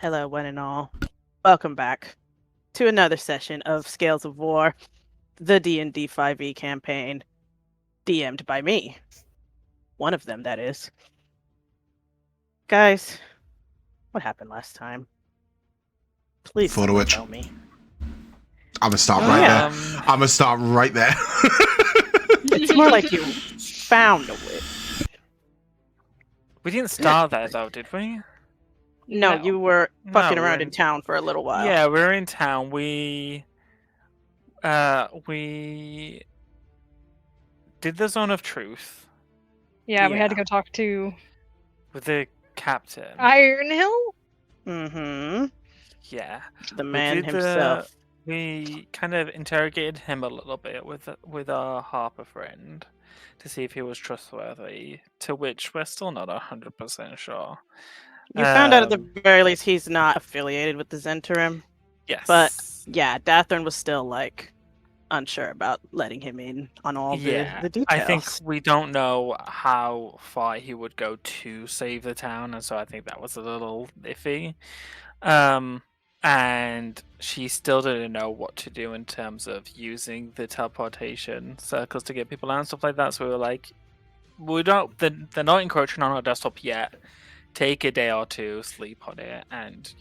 Hello, one and all. Welcome back to another session of Scales of War, the D&D 5e campaign, DM'd by me. One of them, that is. Guys, what happened last time? Please Photo itch. tell me. I'm gonna stop right there. I'm gonna stop right there. It's more like you found a witch. We didn't start there though, did we? No, you were fucking around in in town for a little while. Yeah, we were in town. We did the Zone of Truth Yeah, we had to go talk to with the captain. Iron Hill? Mm-hmm. Yeah. The man himself. We kind of interrogated him a little bit with our Harper friend to see if he was trustworthy, to which we're still not 100% sure. You found out at the very least he's not affiliated with the Zentarim. Yes. But yeah, Dathrin was still unsure about letting him in on all the details. I think we don't know how far he would go to save the town, and so I think that was a little iffy. And she still didn't know what to do in terms of using the teleportation circles to get people out and stuff like that. So we were like, they're not encroaching on our desktop yet. Take a day or two, sleep on it, and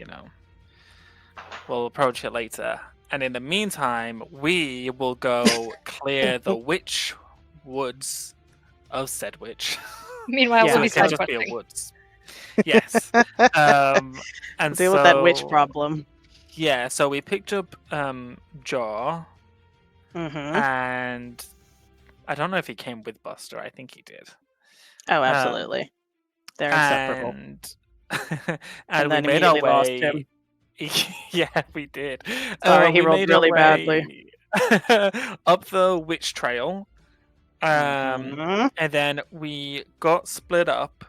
we'll approach it later. And in the meantime, we will go clear the witch woods of said witch. Meanwhile, we'll be it can just be a woods. Yes. And deal with that witch problem. Yeah, so we picked up Jaw, Mm-hmm. and I don't know if he came with Buster. I think he did. Oh, absolutely. They're inseparable. And we then made our immediately lost way. him. Yeah, we did. Sorry, he we rolled made our really badly. up the witch trail, Mhm. and then we got split up.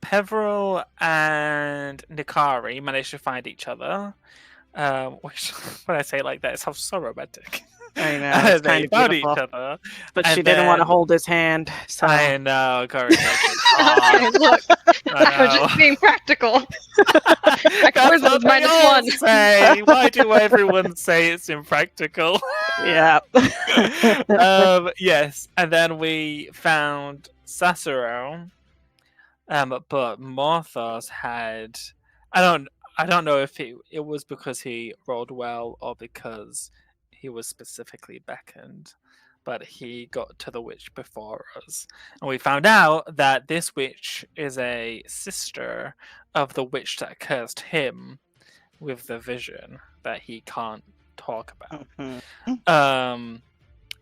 Peverell and Nikari managed to find each other, which, when I say it like that, it sounds so romantic. I know, it's They kind of found beautiful. each other, But and she didn't want to then- hold his hand. So. I know, Corey. Look, we're just being practical. My charisma is -1. Say. Why do everyone say it's impractical? Yeah. Yes, and then we found Sassuro, but Morthos had. I don't know if it was because he rolled well or because he was specifically beckoned, but he got to the witch before us. And we found out that this witch is a sister of the witch that cursed him with the vision that he can't talk about. Mhm.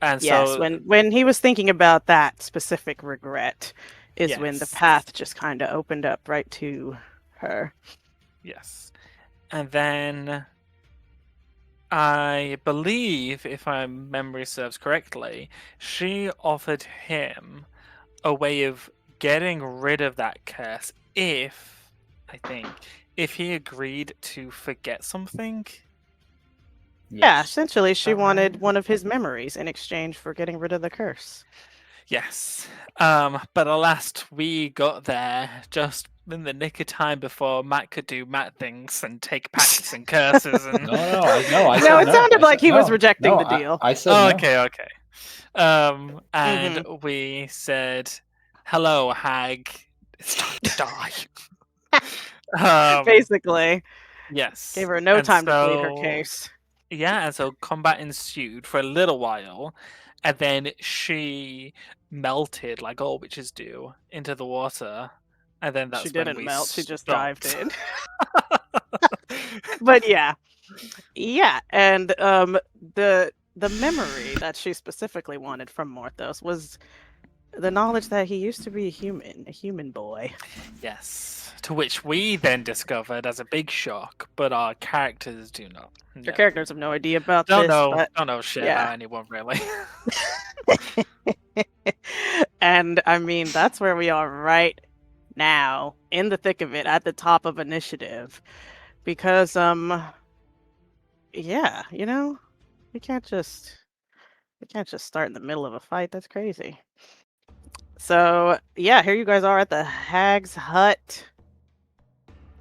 And yes, so when he was thinking about that specific regret is when the Yes. path just kind of opened up right to her. yes. And then I believe, if my memory serves correctly, she offered him a way of getting rid of that curse if he agreed to forget something. Yeah, essentially she Uh-huh. wanted one of his memories in exchange for getting rid of the curse. Yes. But alas, we got there just in the nick of time before Matt could do Matt things and take pacts and curses and I No, said it sounded like he was no. rejecting No, the deal. I said Oh, no. okay. And we said, "Hello, hag. It's time to die." Basically. Yes. Gave her no And time to plead her so- case. Yeah, and so combat ensued for a little while, and then she melted like all witches do into the water, and then that's She when didn't we melt, she just stopped. dived in. But yeah, and the memory that she specifically wanted from Morthos was the knowledge that he used to be a human boy. Yes. To which we then discovered as a big shock, but our characters do not. Your characters have no idea about don't this. know But... don't know shit yeah. about anyone really. And I mean, that's where we are right now, in the thick of it, at the top of initiative. Because yeah, we can't just start in the middle of a fight. That's crazy. So yeah, here you guys are at the hag's hut.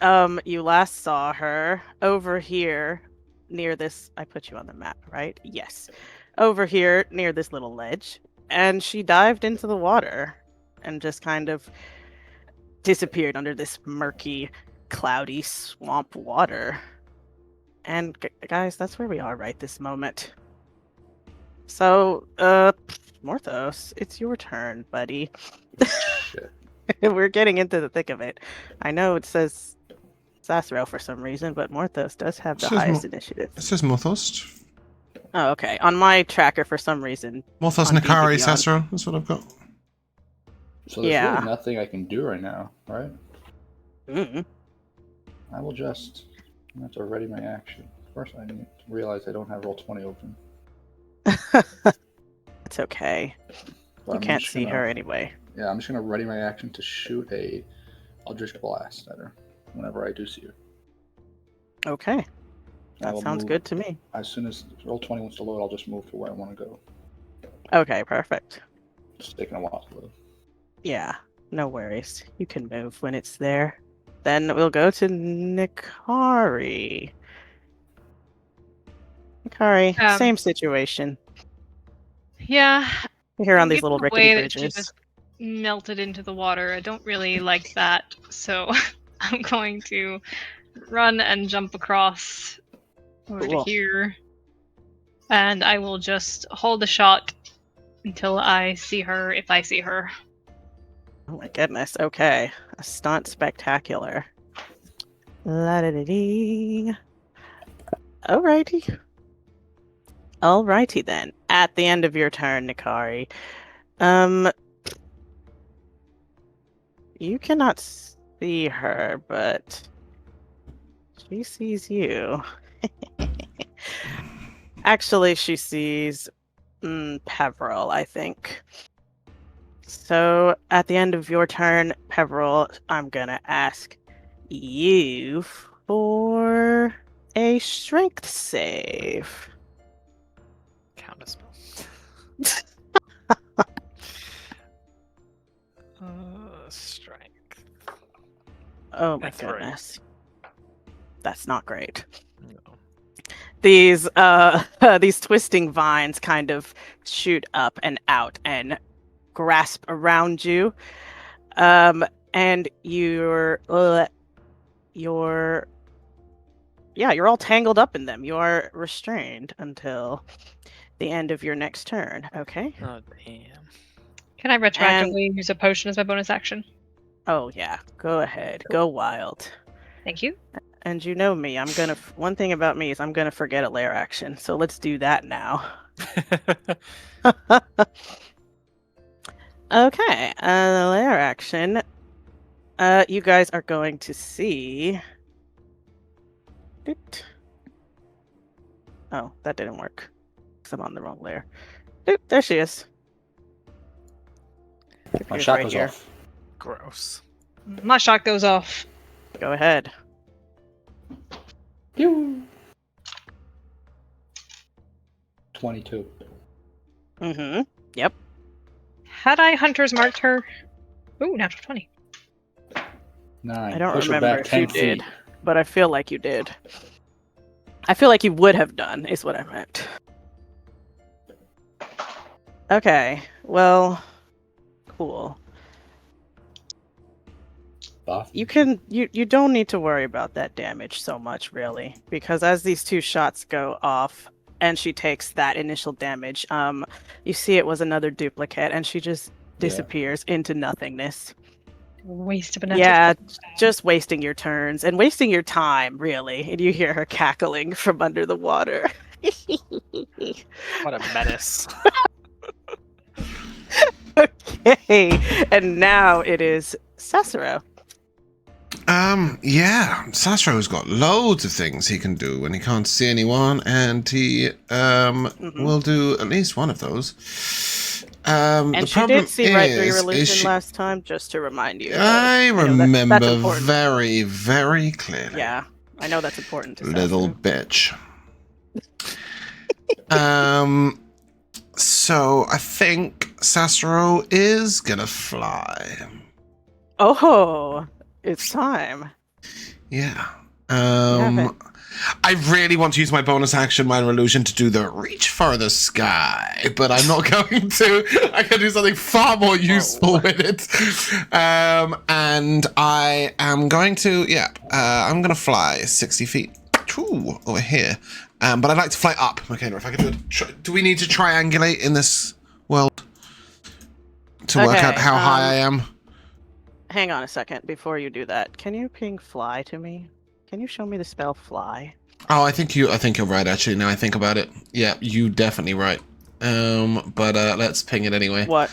you last saw her over here near this. I put you on the map, right? Yes. Over here near this little ledge. And she dived into the water and just kind of disappeared under this murky, cloudy swamp water. And guys, that's where we are right this moment. So, Morthos, it's your turn, buddy. Shit. We're getting into the thick of it. I know it says Sassuro for some reason, but Morthos does have the highest initiative. It says Morthos. Oh, okay. On my tracker, for some reason. Morthos, on Nikari, BBB on- Sassuro. That's what I've got. So there's Yeah. really nothing I can do right now, right? Mm. I will just I have to ready my action. First, I need to realize I don't have Roll20 open. It's okay. But You I'm can't just see gonna- her anyway. Yeah, I'm just gonna ready my action to shoot a Eldritch Blast at her whenever I do see her. Okay. I That will sounds move- good to me. As soon as Roll20 wants to load, I'll just move to where I want to go. Okay, perfect. It's taking a while to load. Yeah, no worries. You can move when it's there. Then we'll go to Nikari. Nikari, Um, same situation. Yeah. You're here on these given little the rickety way that she bridges. just melted into the water. I don't really like that, so I'm going to run and jump across over Cool. to here, and I will just hold a shot until I see her, if I see her. Oh my goodness. Okay. A stunt spectacular. La-da-da-dee. Alrighty. Alrighty then. At the end of your turn, Nikari. You cannot see her, but she sees you. Actually, she sees Peverell, I think. So, at the end of your turn, Peverell, I'm gonna ask you for a strength save. Counterspell. Strength. Oh my That's right. goodness. That's not great. No. These these twisting vines kind of shoot up and out and grasp around you. And you're all tangled up in them. You are restrained until the end of your next turn. Okay. Oh damn. Can I retroactively use a potion as my bonus action? Oh yeah. Go ahead. Go wild. Thank you. And you know me. I'm gonna. One thing about me is I'm gonna forget a lair action. So let's do that now. Okay. Lair action. You guys are going to see. Doot. Oh, that didn't work. 'Cause I'm on the wrong layer. Doot, there she is. My She's shot right goes here. off. Gross. My shot goes off. Go ahead. Pew! 22. Mm-hmm. Yep. Had I Hunter's marked her? Ooh, natural 20. 9. I don't Push her remember back if 10 you did. feet. But I feel like you did. I feel like you would have done, is what I meant. Okay. Well, cool. Buff. You don't need to worry about that damage so much, really, because as these two shots go off and she takes that initial damage, you see it was another duplicate and she just disappears into nothingness. Waste of a natural Yeah, 20. just wasting your turns and wasting your time, really. And you hear her cackling from under the water. What a menace. Okay, and now it is Sassuro. Yeah, Sassuro's got loads of things he can do when he can't see anyone, and he will do at least one of those. And the she problem did see right through your is illusion she- last time, just to remind you. I know that's remember important. very, very clearly. Yeah, I know that's important to Little Sassuro. bitch. So I think Sassuro is gonna fly. Oh, it's time. Yeah. it. I really want to use my bonus action, minor illusion, to do the reach for the sky, but I'm not going to. I can do something far more useful with it. And I am going to, I'm going to fly 60 feet over here. But I'd like to fly up. Mikayla, if I could do it. Do we need to triangulate in this world to work out how high I am? Hang on a second before you do that. Can you ping fly to me? Can you show me the spell fly? Oh, I think you're right, actually, now I think about it. Yeah, you definitely right. But let's ping it anyway. What?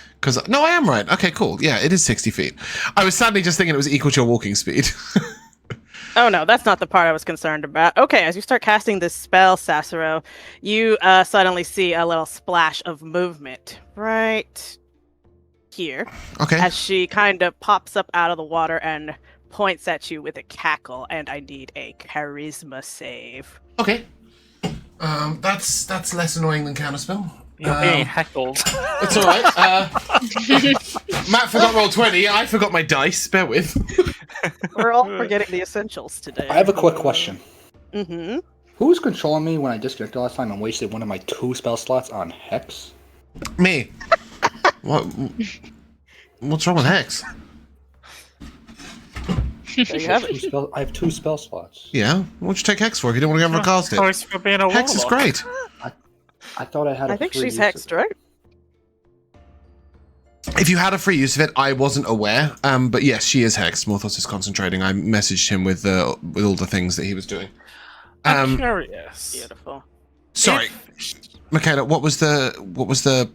No, I am right. Okay, cool. Yeah, it is 60 feet. I was sadly just thinking it was equal to your walking speed. Oh no, that's not the part I was concerned about. Okay, as you start casting this spell, Sassuro, you suddenly see a little splash of movement right here. Okay. As she kind of pops up out of the water and points at you with a cackle, and I need a charisma save. Okay. That's less annoying than counterspell. You're being heckled. It's all right. Matt forgot roll 20. I forgot my dice. Bear with. We're all forgetting the essentials today. I have a quick question. Mm-hmm. Who was controlling me when I disconnected last time and wasted one of my 2 spell slots on Hex? Me. What's wrong with Hex? There you have it. I have 2 spell slots. Yeah. What'd you take Hex for if you don't want to ever cast it? For being a Hex is warlock. great. I thought I had. I think she's hexed, right? If you had a free use of it, I wasn't aware. But yes, she is hexed. Morthos is concentrating. I messaged him with all the things that he was doing. I'm curious. Beautiful. Sorry, Mikayla. What was the? Was it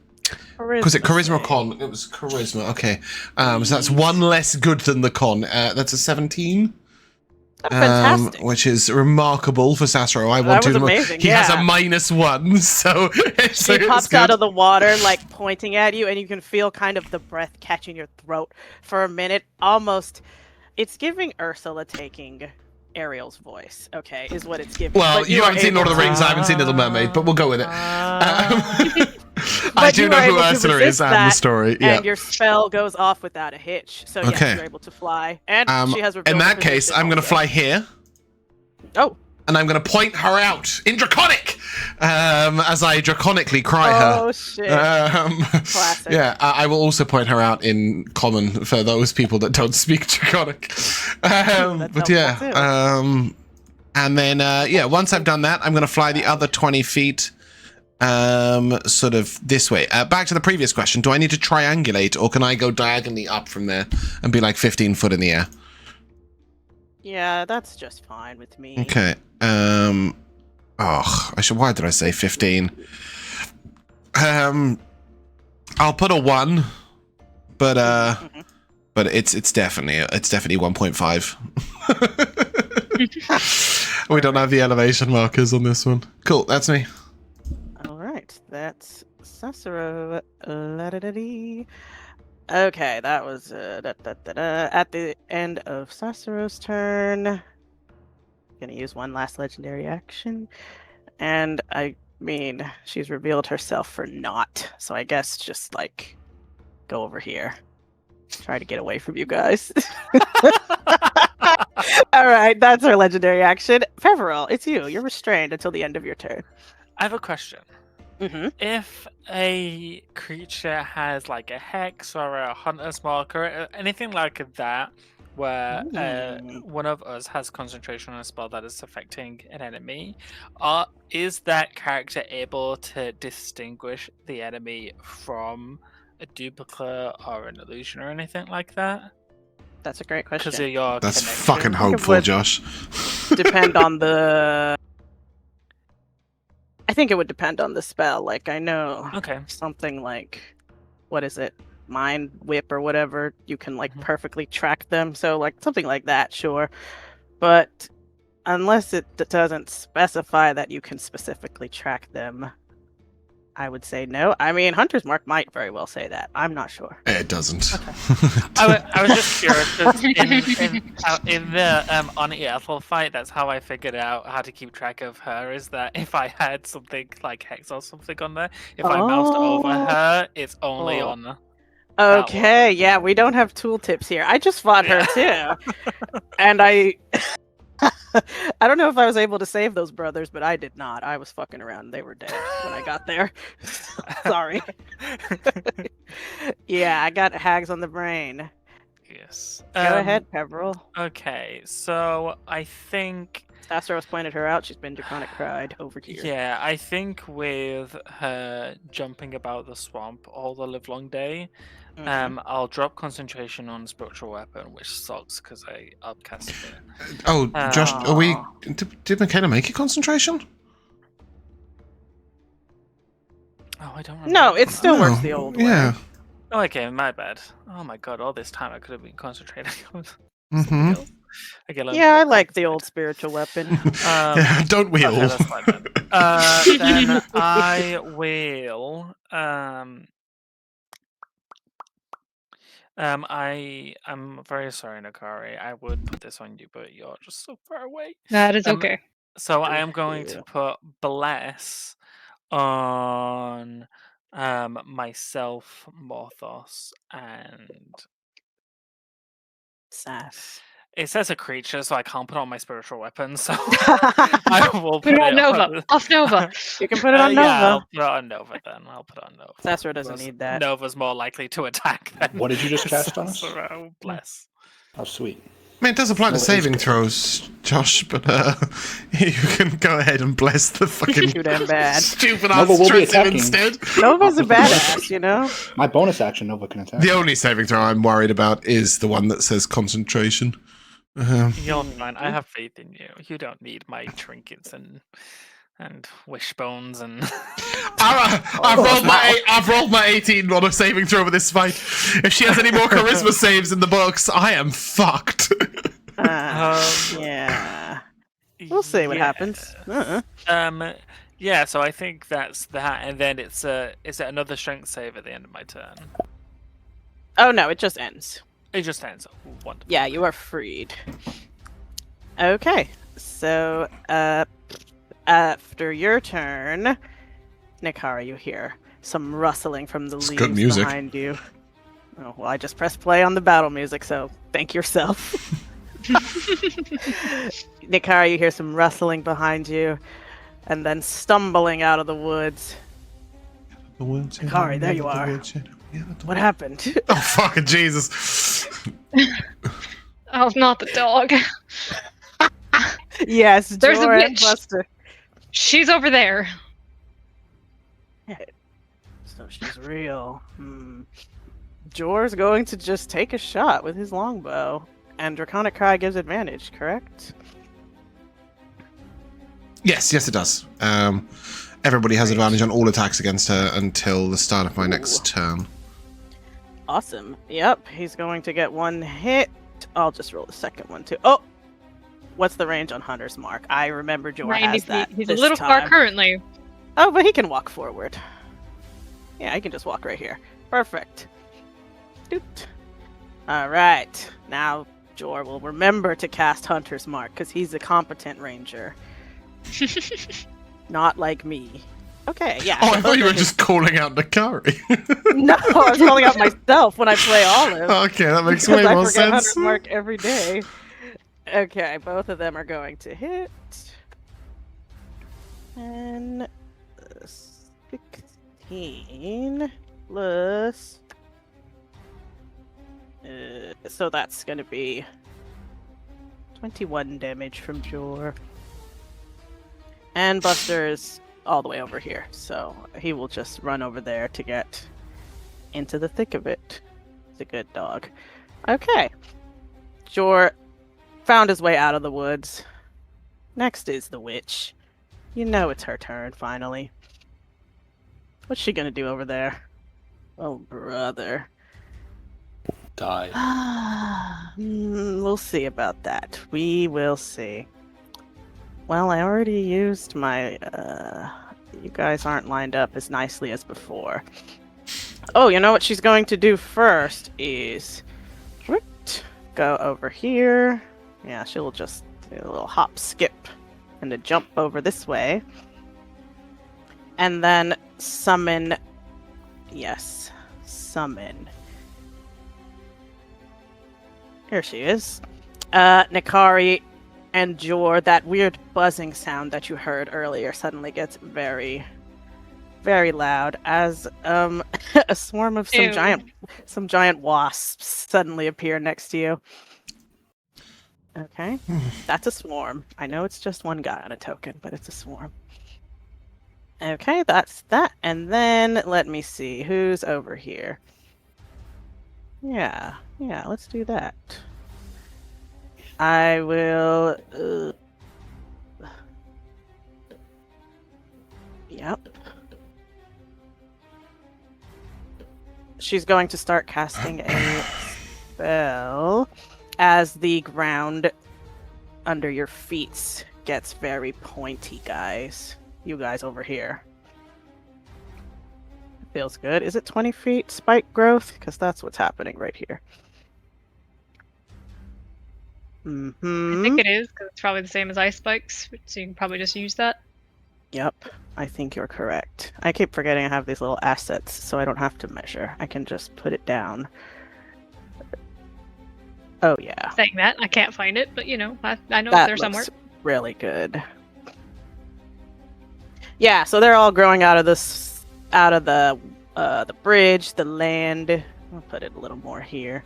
charisma or con? It was charisma. Okay. So that's 1 less good than the con. That's a 17. Fantastic. Which is remarkable for Sassuro. I want was to. amazing, He has a yeah. -1, so She pops out of the water, like pointing at you, and you can feel kind of the breath catching your throat for a minute. Almost, it's giving Ursula taking Ariel's voice. Okay, is what it's giving. Well, But you haven't seen are Lord of the able Rings. I haven't seen Little Mermaid, but we'll go with it. I But do you know are who able to Ursula is resist and the that, story. Yeah. And your spell goes off without a hitch. So yes, Okay. you're able to fly. And she has in that case, I'm going to fly here. Oh. And I'm going to point her out in Draconic, as I draconically cry her. Oh shit! Classic. Yeah, I will also point her out in Common for those people that don't speak Draconic. But yeah, and then once I've done that, I'm going to fly the other 20 feet, sort of this way. Back to the previous question: do I need to triangulate, or can I go diagonally up from there and be like 15 foot in the air? Yeah, that's just fine with me. Okay. Why did I say 15? I'll put a 1, but it's definitely 1.5. We don't have the elevation markers on this one. Cool, that's me. All right, that's Sassuro. La-da-da-dee. Okay, that was at the end of Sassuro's turn. Gonna use one last legendary action, and I mean she's revealed herself for naught, so I guess just like go over here, try to get away from you guys. All right, that's her legendary action. Peverell, it's you. You're restrained until the end of your turn. I have a question. Mm-hmm. If a creature has like a hex or a hunter's mark or anything like that, where one of us has concentration on a spell that is affecting an enemy, is that character able to distinguish the enemy from a duplicate or an illusion or anything like that? That's a great question. Because of your That's connection. fucking hopeful, Josh. Depend on the. I think it would depend on the spell. Like I know, something like, what is it, Mind Whip or whatever. You can like perfectly track them. So like something like that, sure. But unless it doesn't specify that you can specifically track them, I would say no. I mean, Hunter's Mark might very well say that. I'm not sure. It doesn't. Okay. I was just curious because in the Ethel fight, that's how I figured out how to keep track of her. Is that if I had something like Hex or something on there, if I moused over her, it's only on. Okay, yeah, we don't have tooltips here. I just fought her too, and I I don't know if I was able to save those brothers, but I did not. I was fucking around. They were dead when I got there. Sorry. Yeah, I got hags on the brain. Yes. Go ahead, Peverell. Okay, so I think Sassuro's pointed her out. She's been draconic cried over here. yeah, I think with her jumping about the swamp all the livelong day, Mhm. I'll drop concentration on spiritual weapon, which sucks because I upcasted it. Oh, Josh, are we? Aw. Did McKenna make a concentration? Oh, I don't remember. No, it still works Oh, the old way. Yeah. Oh, okay, my bad. Oh my god, all this time I could have been concentrating on Mm-hmm. something else. Okay, let me Yeah, I put like the that old spiritual weapon. Yeah, don't we all? Okay, that's fine then. Then I will. I'm very sorry, Nikari. I would put this on you, but you're just so far away. That is Um, okay. So I am going to you. put bless on myself, Morthos, and Sass. it says a creature, so I can't put on my spiritual weapon. So I will Put it on Nova. Off Nova. You can put it on Yeah, Nova. I'll put it on Nova then. I'll put it on Nova. Sassuro doesn't because need that. Nova's more likely to attack than What did you just cast on us? Sassuro. Bless. Oh, sweet. I mean, it does apply to Nova is saving good. throws, Josh, but you can go ahead and bless the fucking Too damn bad. stupid Nova ass will be Tristan attacking. instead. Nova's a Off with the badass, you know? My bonus action, Nova can attack. The only saving throw I'm worried about is the one that says concentration. You're fine. I have faith in you. You don't need my trinkets and wishbones and. I've rolled my 18 on a saving throw with this fight. If she has any more charisma saves in the books, I am fucked. Yeah. We'll see what happens. Yeah. So I think that's that, and then is it another strength save at the end of my turn? Oh no, it just ends. It just ends. Wonderful. Yeah, you are freed. Okay, so after your turn, Nikari, you hear some rustling from the It's leaves good music. behind you. Oh, well, I just pressed play on the battle music, so thank yourself. Nikari, you hear some rustling behind you, and then stumbling out of the woods. Nikari, there you are. What happened? Oh, fucking Jesus. Oh, not the dog. Yes, There's a Jor and witch. Buster. She's over there. So she's real. Jor's going to just take a shot with his longbow, and Draconic Cry gives advantage, correct? Yes, it does. Everybody has Great. advantage on all attacks against her until the start of my next turn. Awesome. Yep, he's going to get one hit. I'll just roll the second one too. Oh! What's the range on Hunter's Mark? I remember Jor 90 has feet. that. He's a this little far time. currently. Oh, but he can walk forward. Yeah, he can just walk right here. Perfect. Doot. Alright. Now Jor will remember to cast Hunter's Mark, because he's a competent ranger. Not like me. Okay, yeah. Oh, so I thought both you were of just calling out Nikari. his- No, I was calling out myself when I play Olive. Okay, that makes Because way I more forget sense. Hunter's Mark every day. Okay, both of them are going to hit. And 16 plus. So that's going to be 21 damage from Jor. And Buster's all the way over here, so he will just run over there to get into the thick of it. He's a good dog. Okay. Jor found his way out of the woods. Next is the witch. You know it's her turn, finally. What's she gonna do over there? Oh, brother. Die. We'll see about that. We will see. Well, I already used my, you guys aren't lined up as nicely as before. Oh, you know what she's going to do first is go over here. Yeah, she'll just do a little hop, skip, and a jump over this way. And then summon. Yes, summon. Here she is. Nikari and that weird buzzing sound that you heard earlier suddenly gets very, very loud as a swarm of Ew. some giant wasps suddenly appear next to you. Okay, that's a swarm. I know it's just one guy on a token, but it's a swarm. Okay, that's that. And then let me see who's over here. Yeah, let's do that. I will. Yep. She's going to start casting a spell as the ground under your feet gets very pointy, guys. You guys over here. Feels good. Is it 20 feet spike growth? Because that's what's happening right here. I think it is, because it's probably the same as ice spikes, so you can probably just use that. Yep, I think you're correct. I keep forgetting I have these little assets, so I don't have to measure. I can just put it down. Oh, yeah. Saying that, I can't find it, but I know That it's there somewhere. looks really good. Yeah, so they're all growing out of the bridge, the land. I'll put it a little more here.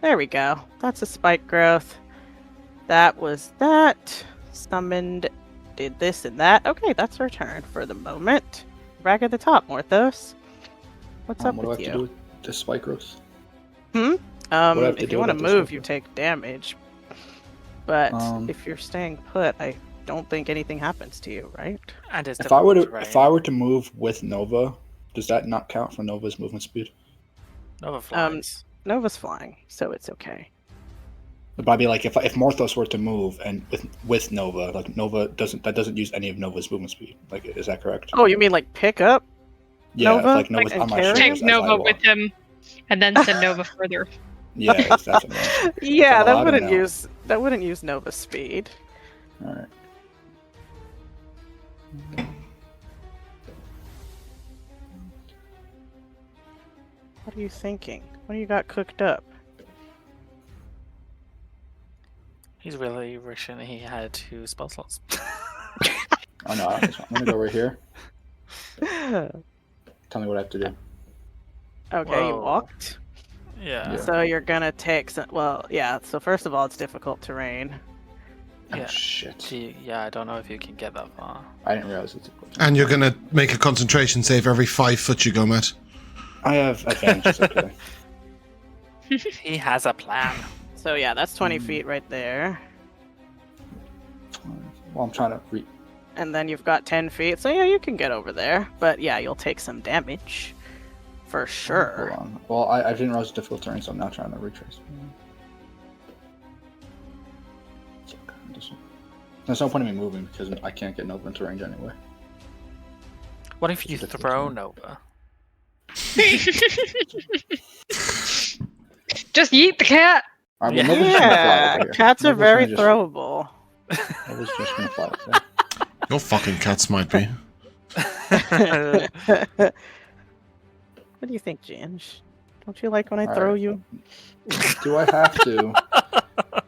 There we go. That's a spike growth. That was that. Summoned, did this and that. Okay, that's her turn for the moment. Back at the top, Morthos. What's up What do I with have to you? do with this spike growth? If you want to with move, this you one? take damage. But Um, if you're staying put, I don't think anything happens to you, right? And it's If I were difficult to terrain. move with Nova, does that not count for Nova's movement speed? Nova flies. Nova's flying, so it's okay. But I'd be like, if Morthos were to move and with Nova, like Nova doesn't use any of Nova's movement speed. Like, is that correct? Oh, you mean like pick up? Yeah, Nova? if like Nova's Like, on my and carry? shoulders Take as I Nova walk. with him, and then send Nova further. Yeah, that's what I'm saying. Yeah, Is that allowed or that wouldn't use Nova speed. All right. What are you thinking? What do you got cooked up? He's really wishing he had 2 spell slots. Oh no, I'm gonna go right here. Okay, Tell me what I have to do. you Whoa. walked. Yeah. Yeah. So you're gonna take some. Well, yeah. So first of all, it's difficult terrain. Oh Yeah. shit! Yeah, I don't know if you can get that far. I didn't realize it's. And you're gonna make a concentration save every 5 foot you go, Matt. I have advantages. Okay. He has a plan. So yeah, that's 20 feet right there. Well, I'm trying to And then you've got 10 feet. So yeah, you can get over there. But yeah, you'll take some damage. For sure. Hold on. Well, I didn't realize it's difficult terrain, so I'm now trying to retrace. There's no point in me moving because I can't get Nova into range anyway. What if you Difficult throw terrain. Nova? Just yeet the cat. All right, Yeah. well, Nova's just gonna fly Yeah, over here. cats are Nova's very gonna just- throwable. Nova's just gonna fly over there. Your fucking cats might be. What do you think, Ginge? Don't you like when I All throw right. you? Do I have to?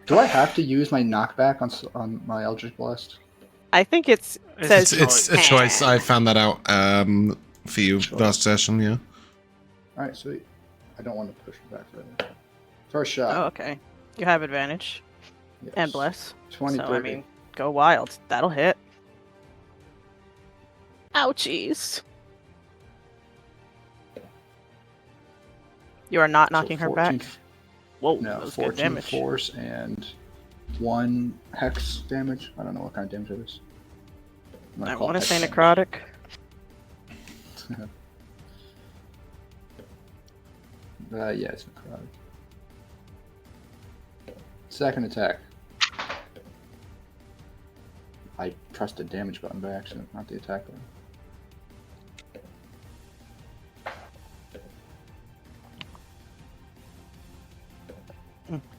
Do I have to use my knockback on my Eldritch Blast? I think it says It's a choice. I found that out for you Choice. last session, yeah. All right, sweet. I don't want to push it back further. First shot. Oh, okay. You have advantage Yes. and bless. 23. So I mean, go wild. That'll hit. Ouchies. You are not So knocking her 14 back. Whoa, No, that was good 14 damage. force and 1 hex damage. I don't know what kind of damage it is. I'm gonna I call it want to say hex necrotic. damage. Yeah, it's necrotic. Second attack. I pressed the damage button by accident, not the attack button.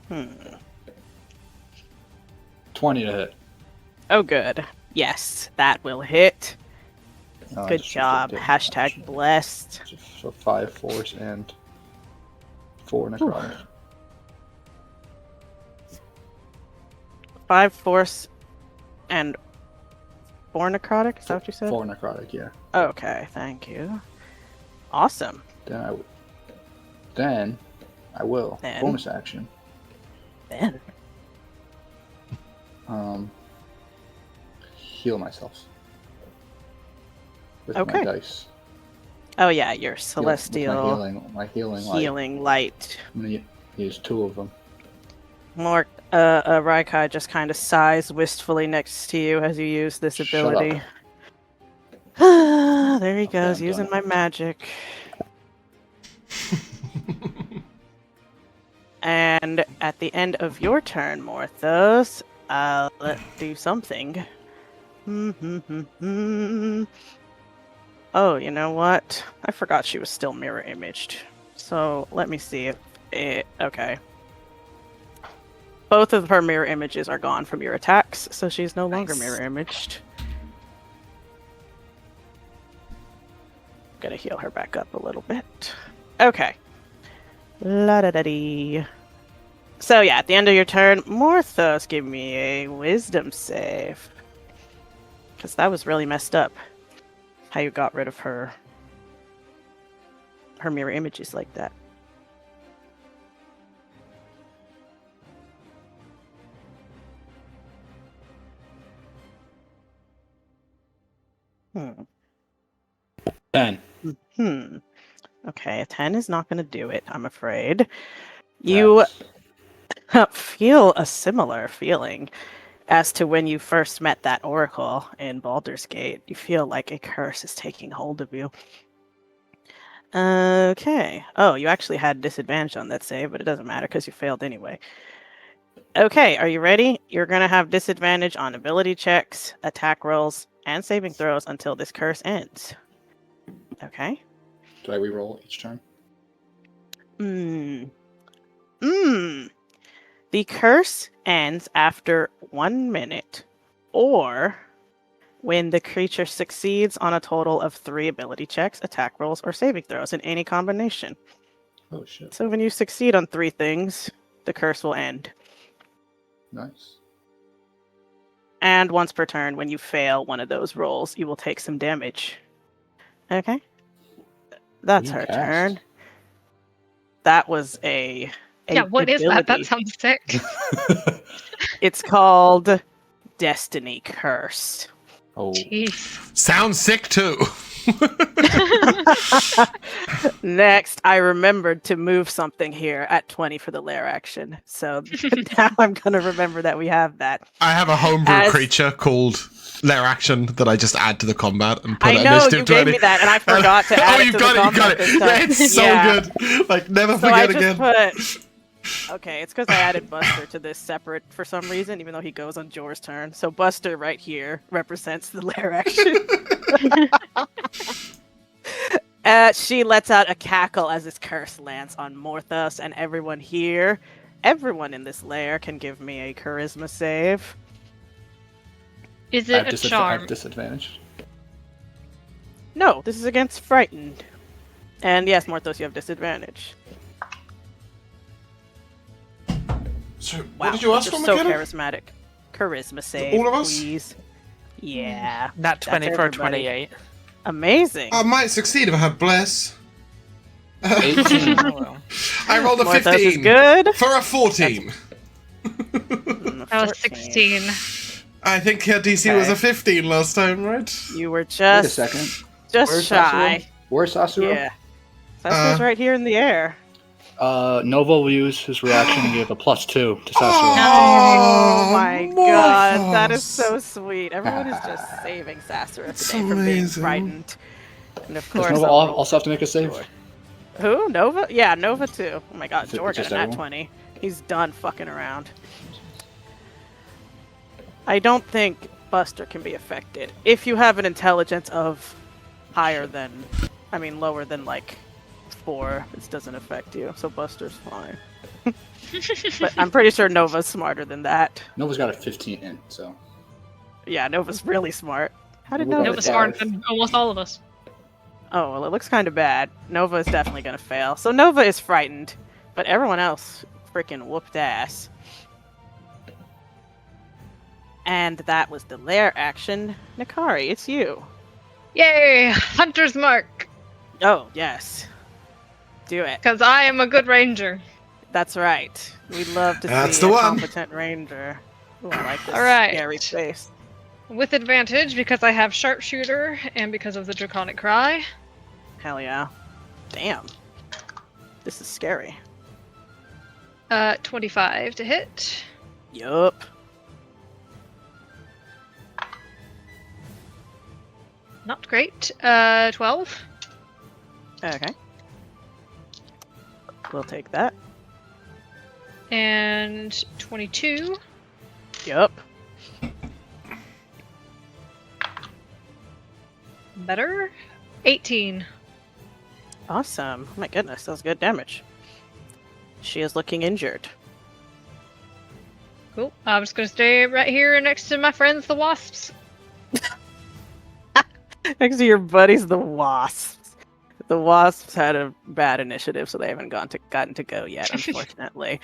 Hmm. 20 to hit. Oh, good. Yes, that will hit. I Good just job. did Hashtag blessed. So 5 force and 4 necrotic. 5 force And 4 necrotic, is that what you said? 4 necrotic, yeah. Okay, thank you. Awesome. Then I will Then? bonus action. Then. Heal myself with Okay. my dice. Oh yeah, your With celestial my healing light. I'm gonna use 2 of them. Raikai just kind of sighs wistfully next to you as you use this Shut ability. up. There he goes, I'm using done. my magic. And at the end of your turn, Morthos, let's do something. Oh, you know what? I forgot she was still mirror imaged. So let me see if it. Okay. Both of her mirror images are gone from your attacks, so she's no longer mirror imaged. Gonna heal her back up a little bit. Okay. La da da dee. So yeah, at the end of your turn, Morthos, give me a wisdom save. Because that was really messed up. How you got rid of her mirror images like that. Hmm. 10. Okay, a 10 is not going to do it, I'm afraid. You feel a similar feeling as to when you first met that oracle in Baldur's Gate. You feel like a curse is taking hold of you. Okay. Oh, you actually had disadvantage on that save, but it doesn't matter because you failed anyway. Okay, are you ready? You're going to have disadvantage on ability checks, attack rolls, and saving throws until this curse ends. Okay. Do I reroll each turn? The curse ends after 1 minute, or when the creature succeeds on a total of 3 ability checks, attack rolls, or saving throws in any combination. Oh shit. So when you succeed on 3 things, the curse will end. Nice. And once per turn, when you fail one of those rolls, you will take some damage. Okay? That's her turn. That was a Yeah, what is that? That ability. sounds sick. It's called Destiny Curse. Oh. Jeez. Sounds sick too. Next, I remembered to move something here at 20 for the lair action. So now I'm going to remember that we have that. I have a homebrew creature called Lair Action that I just add to the combat and put I at know, initiative you gave 20. me that, and I forgot to add it to the combat you got it. this time. It's so Yeah. good. Like, never So I forget just again. Okay, it's because I added Buster to this separate for some reason, even though he goes on Jor's turn. So Buster right here represents the lair action. She lets out a cackle as this curse lands on Morthos and everyone here. Everyone in this lair can give me a charisma save. Is I it have a charm? disadvantage. No, this is against frightened. And yes, Morthos, you have disadvantage. So, Wow, what did you ask you're for, so McKenna? charismatic. Charisma save, All of us? please. Yeah. Nat 20 That's for a everybody. 28. Amazing. I might succeed if I have bless. 18. Oh, well. I rolled a Morthos 15 is good. for a 14. That was 16. I think her DC was Okay. a 15 last time, right? You were Wait a just second. just Where's shy. Sassuro? Where's Sassuro? Yeah. Sassuro's right here in the air. Nova will use his reaction and give a +2 to Sassuro. Oh my god, that is Morthos. so sweet. Everyone is just saving Sassuro That's today from being amazing. frightened. And of Does course, Nova I'll roll also have to make a save? Sure. Who? Nova? Yeah, Nova too. Oh my god, Is it Jor got just a nat everyone? 20. He's done fucking around. I don't think Buster can be affected. If you have an intelligence of lower than like 4, this doesn't affect you. So Buster's fine. But I'm pretty sure Nova's smarter than that. Nova's got a 15 in, so. Yeah, Nova's really smart. How did Nova Nova? It was smarter than almost all of us. Oh, well, it looks kind of bad. Nova is definitely going to fail. So Nova is frightened, but everyone else freaking whooped ass. And that was the lair action. Nikari, it's you. Yay! Hunter's mark! Oh, yes. Do it. Because I am a good ranger. That's right. We'd love to That's see the a one. competent ranger. Ooh, I like this All right. scary face. With advantage because I have sharpshooter and because of the draconic cry. Hell yeah. Damn. This is scary. 25 to hit. Yup. Not great. 12. Okay. We'll take that. And 22. Yup. Better. 18. Awesome. Oh my goodness, that was good damage. She is looking injured. Cool. I'm just gonna stay right here next to my friends, the wasps. Next to your buddies, the wasps. The wasps had a bad initiative, so they haven't gotten to go yet, unfortunately.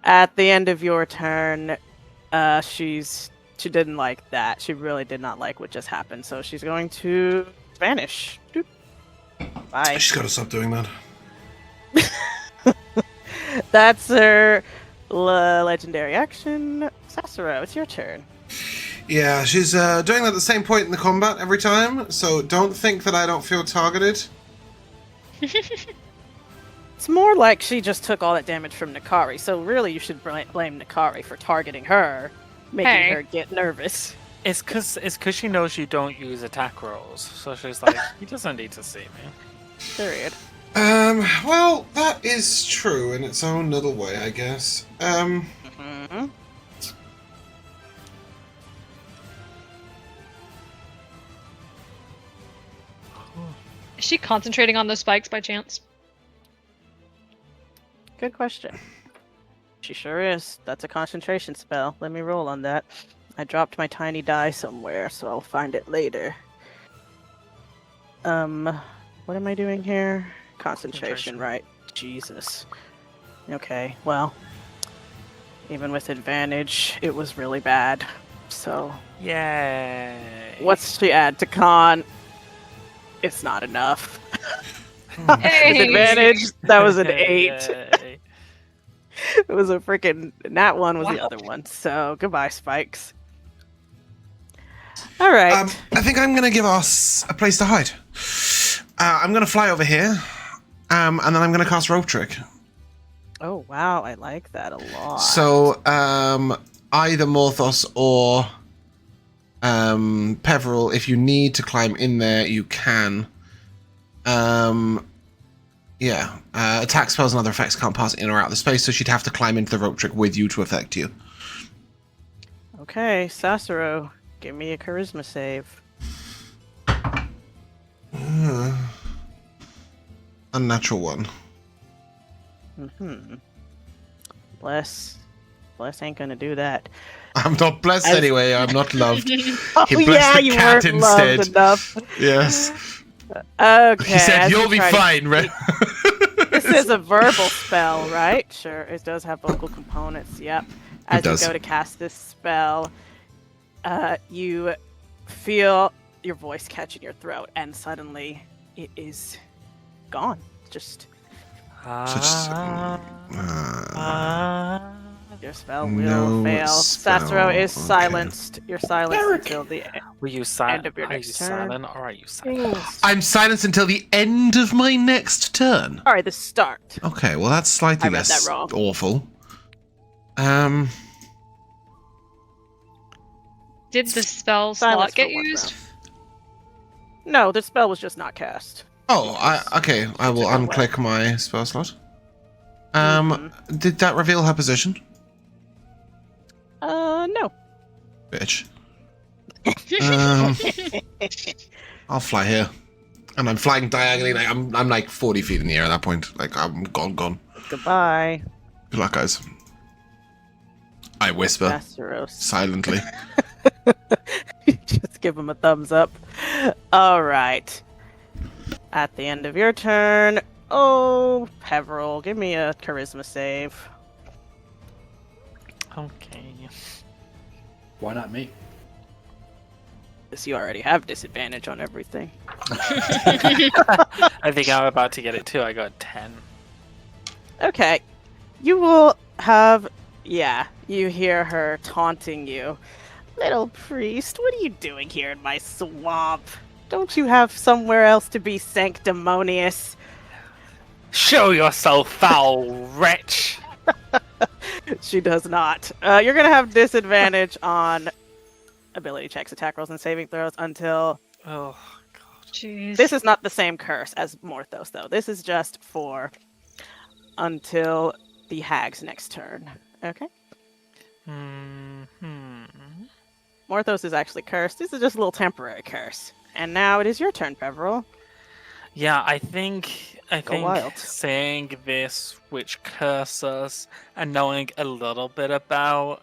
At the end of your turn, she didn't like that. She really did not like what just happened, so she's going to vanish. Doop. Bye. She's got to stop doing that. That's her legendary action. Sassuro, it's your turn. Yeah, she's doing that at the same point in the combat every time, so don't think that I don't feel targeted. It's more like she just took all that damage from Nikari, so really you should blame Nikari for targeting her, making her get nervous. It's cause she knows you don't use attack rolls, so she's like, he doesn't need to see me. Period. Well, that is true in its own little way, I guess. Mm-hmm. Is she concentrating on those spikes by chance? Good question. She sure is. That's a concentration spell. Let me roll on that. I dropped my tiny die somewhere, so I'll find it later. What am I doing here? Concentration, right. Jesus. Okay, well, even with advantage, it was really bad. So, Yay! what's she add to con? It's not enough. Hey! With advantage, that was an 8. Yay. It was a freaking nat one was the Wow. other one. So goodbye, Spikes. All right. I think I'm gonna give us a place to hide. I'm gonna fly over here, and then I'm gonna cast Rope Trick. Oh wow, I like that a lot. So either Morthos or Peverell, if you need to climb in there, you can. Yeah, attack spells and other effects can't pass in or out of the space, so she'd have to climb into the Rope Trick with you to affect you. Okay, Sassuro, give me a charisma save. Unnatural one. Bless ain't gonna do that. I'm not blessed anyway. I'm not loved. Oh He blessed yeah, the you cat weren't loved instead. enough. Yes. Okay. He said, as "You'll you be try to- fine, Red." This is a verbal spell, right? Sure, it does have vocal components. Yep. As does. you go to cast this spell, you feel your voice catch in your throat, and suddenly it is gone. Just your spell will No fail. spell, Sassuro is okay. silenced. You're silenced until the Were you End silent? of your Are you next turn. silent or are you silent? I'm silenced until the end of my next turn. Sorry, the start. Okay, well that's slightly I read less that wrong. awful. Did the spell Silence slot get for one used? round. No, the spell was just not cast. Okay. I will took it away. unclick my spell slot. Mm-hmm. Did that reveal her position? No. Bitch. I'll fly here, and I'm flying diagonally. Like I'm like 40 feet in the air at that point. Like I'm gone. Goodbye, Good luck, guys. I whisper Sassuro. silently. Just give him a thumbs up. All right. At the end of your turn, Peverell, give me a charisma save. Okay. Why not me? Because you already have disadvantage on everything. I think I'm about to get it too. I got 10. Okay. You will have... Yeah, you hear her taunting you. Little priest, what are you doing here in my swamp? Don't you have somewhere else to be sanctimonious? Show yourself, foul wretch! She does not. You're going to have disadvantage on ability checks, attack rolls, and saving throws until... Oh, Jeez. This is not the same curse as Morthos, though. This is just for until the hag's next turn. Okay? Morthos is actually cursed. This is just a little temporary curse. And now it is your turn, Peverell. Yeah, I think wild. saying this, which curses, and knowing a little bit about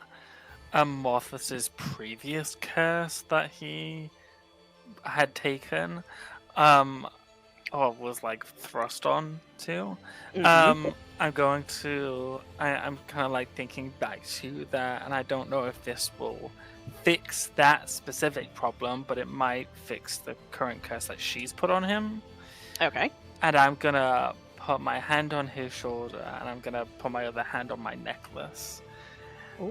Morthos' previous curse that he had taken, or was like thrust on to. Mhm. I'm going to. I'm kind of like thinking back to that, and I don't know if this will fix that specific problem, but it might fix the current curse that she's put on him. Okay. And I'm gonna put my hand on his shoulder, and I'm gonna put my other hand on my necklace.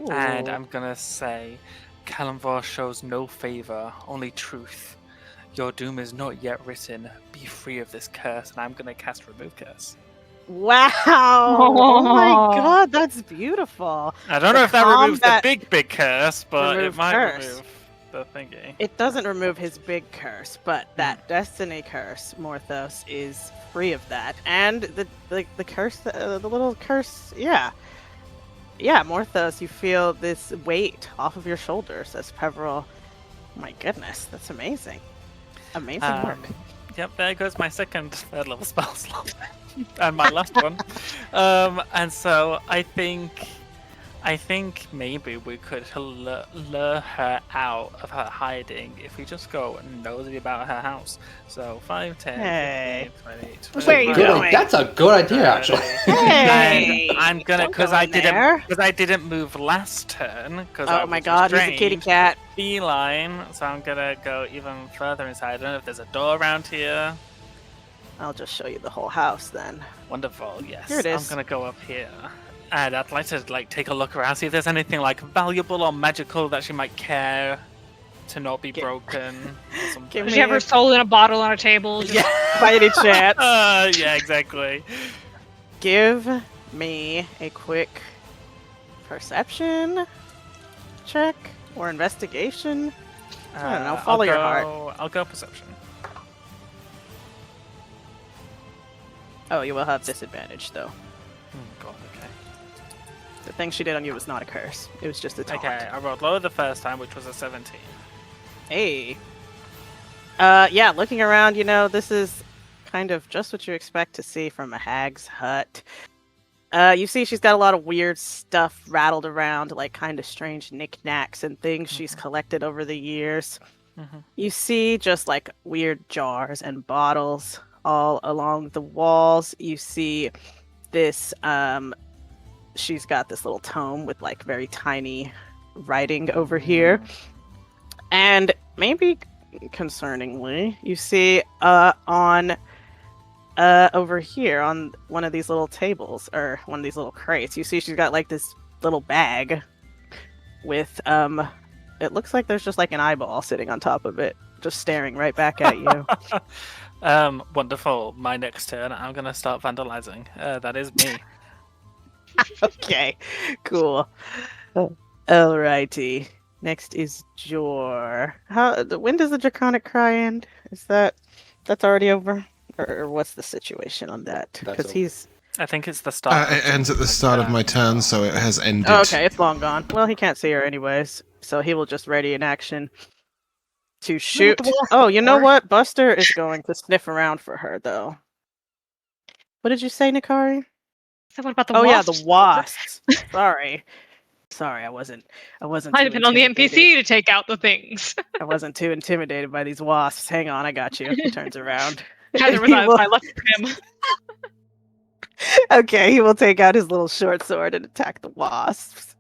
And I'm gonna say, Kalimvar shows no favor, only truth. Your doom is not yet written. Be free of this curse, and I'm gonna cast Remove Curse. Wow! Oh my Oh. god, that's beautiful. I don't The know if that removes the combat big curse, but remove it might curse. remove the thingy. It doesn't remove his big curse, but that destiny curse, Morthos, is free of that. And the curse, the little curse, yeah. Yeah, Morthos, you feel this weight off of your shoulders as Peverell. My goodness, that's amazing. Amazing work. Yep, there goes my second third level spell slot. And my last one. And so I think maybe we could lure her out of her hiding if we just go nosy about her house. So 5, 10, Hey. 15, 20, Where are you 25, going? That's a good idea, actually. Hey! And I'm gonna Don't because go I in there. didn't move last turn because Oh my god, he's a kitty cat. Feline, so I'm gonna go even further inside. I don't know if there's a door around here. I'll just show you the whole house then. Wonderful, yes. Here it is. I'm gonna go up here. And I'd like to take a look around, see if there's anything valuable or magical that she might care to not be broken or something. Give Has me she ever stolen a bottle on a table? Just... by any chance. Yeah, exactly. Give me a quick perception check or investigation. I don't know, follow your heart. I'll go perception. Oh, you will have disadvantage though. God, okay. The thing she did on you was not a curse. It was just a taunt. Okay, I rolled lower the first time, which was a 17. Hey. Yeah, looking around, this is kind of just what you expect to see from a hag's hut. You see she's got a lot of weird stuff rattled around, like kind of strange knickknacks and things she's collected over the years. You see just like weird jars and bottles all along the walls. You see this, she's got this little tome with like very tiny writing over here. And maybe concerningly, you see on over here on one of these little tables or one of these little crates, you see she's got like this little bag with it looks like there's just like an eyeball sitting on top of it, just staring right back at you. Wonderful. My next turn, I'm gonna start vandalizing. That is me. Okay, cool. Alrighty. Next is Jor. When does the Draconic Cry end? Is that's already over? Or what's the situation on that? That's Because over. he's... I think it's the start. It ends at the start of my turn, so it has ended. Oh, okay, it's long gone. Well, he can't see her anyways, so he will just ready an action to shoot. Oh, you know what? Buster is going to sniff around for her, though. What did you say, Nikari? So what about the Oh yeah, wasps? the wasps. Sorry, I wasn't. Might too depend on the intimidated. NPC to take out the things. I wasn't too intimidated by these wasps. Hang on, I got you. He turns around. Neither was He I. will- I left for him. Okay, he will take out his little short sword and attack the wasps.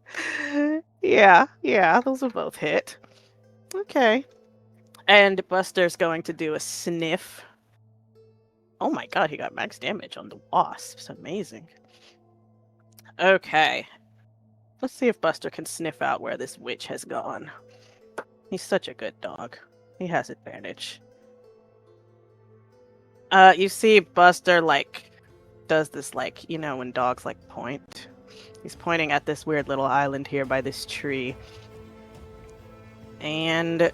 Yeah, those will both hit. Okay. And Buster's going to do a sniff. Oh my god, he got max damage on the wasps. Amazing. Okay. Let's see if Buster can sniff out where this witch has gone. He's such a good dog. He has advantage. You see Buster, does this, when dogs, point. He's pointing at this weird little island here by this tree. And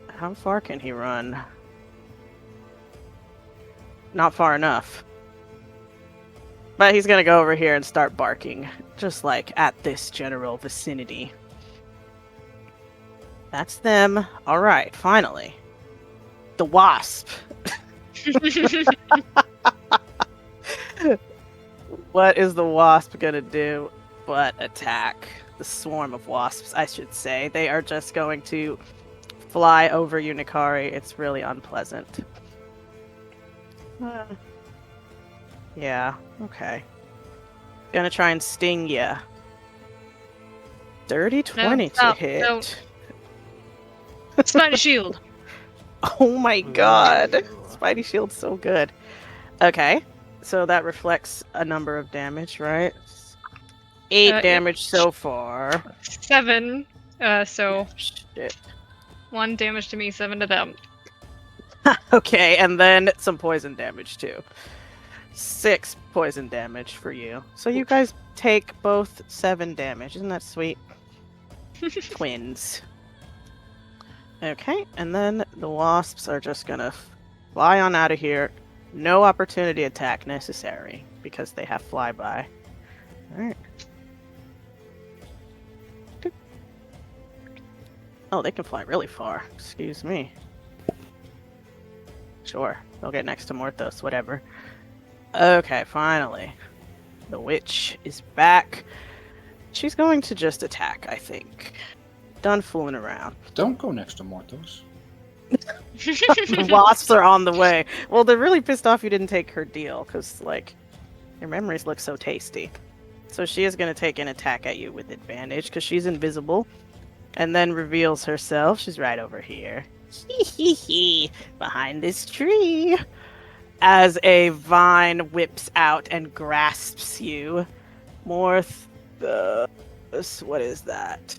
how far can he run? Not far enough. But he's gonna go over here and start barking, just at this general vicinity. That's them. Alright, finally. The wasp. What is the wasp gonna do but attack? The swarm of wasps, I should say. They are just going to fly over you, Nikari. It's really unpleasant. Yeah, okay. Gonna try and sting ya. Dirty 20 to hit. No. Spidey shield. Oh my god. Spidey shield's so good. Okay. So that reflects a number of damage, right? 8 damage so far. 7. So Shit. 1 damage to me, 7 to them. Okay, and then some poison damage too. 6 poison damage for you. So you guys take both 7 damage. Isn't that sweet? Twins. Okay, and then the wasps are just gonna fly on out of here. No opportunity attack necessary because they have flyby. Alright. Oh, they can fly really far. Excuse me. Sure, they'll get next to Morthos, whatever. Okay, finally. The witch is back. She's going to just attack, I think. Done fooling around. Don't go next to Morthos. The wasps are on the way. Well, they're really pissed off you didn't take her deal, because, your memories look so tasty. So she is going to take an attack at you with advantage, because she's invisible. And then reveals herself. She's right over here. Behind this tree. As a vine whips out and grasps you. What is that?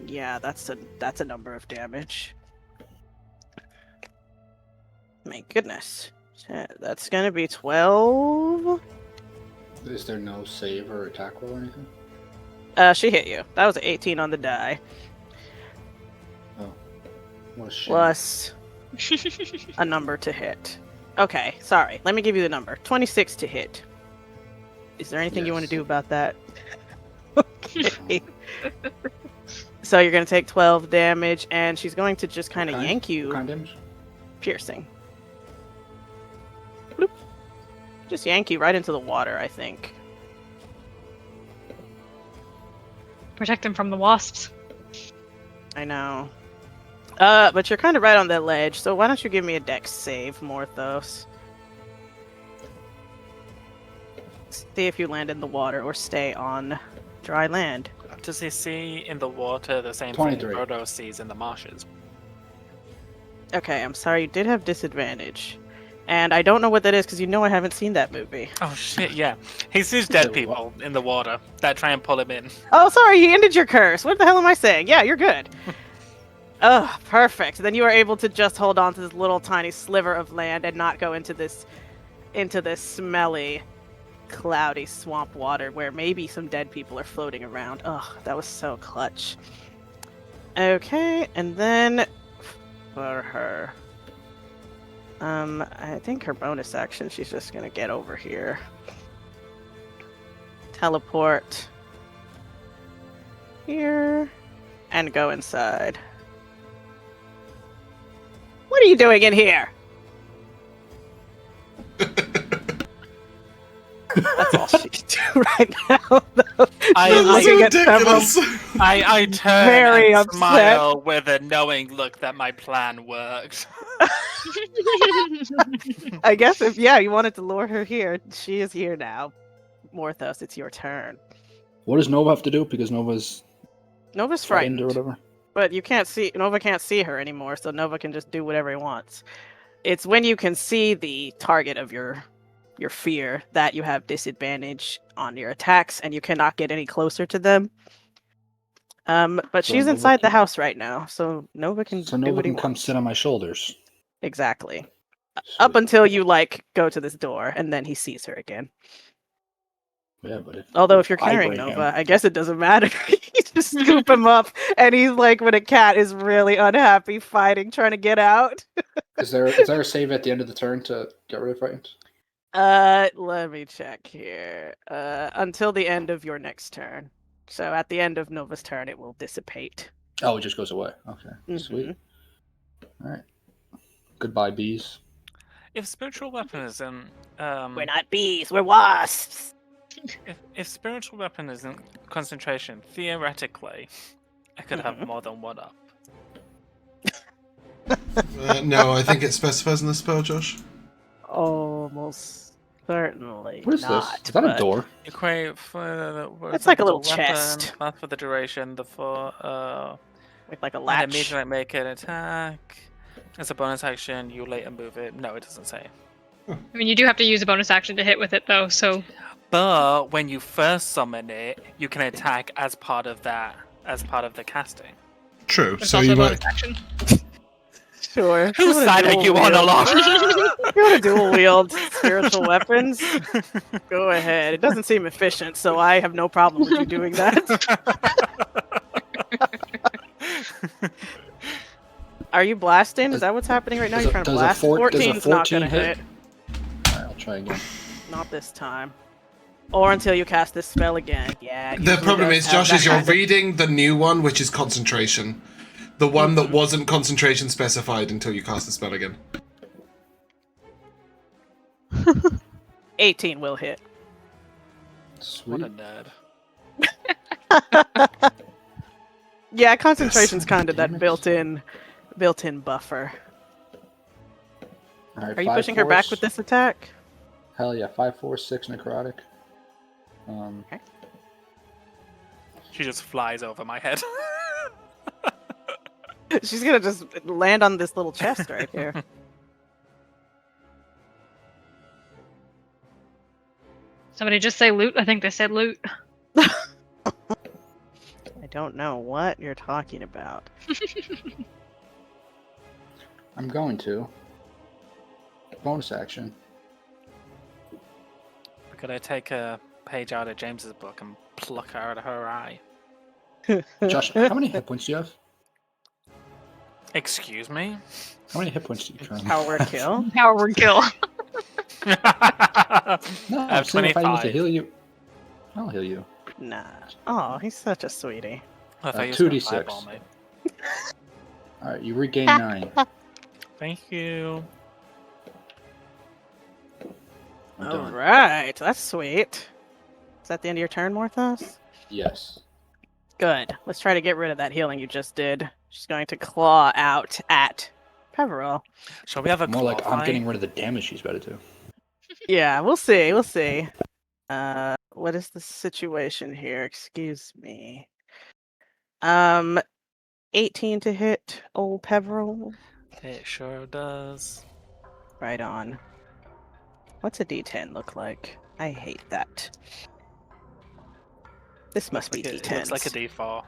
Yeah, that's a number of damage. My goodness. That's gonna be 12. Is there no save or attack roll or anything? She hit you. That was an 18 on the die. Oh. What a shame. Plus a number to hit. Okay, sorry. Let me give you the number. 26 to hit. Is there anything you want to do about that? Okay. So you're going to take 12 damage, and she's going to just kind of yank you. What kind of damage? Piercing. Bloop. Just yank you right into the water, I think. Protect him from the wasps. I know. But you're kind of right on that ledge, so why don't you give me a dex save, Morthos? See if you land in the water or stay on dry land. Does he see in the water the same 23. thing Morthos sees in the marshes? Okay, I'm sorry, you did have disadvantage. And I don't know what that is, because you know I haven't seen that movie. Oh shit, yeah. He sees dead people in the water that try and pull him in. Oh, sorry, you ended your curse. What the hell am I saying? Yeah, you're good. Oh, perfect. Then you are able to just hold on to this little tiny sliver of land and not go into this smelly, cloudy swamp water where maybe some dead people are floating around. Oh, that was so clutch. Okay, and then for her. I think her bonus action, she's just gonna get over here. Teleport here and go inside. What are you doing in here? That's all she can do right now, though. That's Looking at ridiculous. I turn Very and upset. smile with a knowing look that my plan worked. I guess if you wanted to lure her here, she is here now. Morthos, it's your turn. What does Nova have to do? Because Nova's Nova's frightened frightened, or whatever. but you can't see. Nova can't see her anymore, so Nova can just do whatever he wants. It's when you can see the target of your fear that you have disadvantage on your attacks, and you cannot get any closer to them. But So she's Nova inside the can- house right now, so Nova can So do Nova what he can come wants. sit on my shoulders. Exactly. Up Sweet. until you like go to this door, and then he sees her again. Yeah, but Although if you're I carrying bring Nova, him- I guess it doesn't matter. You just scoop him up, and he's like when a cat is really unhappy, fighting, trying to get out. Is there a save at the end of the turn to get rid of frightened? Let me check here. Until the end of your next turn. So at the end of Nova's turn, it will dissipate. Oh, it just goes away. Okay, sweet. All right. Goodbye, bees. If spiritual weapon isn't, We're not bees, we're wasps. if spiritual weapon isn't concentration, theoretically, I could have more than one up. No, I think it specifies in the spell, Josh. Almost certainly What is not. this? Is that a but door? Equate for It's like a the little weapon, chest. plus for the duration, the for With like a and latch. immediately make an attack. As a bonus action, you later move it. No, it doesn't say. I mean, you do have to use a bonus action to hit with it, though. So But when you first summon it, you can attack as part of that, as part of the casting. True. it's So also you a bonus might. action. Sure. Whose side are you on, Elora? You want to dual wield spiritual weapons? Go ahead. It doesn't seem efficient, so I have no problem with you doing that. Are you blasting? Is that what's happening right now? You're trying to blast? Does a 14's not 14 gonna hit. All right, I'll try again. Not this time. Or until you cast this spell again. Yeah. it The usually problem does is, have Josh, that is you're kind of- reading the new one, which is concentration. The one that wasn't concentration specified until you cast the spell again. 18 will hit. Sweet. What a nerd. Yeah, concentration's kind of that Damage. built-in buffer. All right, Are you 5 pushing her back force. with this attack? Hell yeah, 5, 4, 6 necrotic. She just flies over my head. She's gonna just land on this little chest right here. Somebody just say loot. I think they said loot. I don't know what you're talking about. I'm going to. Bonus action. Could I take a page out of James's book and pluck her out of her eye? Josh, how many hit points do you have? Excuse me? How many hit points do you currently Power have? kill. Power word kill. No, I I'm have saying if I need to 25. heal you, I'll heal you. Nah. Oh, he's such a sweetie. I thought you were 2d6. gonna eyeball me. Alright, you regain 9. Thank you. I'm All done. right, that's sweet. Is that the end of your turn, Morthos? Yes. Good. Let's try to get rid of that healing you just did. She's going to claw out at Peverell. Shall we have a More like claw I'm fight? getting rid of the damage she's about to do. Yeah, we'll see. We'll see. What is the situation here? Excuse me. 18 to hit old Peverell. It sure does. Right on. What's a D10 look like? I hate that. This must be It D10. looks like a D4.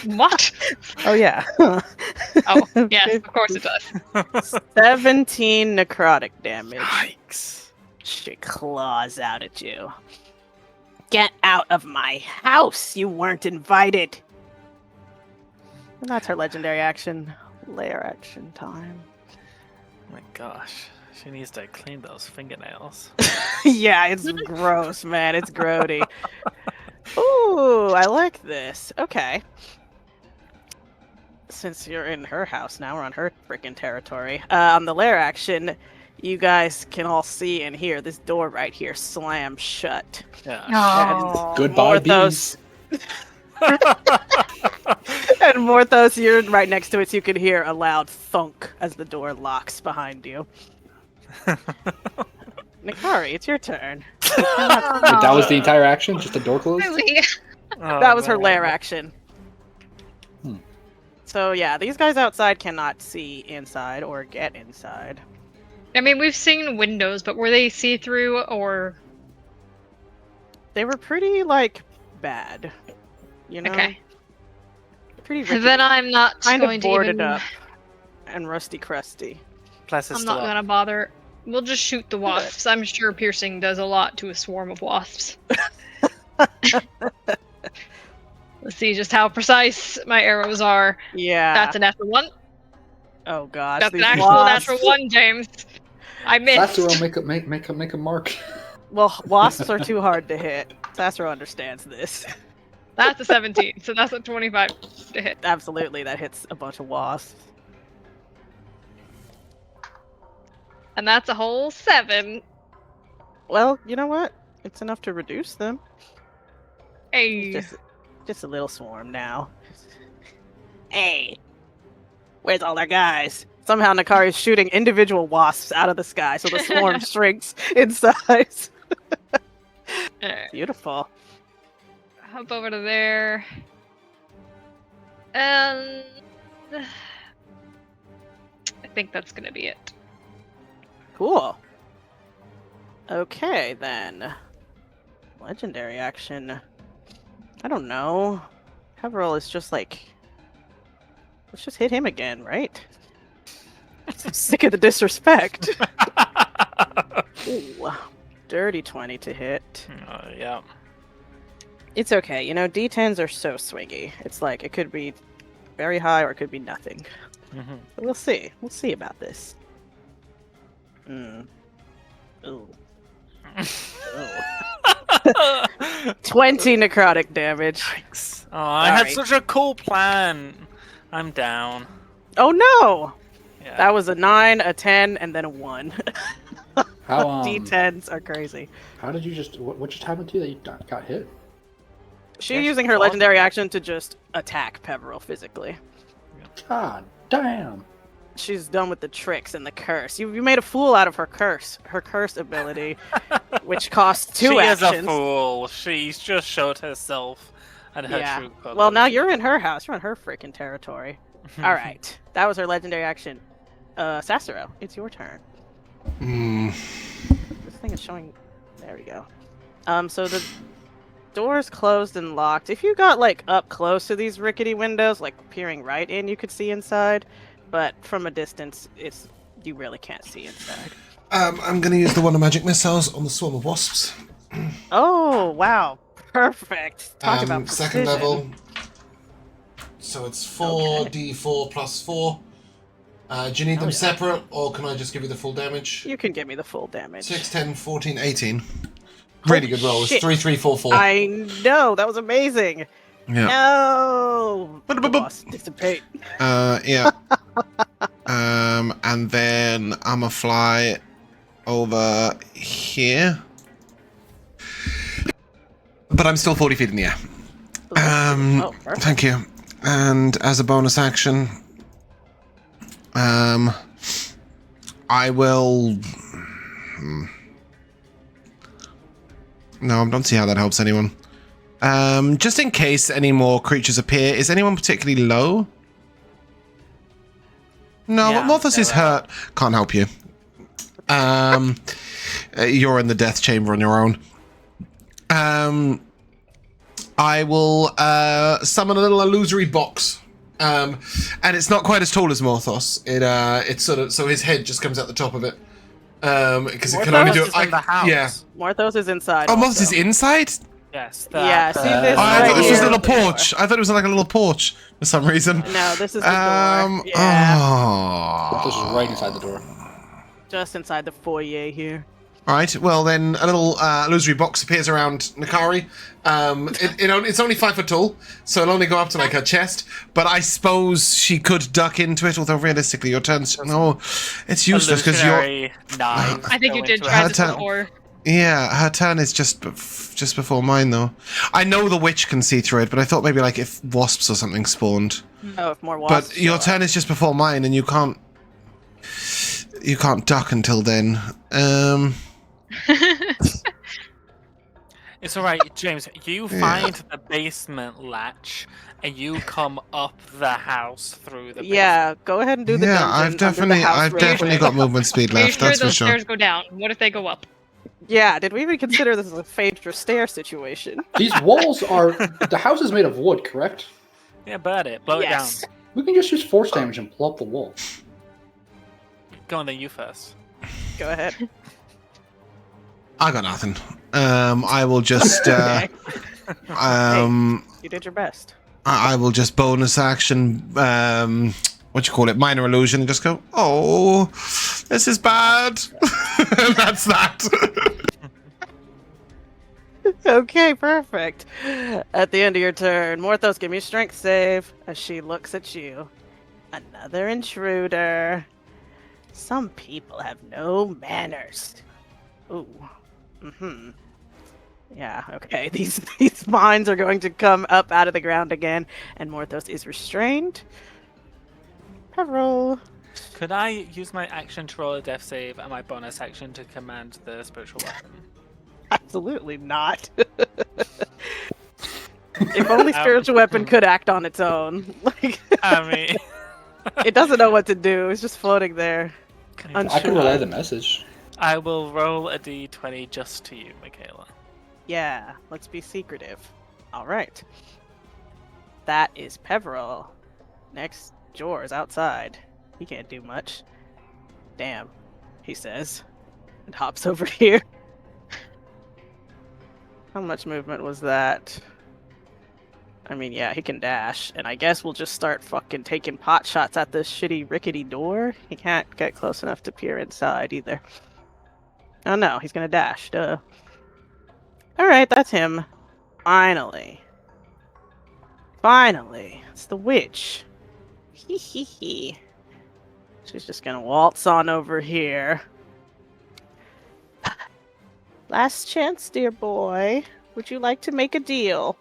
What? Oh yeah. Oh, yes, of course it does. 17 necrotic damage. Yikes. She claws out at you. Get out of my house! You weren't invited! And that's her legendary action. Lair action time. Oh my gosh. She needs to clean those fingernails. Yeah, it's gross, man. It's grody. Ooh, I like this. Okay. Since you're in her house now, we're on her freaking territory. On the lair action, you guys can all see and hear this door right here slam shut. Yeah. Oh. Goodbye, Morthos- bees. And Morthos, you're right next to it, so you can hear a loud thunk as the door locks behind you. Nikari, it's your turn. Wait, that was the entire action? Just the door closed? Really? That was her lair action. Hmm. So yeah, these guys outside cannot see inside or get inside. I mean, we've seen windows, but were they see-through or... They were pretty, like, bad. You know? Okay. Pretty rickety. Then I'm not kind going of to boarded even... up and rusty crusty. Plus, it's I'm still not up. gonna bother. We'll just shoot the wasps. I'm sure piercing does a lot to a swarm of wasps. Let's see just how precise my arrows are. Yeah. That's a natural one. Oh gosh. That's an these actual wasps. natural one, James. I missed. Sassuro, make a mark. Well, wasps are too hard to hit. Sassuro understands this. That's a 17, so that's a 25 to hit. Absolutely, that hits a bunch of wasps. And that's a whole 7. Well, you know what? It's enough to reduce them. Hey. Just a little swarm now. Hey, where's all their guys? Somehow Nikari is shooting individual wasps out of the sky, so the swarm shrinks in size. Alright, Beautiful. hop over to there. And I think that's gonna be it. Cool. Okay, then. Legendary action. I don't know. Peverell is just like... Let's just hit him again, right? I'm sick of the disrespect. Ooh, dirty 20 to hit. Yeah. It's okay. You know, D10s are so swingy. It's like, it could be very high or it could be nothing. Mm-hmm. But we'll see. We'll see about this. Ooh. Ooh. 20 necrotic damage. Yikes. Oh, I had Sorry. such a cool plan. I'm down. Oh no! Yeah. That was a 9, a 10, and then a 1. How D10s are crazy. How did you just? What just happened to you that you got hit? She's Yes, using her awesome. legendary action to just attack Peverell physically. God damn! She's done with the tricks and the curse. You made a fool out of her curse ability, which costs 2 she actions. is a fool. She's just showed herself and her Yeah. true colors. Well, now you're in her house. You're in her freaking territory. All right, that was her legendary action. Sassuro, it's your turn. This thing is showing. There we go. So the door's closed and locked. If you got like up close to these rickety windows, like peering right in, you could see inside. But from a distance, you really can't see inside. I'm going to use the Wonder Magic missiles on the swarm of wasps. Oh wow, perfect. Talk about second precision. level. So it's 4d4 plus 4. Do you need them separate, or can I just give you the full damage? You can give me the full damage. 6, 10, 14, 18. Really good roll. It's shit. 3, 3, 4, 4. I know, that was amazing. Yeah. No. Boss, dissipate. Yeah. And then I'm gonna fly over here. But I'm still 40 feet in the air. Oh, perfect. Thank you. And as a bonus action, I will... No, I don't see how that helps anyone. Just in case any more creatures appear, is anyone particularly low? No, Yeah, Morthos is they're hurt. Can't help you. You're in the death chamber on your own. I will summon a little illusory box. And it's not quite as tall as Morthos. It's sort of so his head just comes out the top of it. Because it can only do Morthos is in the house. Yeah. Morthos is inside. Oh, Morthos also. is inside? Yes. Yeah, see this Oh, I right thought this was a here? little porch. I thought it was like a little porch for some reason. No, this is the door. Yeah, This Oh. is right inside the door. just inside the foyer here. All right. Well, then a little illusory box appears around Nikari. It's only 5 foot tall, so it'll only go up to like her chest. But I suppose she could duck into it. Although realistically, your turn's it's useless because you're. Illusionary knives I think you go did into try her. this Her turn. before. Yeah, her turn is just before mine though. I know the witch can see through it, but I thought maybe like if wasps or something spawned. Oh, if more wasps. But your show turn is just before mine, and you can't duck until then. It's alright, James. You find the basement latch and you come up the house through the basement. Yeah, go ahead and do the dungeon. I've under the definitely, house I've real definitely quick. got movement speed Are you left. sure That's for those sure. stairs go down? What if they go up? Yeah, did we even consider this as a Phaedra stair situation? These walls are. The house is made of wood, correct? Yeah, burn it. Blow Yes. it down. We can just use force damage and blow up the wall. Go on then, you first. Go ahead. I got nothing. I will just, Okay. You did your best. I will just bonus action, what you call it, minor illusion, and just go, oh, this is bad. And that's that. Okay, perfect. At the end of your turn, Morthos, give me a strength save as she looks at you. Another intruder. Some people have no manners. Ooh. Mm-hmm. Yeah, okay. These mines are going to come up out of the ground again, and Morthos is restrained. Peverell. Could I use my action to roll a death save and my bonus action to command the spiritual weapon? Absolutely not. If only spiritual weapon could act on its own. Like, I mean, it doesn't know what to do. It's just floating there. I can relay the message. I will roll a d20 just to you, Mikayla. Yeah, let's be secretive. All right. That is Peverell. Next, Jor's outside. He can't do much. Damn, he says, and hops over here. How much movement was that? I mean, yeah, he can dash, and I guess we'll just start fucking taking pot shots at this shitty rickety door. He can't get close enough to peer inside either. Oh no, he's gonna dash, duh. Alright, that's him. Finally. Finally. It's the witch. Hee hee hee. She's just gonna waltz on over here. Last chance, dear boy. Would you like to make a deal?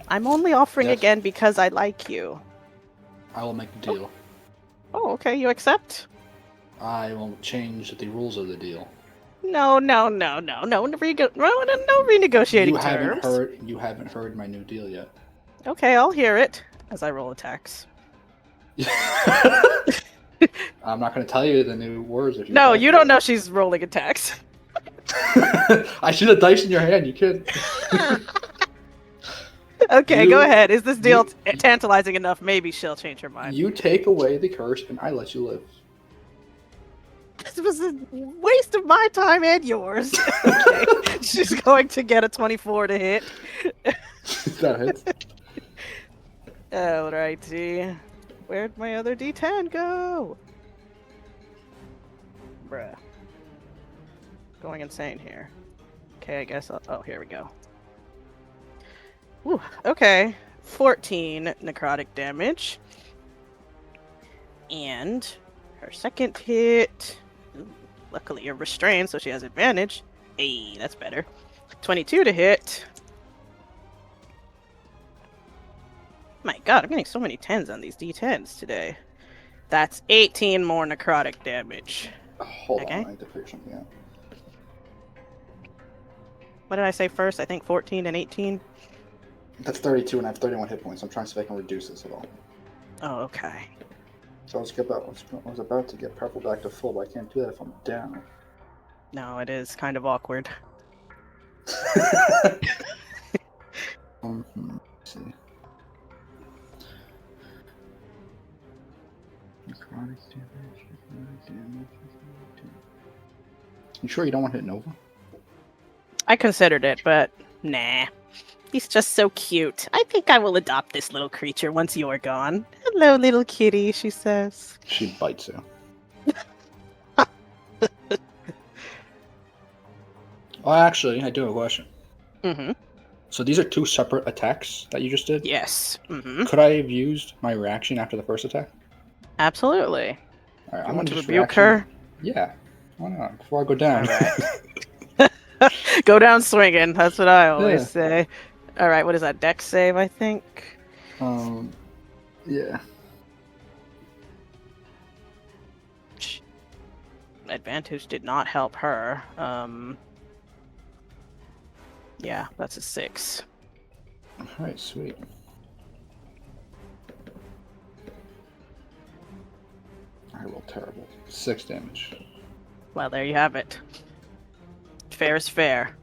I'm only offering Yes. again because I like you. I will make a deal. Oh, okay, you accept? I will change the rules of the deal. No renegotiating terms. You haven't heard my new deal yet. Okay, I'll hear it as I roll attacks. I'm not going to tell you the new words if you. No, like. you don't know she's rolling attacks. I see the dice in your hand. You could. Okay, go You- ahead. Is this deal you- tantalizing enough? Maybe she'll change her mind. You take away the curse, and I let you live. This was a waste of my time and yours. Okay, she's going to get a 24 to hit. That hits. Alrighty. Where'd my other D10 go? Bruh. Going insane here. Okay, I guess oh, here we go. Whew, okay. 14 necrotic damage. And her second hit. Ooh, luckily you're restrained, so she has advantage. Hey, that's better. 22 to hit. My god, I'm getting so many 10s on these D10s today. That's 18 more necrotic damage. Hold Okay. on, I need to figure something out. What did I say first? I think 14 and 18. That's 32, and I have 31 hit points. I'm trying to see if I can reduce this at all. Oh, okay. So I was about to get purple back to full, but I can't do that if I'm down. No, it is kind of awkward. Let's see. Necrotic damage. You sure you don't want to hit Nova? I considered it, but nah. He's just so cute. I think I will adopt this little creature once you're gone. Hello, little kitty, she says. She bites you. Oh, actually, I do have a question. Mm-hmm. So these are two separate attacks that you just did? Yes. Mm-hmm. Could I have used my reaction after the first attack? Absolutely. All right, You want to just rebuke reaction- her? Yeah. Why not? Before I go down. Go down swinging. That's what I always Yeah. say. All right, what is that? Dex save, I think. Yeah. Advantage did not help her. Yeah, that's a 6. Alright, sweet. I roll terrible. 6 damage. Well, there you have it. Fair is fair.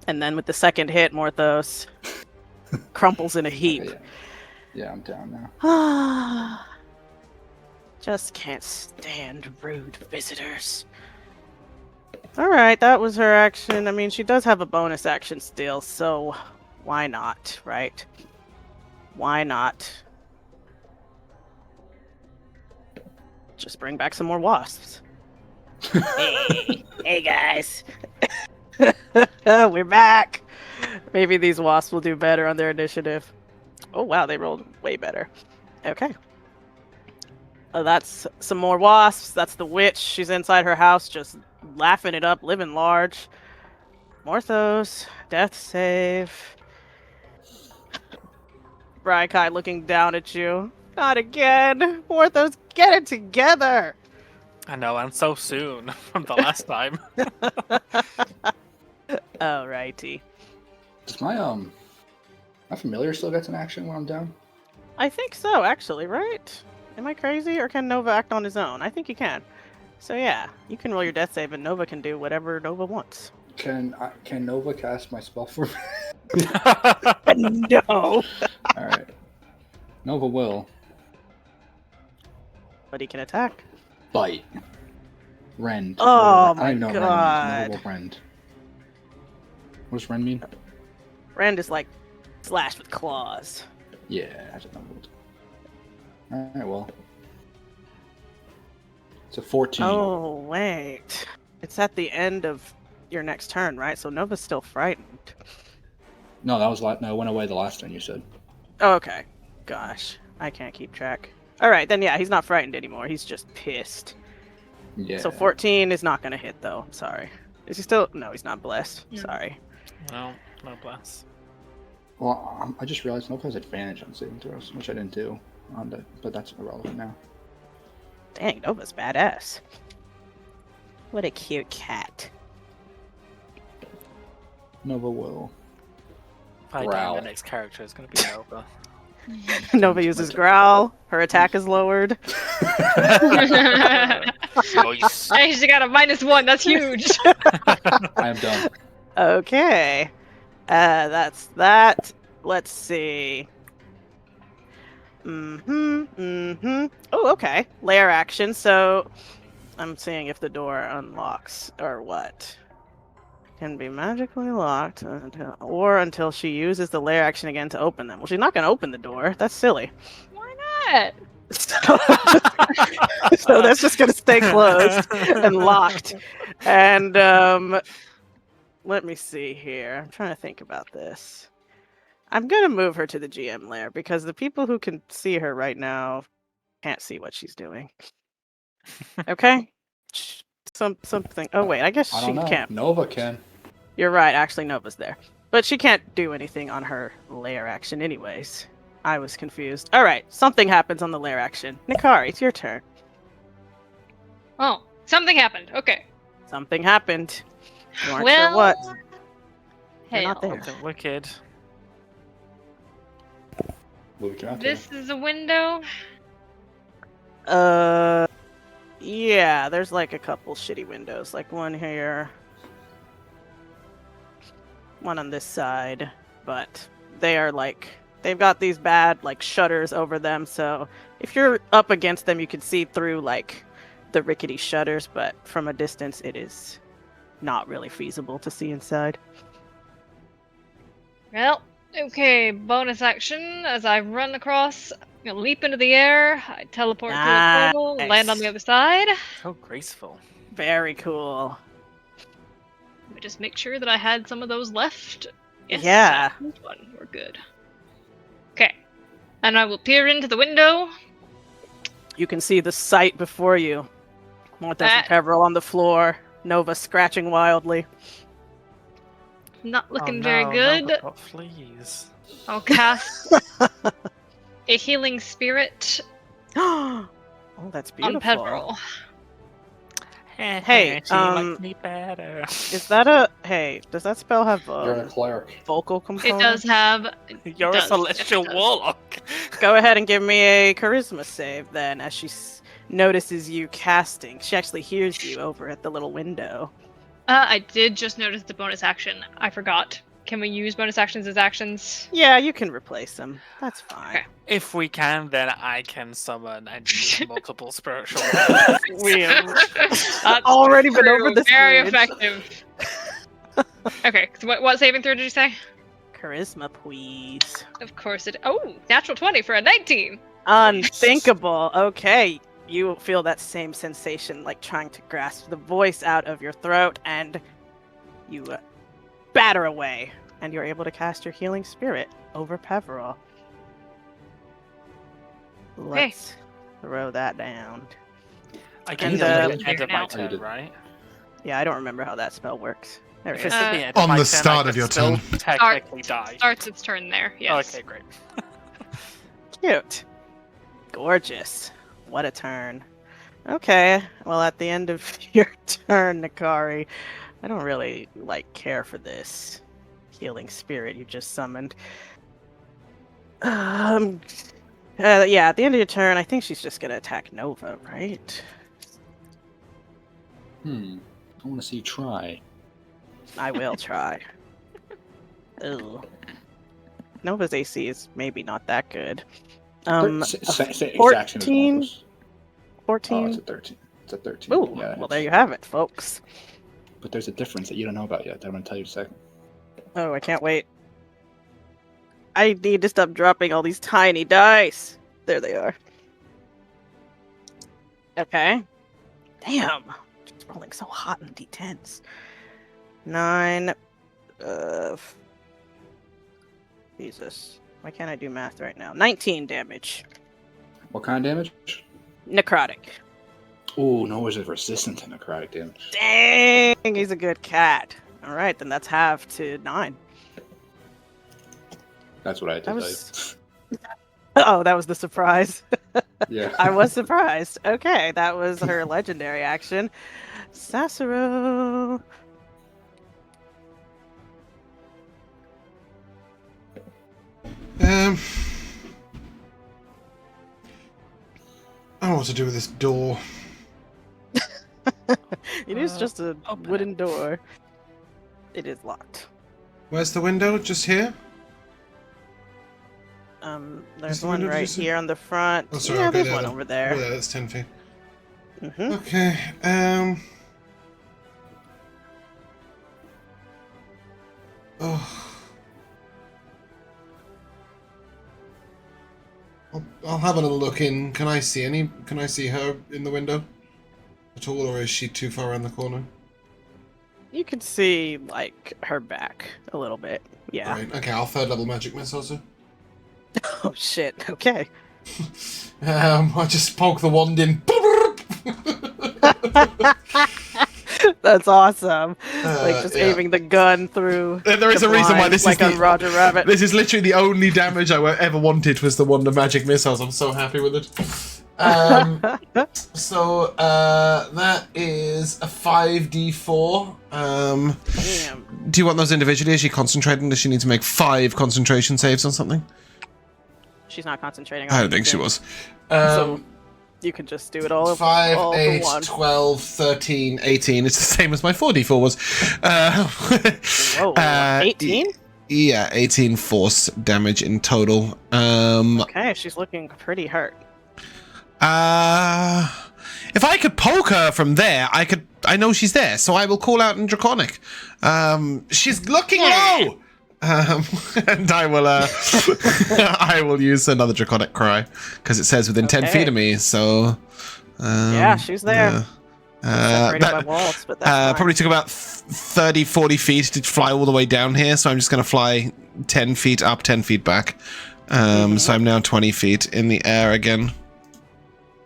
And then with the second hit, Morthos crumples in a heap. Okay, yeah, I'm down now. Just can't stand rude visitors. Alright, that was her action. I mean, she does have a bonus action still, so why not, right? Why not? Just bring back some more wasps. Hey guys. We're back. Maybe these wasps will do better on their initiative. Oh wow, they rolled way better. Okay. That's some more wasps. That's the witch. She's inside her house just laughing it up, living large. Morthos, death save. Braikai looking down at you. Not again. Morthos, get it together. I know, and so soon from the last time. Alrighty. Does my familiar still gets an action when I'm down? I think so, actually, right? Am I crazy, or can Nova act on his own? I think you can. So yeah, you can roll your death save, and Nova can do whatever Nova wants. Can Nova cast my spell for me? No. Alright. Nova will. But he can attack. Bite. Rend. Oh I my don't know god. Rend means. Nova will rend. What does rend mean? Rend is like slash with claws. Yeah, I don't know. Alright, well. It's a 14. Oh, wait. It's at the end of your next turn, right? So Nova's still frightened. No, that was no, it went away the last turn you said. Oh, okay. Gosh, I can't keep track. Alright, then yeah, he's not frightened anymore. He's just pissed. Yeah. So 14 is not going to hit, though. I'm sorry. Is he still... No, he's not blessed. Yeah. Sorry. No, no bless. Well, I just realized Nova has advantage on saving throws, which I didn't do. But that's irrelevant now. Dang, Nova's badass. What a cute cat. Nova will. By the Growl. the next character is going to be Nova. Nova uses growl. Her attack is lowered. Nice. I actually got a -1. That's huge. I am done. Okay. That's that. Let's see. Oh, okay. Lair action. So I'm seeing if the door unlocks or what. Can be magically locked until she uses the lair action again to open them. Well, she's not going to open the door. That's silly. Why not? So that's just going to stay closed and locked. And let me see here. I'm trying to think about this. I'm going to move her to the GM lair because the people who can see her right now can't see what she's doing. Okay? Something. Oh, wait. I guess I she don't know. can't. Nova can. You're right. Actually, Nova's there. But she can't do anything on her lair action anyways. I was confused. All right. Something happens on the lair action. Nikari, it's your turn. Oh, something happened. Okay. Something happened. You aren't Well, sure what. You're Hell. not there. Something wicked. What we got This is a window. Yeah, there's like a couple shitty windows. Like one here. One on this side. But they are like, they've got these bad like shutters over them. So if you're up against them, you can see through like the rickety shutters. But from a distance, it is not really feasible to see inside. Well, okay, bonus action as I run across, I'm gonna leap into the air, I teleport to the portal, land on the other side. So graceful. Very cool. Let me just make sure that I had some of those left. Yes, Yeah. I had one. We're good. Okay. And I will peer into the window. You can see the sight before you. Morthos and Peverell on the floor. Nova scratching wildly. Not looking Oh, very no, good. Nova got fleas. I'll cast a healing spirit Oh, that's on beautiful. Peverell. Hey, she likes me better. Is that a hey? Does that spell have You're a cleric. vocal It component? does have. You're a does, celestial it does. warlock. Go ahead and give me a charisma save then, as she notices you casting. She actually hears you over at the little window. I did just notice the bonus action. I forgot. Can we use bonus actions as actions? Yeah, you can replace them. That's fine. Okay. If we can, then I can summon and use multiple spiritual. We have That's already been true. over this Very bridge. effective. Okay, so what saving throw did you say? Charisma, please. Of course it. Oh, natural 20 for a 19. Unthinkable. Okay, you feel that same sensation, like trying to grasp the voice out of your throat, and you batter away, and you're able to cast your healing spirit over Peverell. Let's throw that down. I can And, use it at uh, the end of my now. turn, right? Yeah, I don't remember how that spell works. There it If is. it's at the end On of my the turn, I start can of your still turn. technically die. Starts its turn there, yes. Okay, great. Cute. Gorgeous. What a turn. Okay, well, at the end of your turn, Nikari, I don't really, care for this healing spirit you just summoned. Yeah, at the end of your turn, I think she's just gonna attack Nova, right? I want to see you try. I will try. Ooh. Nova's AC is maybe not that good. Exact same as 14? Morthos. 14? Oh, it's a 13. It's a 13. Ooh, Yeah, well, there you have it, folks. But there's a difference that you don't know about yet that I'm going to tell you in a second. Oh, I can't wait. I need to stop dropping all these tiny dice. There they are. Okay. Damn. It's rolling so hot in D10s. 9. Jesus. Why can't I do math right now? 19 damage. What kind of damage? Necrotic. Oh, Noah's resistant to necrotic damage. Dang, he's a good cat. All right, then that's half to 9. That's what I had to That tell was... Oh, that was the surprise. you. Yeah. I was surprised. Okay, that was her legendary action. Sassuro. I don't know what to do with this door. It is just a open wooden door. It is locked. Where's the window? Just here? There's the one window, did you right say? here on the front. Oh, sorry. Yeah, okay, there's one then. over there. Oh, yeah, that's 10 feet. Mm-hmm. Okay. Oh. I'll have another look in. Can I see her in the window at all, or is she too far around the corner? You can see, her back a little bit. Yeah. Right. Okay, I'll third level magic missile. So. Oh, shit. Okay. I just poke the wand in. That's awesome. Just yeah. aiming the gun through. There is the a reason why blinds, this like is on the Roger Rabbit. This is literally the only damage I ever wanted was the wand of magic missiles. I'm so happy with it. So that is a 5d4. Damn. Do you want those individually? Is she concentrating? Does she need to make 5 concentration saves on something? She's not concentrating on I don't think she anything. was. So you can just do it all 5, all 8, for one. 12, 13, 18. It's the same as my 4d4 was. Whoa, 18? Yeah, 18 force damage in total. Okay, she's looking pretty hurt. If I could poke her from there, I know she's there, so I will call out in Draconic. She's looking low! And I will I will use another Draconic cry, because it says within 10 feet of me, so... yeah, she's there. Separated by walls, but that's fine. Probably took about 30, 40 feet to fly all the way down here, so I'm just going to fly 10 feet up, 10 feet back. So I'm now 20 feet in the air again.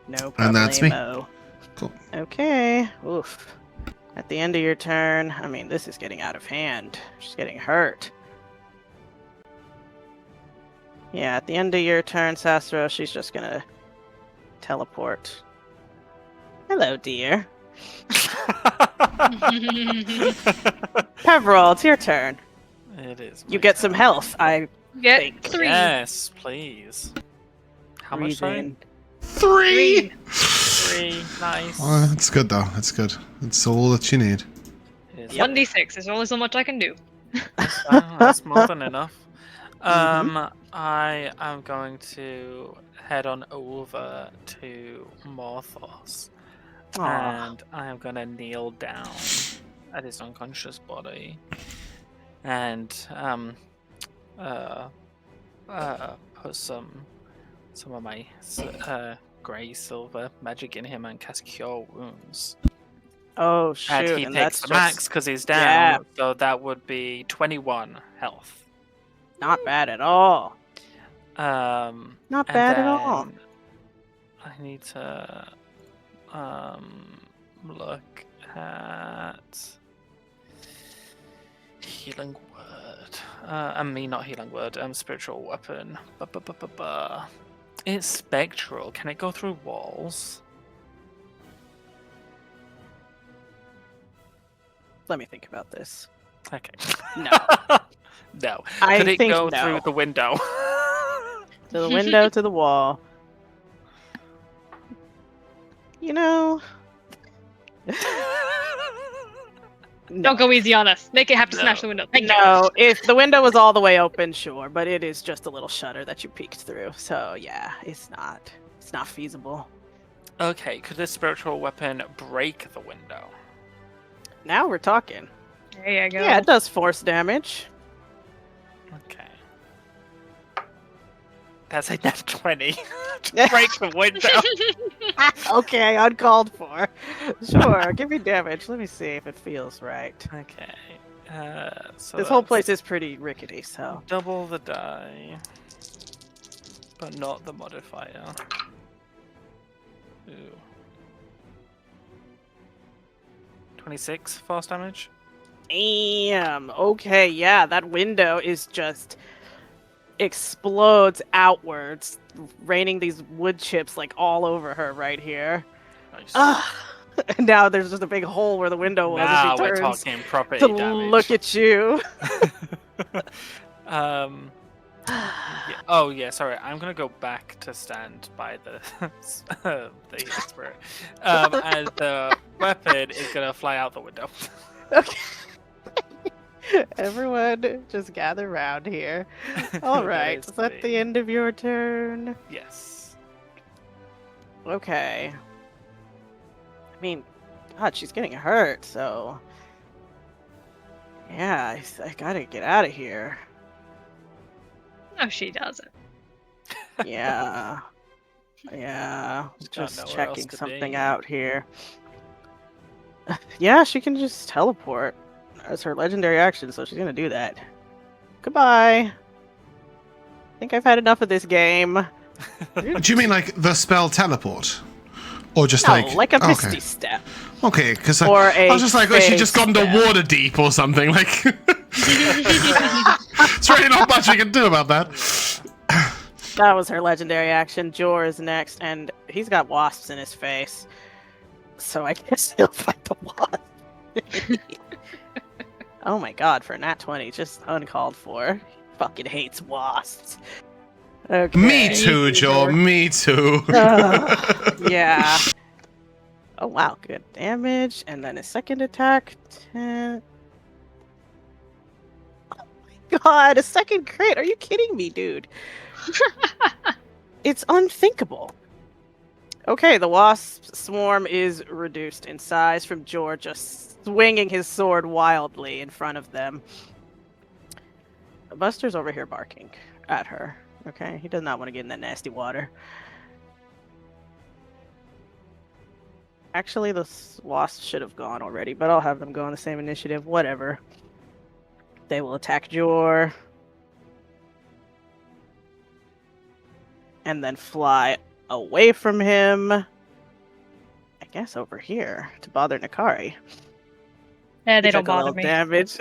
No problem. And that's me. Cool. Okay. Oof. At the end of your turn, I mean, this is getting out of hand. She's getting hurt. Yeah, at the end of your turn, Sassuro, she's just gonna teleport. Hello, dear. Peverell, it's your turn. It is. You my get some turn. health. I Get think. 3. Yes, please. How much? Sorry? breathing. 3. 3. Nice. Well, that's good though. That's good. That's all that you need. It is. 1d6. There's only so much I can do. That's more than enough. Mhm. I am going to head on over to Morthos, Aw. and I am going to kneel down at his unconscious body, and put some of my grey silver magic in him and cast Cure Wounds. Oh And shoot! he And takes that's the max because he's down, Yeah. so that would be 21 health. not bad at all. Not Not bad at all. I need to look at healing word. Not healing word. Spiritual weapon. It's spectral. Can it go through walls? Let me think about this. Okay. No. No. I Could it think go no. through the window? To the window, to the wall. You know. No. Don't go easy on us. Make it have to smash the window. Thank you. No, if the window was all the way open, sure, but it is just a little shutter that you peeked through. So yeah, it's not feasible. Okay, could this spiritual weapon break the window? Now we're talking. There you go. Yeah, it does force damage. Okay. That's a nat 20. To break the window. Okay, uncalled for. Sure, give me damage. Let me see if it feels right. Okay. So This whole that's place is pretty rickety, so. double the die, but not the modifier. Ooh. 26 force damage. Damn. Okay, yeah, that window is just explodes outwards, raining these wood chips like all over her right here. Nice. Ugh. And now there's just a big hole where the window was. Now As he we're turns talking property to damage. look at you. Yeah. Oh yeah, sorry. I'm gonna go back to stand by the the spirit, and the weapon is gonna fly out the window. Okay. Everyone, just gather round here. All That right, is is that the end of your turn? Yes. Okay. I mean, God, she's getting hurt, so yeah, I gotta get out of here. No, she doesn't. Yeah, yeah. She's got Just nowhere else checking to something be. out here. Yeah, she can just teleport as her legendary action, so she's gonna do that. Goodbye. I think I've had enough of this game. Do you mean like the spell teleport? Or just No, like like a misty okay. step. Okay, because Or I was a just like, oh, she just phase got into step. water deep or something. Like, it's really not much we can do about that. That was her legendary action. Jor is next, and he's got wasps in his face. So I guess he'll fight the wasp. Oh my god, for a nat 20, just uncalled for. He fucking hates wasps. Okay. Me too, Joe. Me too. Yeah. Oh wow, good damage. And then a second attack. 10. Oh my god, a second crit. Are you kidding me, dude? It's unthinkable. Okay, the wasp swarm is reduced in size from Jor just swinging his sword wildly in front of them. Buster's over here barking at her. Okay, he does not want to get in that nasty water. Actually, the wasps should have gone already, but I'll have them go on the same initiative. Whatever. They will attack Jor. And then fly away from him. I guess over here to bother Nikari. Yeah, they He don't took a little bother me. damage.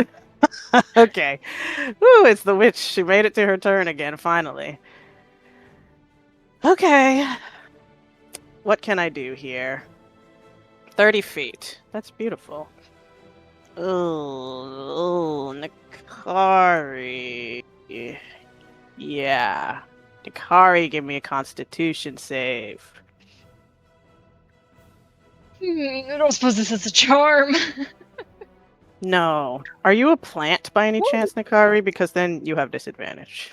Okay. Woo, it's the witch. She made it to her turn again, finally. Okay. What can I do here? 30 feet. That's beautiful. Oh, Nikari. Yeah. Nikari, give me a constitution save. I don't suppose this is a charm. No. Are you a plant by any chance, Nikari? Because then you have disadvantage.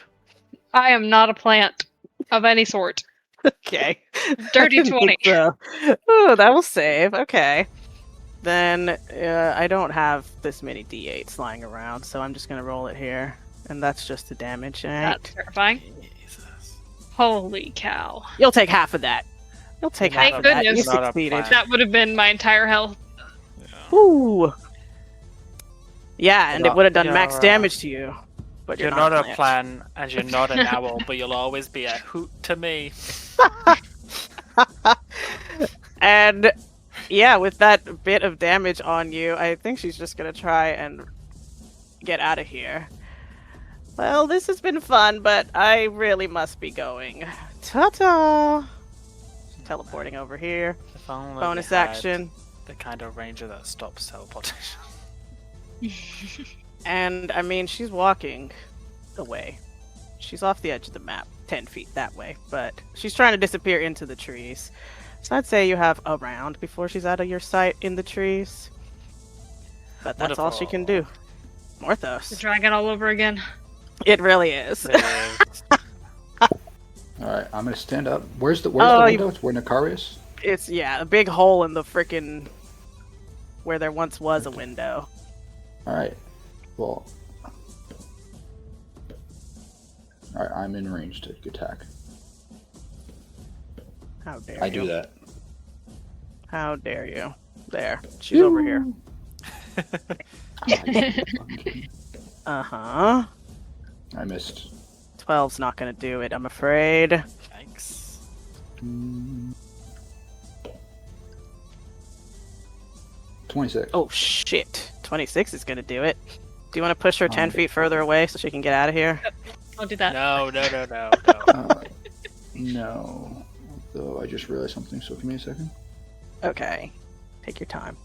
I am not a plant of any sort. Okay. Dirty I didn't 20. think so. Oh, that will save. Okay. Then I don't have this many d8s lying around, so I'm just going to roll it here. And that's just the damage. That's terrifying. Jesus. Holy cow. You'll take half of that. You'll take half Thank of that. You goodness. Not a succeeded. plant. That would have been my entire health. Yeah. Ooh. Yeah, and it would have done You're, max damage to you. But You're not a plant, and you're not an owl, but you'll always be a hoot to me. And yeah, with that bit of damage on you, I think she's just gonna try and get out of here. Well, this has been fun, but I really must be going. Ta-ta! Teleporting over here. If only we Bonus had action. The kind of ranger that stops teleportation. And, I mean, she's walking away. She's off the edge of the map, 10 feet that way, but she's trying to disappear into the trees. So I'd say you have a round before she's out of your sight in the trees. But that's all she can do. The Morthos. dragon all over again. It really is. Alright, I'm gonna stand up. Where's the Oh, window? It's where Nikari is? It's, yeah, a big hole in the frickin' where there once was a window. Alright. Well. Alright, I'm in range to attack. How dare I you? do that. How dare you? There. She's over here. Uh-huh. I missed. 12's not gonna do it, I'm afraid. Yikes. 26. Oh, shit. 26 is gonna do it. Do you want to push her 10 feet further away so she can get out of here? I'll do that. No. No. Though I just realized something, so give me a second. Okay. Take your time.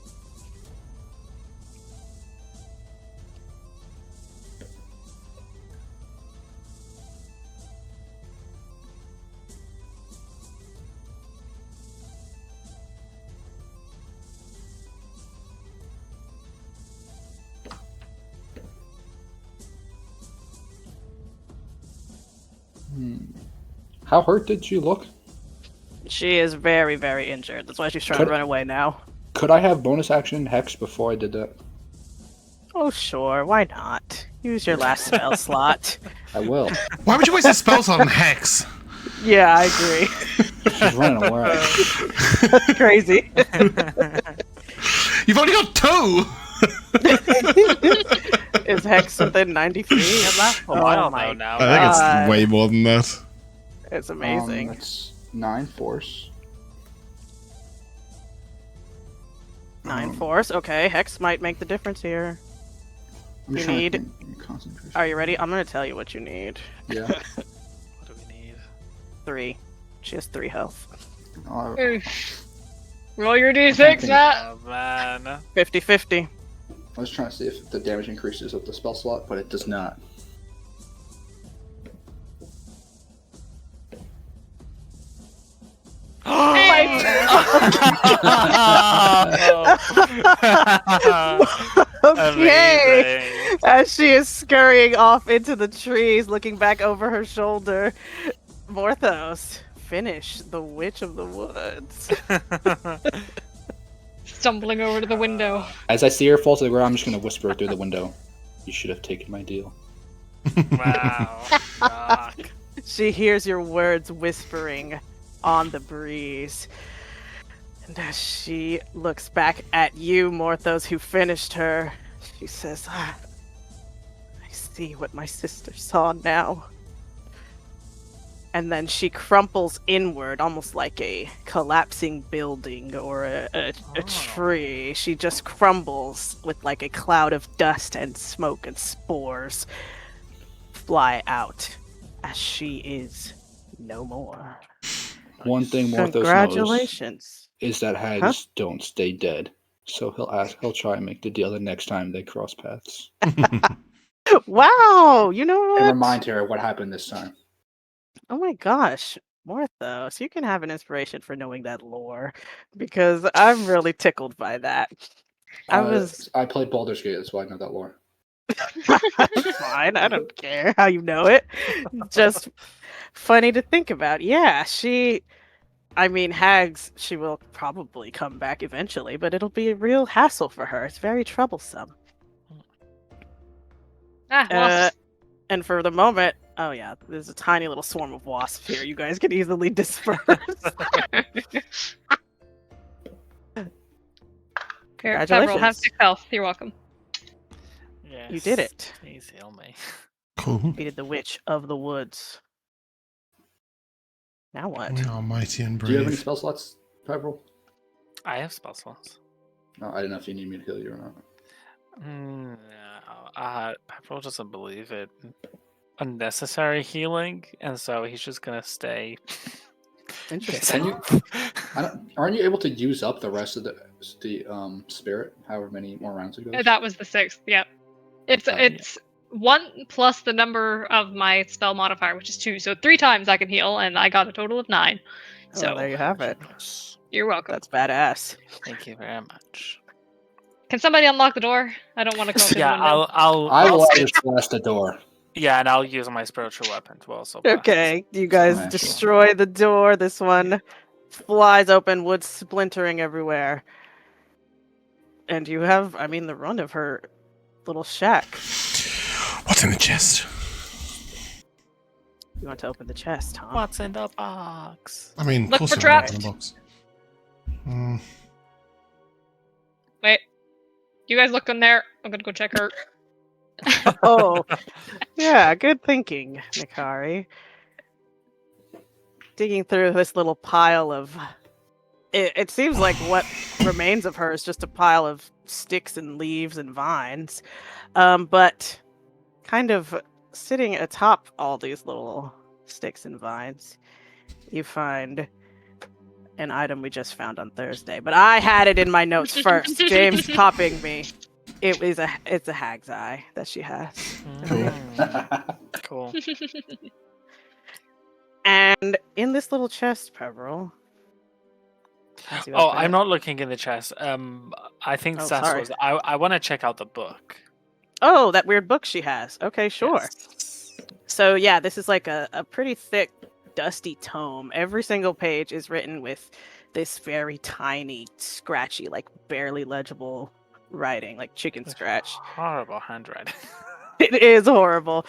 How hurt did she look? She is very, very injured. That's why she's trying to run away now. Could I have bonus action Hex before I did that? Oh, sure. Why not? Use your last spell slot. I will. Why would you waste a spell slot on Hex? Yeah, I agree. She's running away. That's crazy. You've only got 2! Is Hex within 90 feet? It lasts for a Oh while my though now. I think God. it's way more than that. It's amazing. That's 9 force. 9 force. Okay, Hex might make the difference here. I'm You trying to need- think- concentration. Are you ready? I'm going to tell you what you need. Yeah. What do we need? 3. She has 3 health. Oof. Roll your d6, Matt. Oh man. 50-50. I was trying to see if the damage increases with the spell slot, but it does not. Okay. Amazing. As she is scurrying off into the trees, looking back over her shoulder, Morthos, finish the Witch of the Woods. Stumbling over to the window. As I see her fall to the ground, I'm just going to whisper through the window. You should have taken my deal. Wow. Fuck. She hears your words whispering on the breeze. And as she looks back at you, Morthos, who finished her, she says, I see what my sister saw now. And then she crumples inward, almost like a collapsing building or a tree. She just crumbles with like a cloud of dust and smoke and spores fly out as she is no more. One thing Morthos knows. Congratulations. is that hags don't stay dead. So he'll try and make the deal the next time they cross paths. Wow, you know what? And remind her what happened this time. Oh my gosh, Morthos, you can have an inspiration for knowing that lore because I'm really tickled by that. I played Baldur's Gate, that's why I know that lore. Fine, I don't care how you know it. Just funny to think about. Yeah, I mean, hags, she will probably come back eventually, but it'll be a real hassle for her. It's very troublesome. And for the moment, oh yeah, there's a tiny little swarm of wasps here. You guys can easily disperse. Peverell, have 6 health. You're welcome. Yes, You did it. Please heal me. Cool. Defeated the witch of the woods. Now what? We are mighty and Do you have any brave. spell slots, Peverell? I have spell slots. No, I didn't know if you need me to heal you or not. No, Peverell doesn't believe it. Unnecessary healing, and so he's just gonna stay. Interesting. Can you? Aren't you able to use up the rest of the spirit? However many more rounds it goes. That was the 6th. Yep. It's 1 plus the number of my spell modifier, which is 2. So 3 times I can heal, and I got a total of 9. So Well, there you have it. You're welcome. That's badass. Thank you very much. Can somebody unlock the door? I don't want to go through Yeah, the window. I will just blast the door. Yeah, and I'll use my spiritual weapon to also. Okay, you guys Smash it. destroy the door. This one flies open, wood splintering everywhere. And you have, I mean, the run of her little shack. What's in the chest? You want to open the chest, huh? What's in the box? I mean, of Look course for I want traps. to open the box. Hmm. Wait. You guys look in there. I'm gonna go check her. Oh, yeah, good thinking, Nikari. Digging through this little pile of... It seems like what remains of her is just a pile of sticks and leaves and vines. But kind of sitting atop all these little sticks and vines, you find an item we just found on Thursday. But I had it in my notes first. James popping me. It's a hag's eye that she has. Cool. And in this little chest, Peverell. Oh, I'm not looking in the chest. I think Oh, Sass sorry. was. I want to check out the book. Oh, that weird book she has. Okay, sure. Yes. So yeah, this is like a pretty thick, dusty tome. Every single page is written with this very tiny, scratchy, like barely legible writing, like chicken scratch. Horrible handwriting. It is horrible.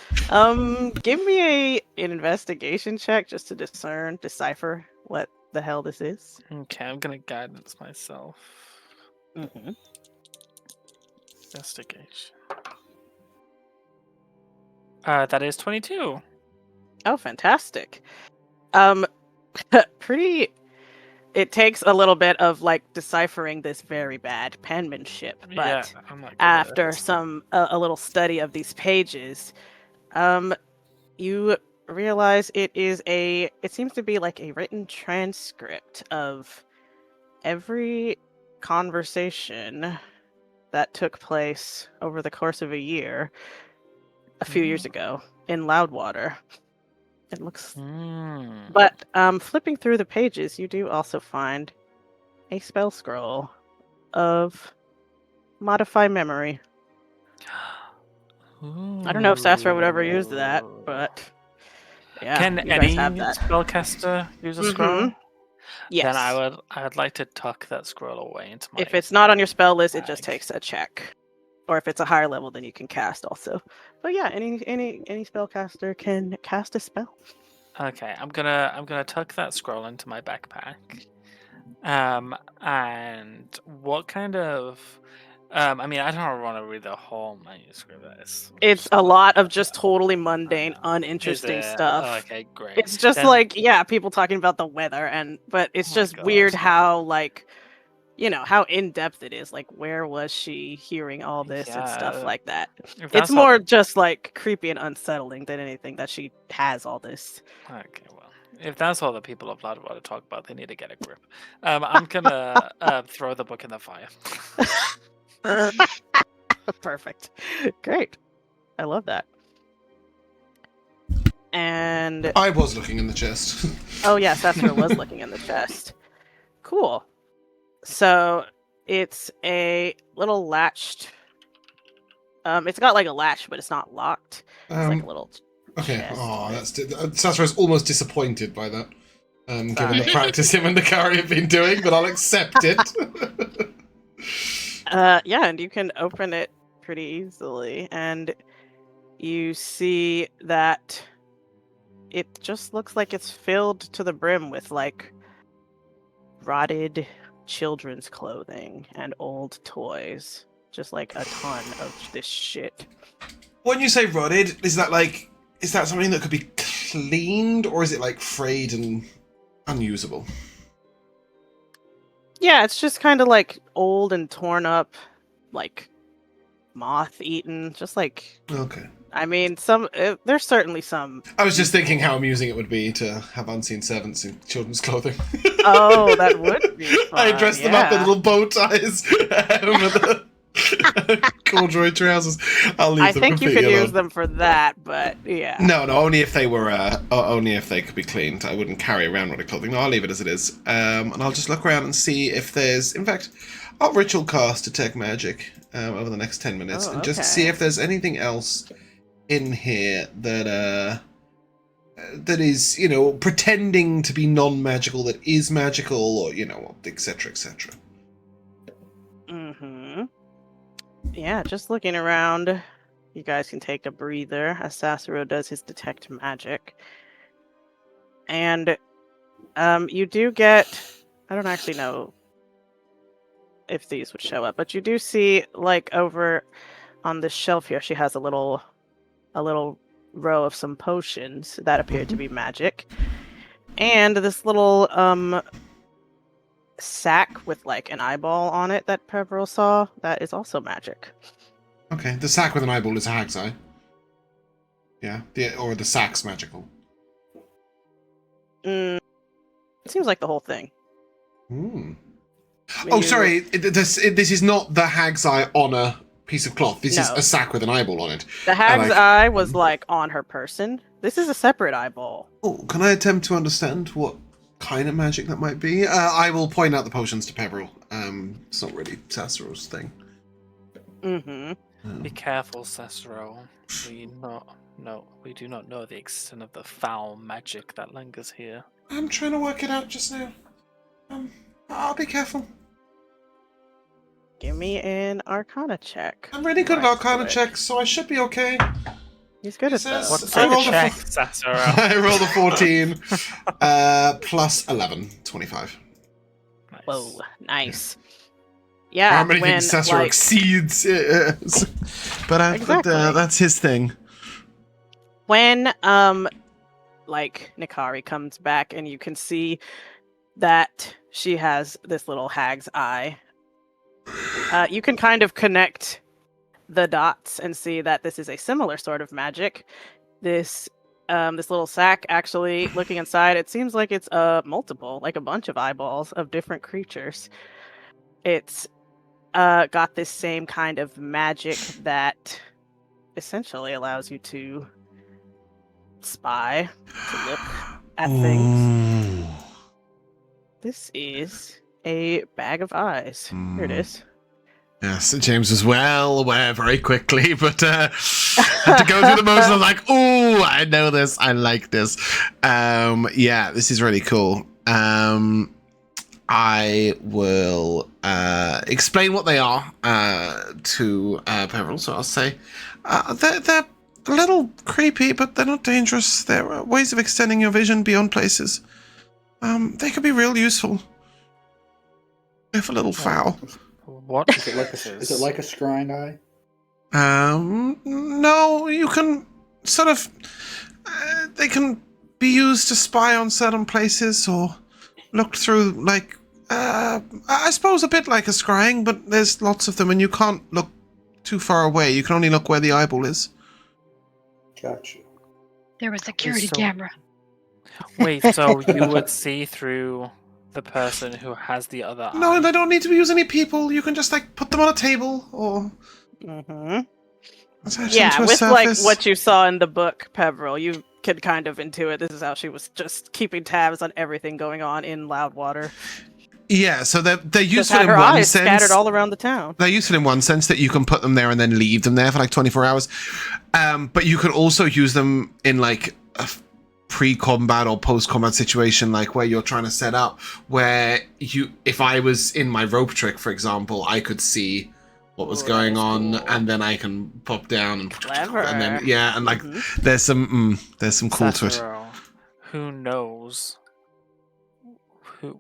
Give me an investigation check just to decipher what the hell this is. Okay, I'm gonna guidance myself. Mm-hmm. Investigation. That is 22. Oh, fantastic. Pretty. It takes a little bit of like deciphering this very bad penmanship, but Yeah, I'm not good at after it. a little study of these pages, you realize it seems to be like a written transcript of every conversation that took place over the course of a year a few years ago in Loudwater. It looks But flipping through the pages, you do also find a spell scroll of Modify Memory. I don't know if Sassuro would ever use that, but yeah, Can you guys any have that. spellcaster use a scroll? Yes. Then I would like to tuck that scroll away into my. If it's not on your spell list, it just bag. takes a check. Or if it's a higher level, then you can cast also. But yeah, any spellcaster can cast a spell. Okay, I'm gonna tuck that scroll into my backpack. And what kind of I mean, I don't want to read the whole manuscript. It's a lot of just totally mundane, uninteresting stuff. Oh, okay, great. It's just Then- like, yeah, people talking about the weather, but it's Oh my just weird gosh. how, like, how in-depth it is. Like, where was she hearing all this and stuff Yeah, like that? if It's that's how more the- just, like, creepy and unsettling than anything that she has all this. Okay, well, If that's all the people of Blood want to talk about, they need to get a grip. I'm gonna throw the book in the fire. Perfect. Great. I love that. And I was looking in the chest. oh yeah, Sassuro was looking in the chest. Cool. So it's a little latched. It's got like a latch, but it's not locked. It's like a little. Okay. chest. Oh, Sassoro's almost disappointed by that. Given the Fine. practice him and Nikari have been doing, but I'll accept it. Yeah, and you can open it pretty easily, and you see that it just looks like it's filled to the brim with like rotted children's clothing and old toys. Just like a ton of this shit. When you say rotted, is that something that could be cleaned, or is it like frayed and unusable? Yeah, it's just kind of like old and torn up, like moth eaten. Just like, Okay. I mean, there's certainly some. I was just thinking how amusing it would be to have unseen servants in children's clothing. Oh, that would be fun. I dress them up in little bow ties with corduroy trousers. I'll leave I them think you completely could alone. use them for that, but yeah. No, only if they were, only if they could be cleaned. I wouldn't carry around rotted clothing. No, I'll leave it as it is. And I'll just look around and see if there's, in fact, I'll ritual cast Detect Magic over the next 10 minutes and just see if there's anything else in here that is, pretending to be non-magical that is magical, or, etc., etc. Mm-hmm. Yeah, just looking around. You guys can take a breather as Sassuro does his detect magic. And you do get, I don't actually know if these would show up, but you do see like over on this shelf here, she has a little row of some potions that appear to be magic. And this little sack with like an eyeball on it that Peverell saw, that is also magic. Okay, the sack with an eyeball is a hag's eye. Yeah, or the sack's magical. It seems like the whole thing. Hmm. When Oh, you- sorry. This is not the hag's eye on a piece of cloth. This is No. a sack with an eyeball on it. The hag's like- eye was like on her person. This is a separate eyeball. Oh, can I attempt to understand what kind of magic that might be? I will point out the potions to Peverell. It's not really Sassuro's thing. Mm-hmm. Be careful, Sassuro. We do not know the extent of the foul magic that lingers here. I'm trying to work it out just now. I'll be careful. Give me an Arcana check. I'm really good at Right, Arcana quick. checks, so I should be okay. He's good at Says- those. What's I the rolled a check, four- Sassuro? I rolled a 14, plus 11, 25. Nice. Whoa, nice. Yeah, How many when, things Sassuro like, exceeds? But Exactly. that's his thing. when like Nikari comes back and you can see that she has this little hag's eye, you can kind of connect the dots and see that this is a similar sort of magic. This little sack, actually, looking inside, it seems like it's multiple, like a bunch of eyeballs of different creatures. It's got this same kind of magic that essentially allows you to spy, to look at things. This is a bag of eyes. Here it is. Yes, James was well aware very quickly, but had to go through the motions. I was like, "Oh, I know this. I like this." Yeah, this is really cool. I will explain what they are to Peverell. So I'll say they're a little creepy, but they're not dangerous. They're ways of extending your vision beyond places. They could be real useful, if a little foul. What Is it like a scrying eye? No, you can sort of. They can be used to spy on certain places or look through, like. I suppose a bit like a scrying, but there's lots of them, and you can't look too far away. You can only look where the eyeball is. Gotcha. There was a security So- camera. Wait, so you would see through the person who has the other eye? No, they don't need to use any people. You can just like put them on a table or Mm-hmm. attach Yeah, them to a with surface. like what you saw in the book, Peverell, you could kind of intuit this is how she was just keeping tabs on everything going on in Loudwater. Yeah, so they're Just useful had in her one eyes sense. scattered all around the town. They're useful in one sense that you can put them there and then leave them there for like 24 hours. But you could also use them in like a pre-combat or post-combat situation, like where you're trying to set up, where if I was in my rope trick, for example, I could see what was going on, cool. and then I can pop down and Clever. and then and like Mhm. there's some cool to it. Sassuro, who knows who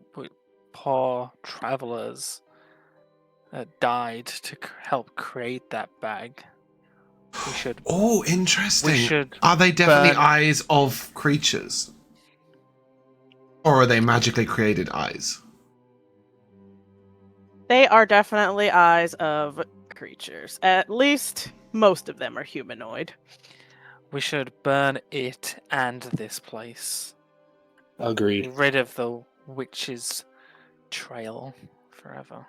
poor travelers died to help create that bag. We should. Oh, interesting. We should Are they definitely burn- eyes of creatures? Or are they magically created eyes? They are definitely eyes of creatures. At least most of them are humanoid. We should burn it and this place. Get Agreed. rid of the witch's trail forever.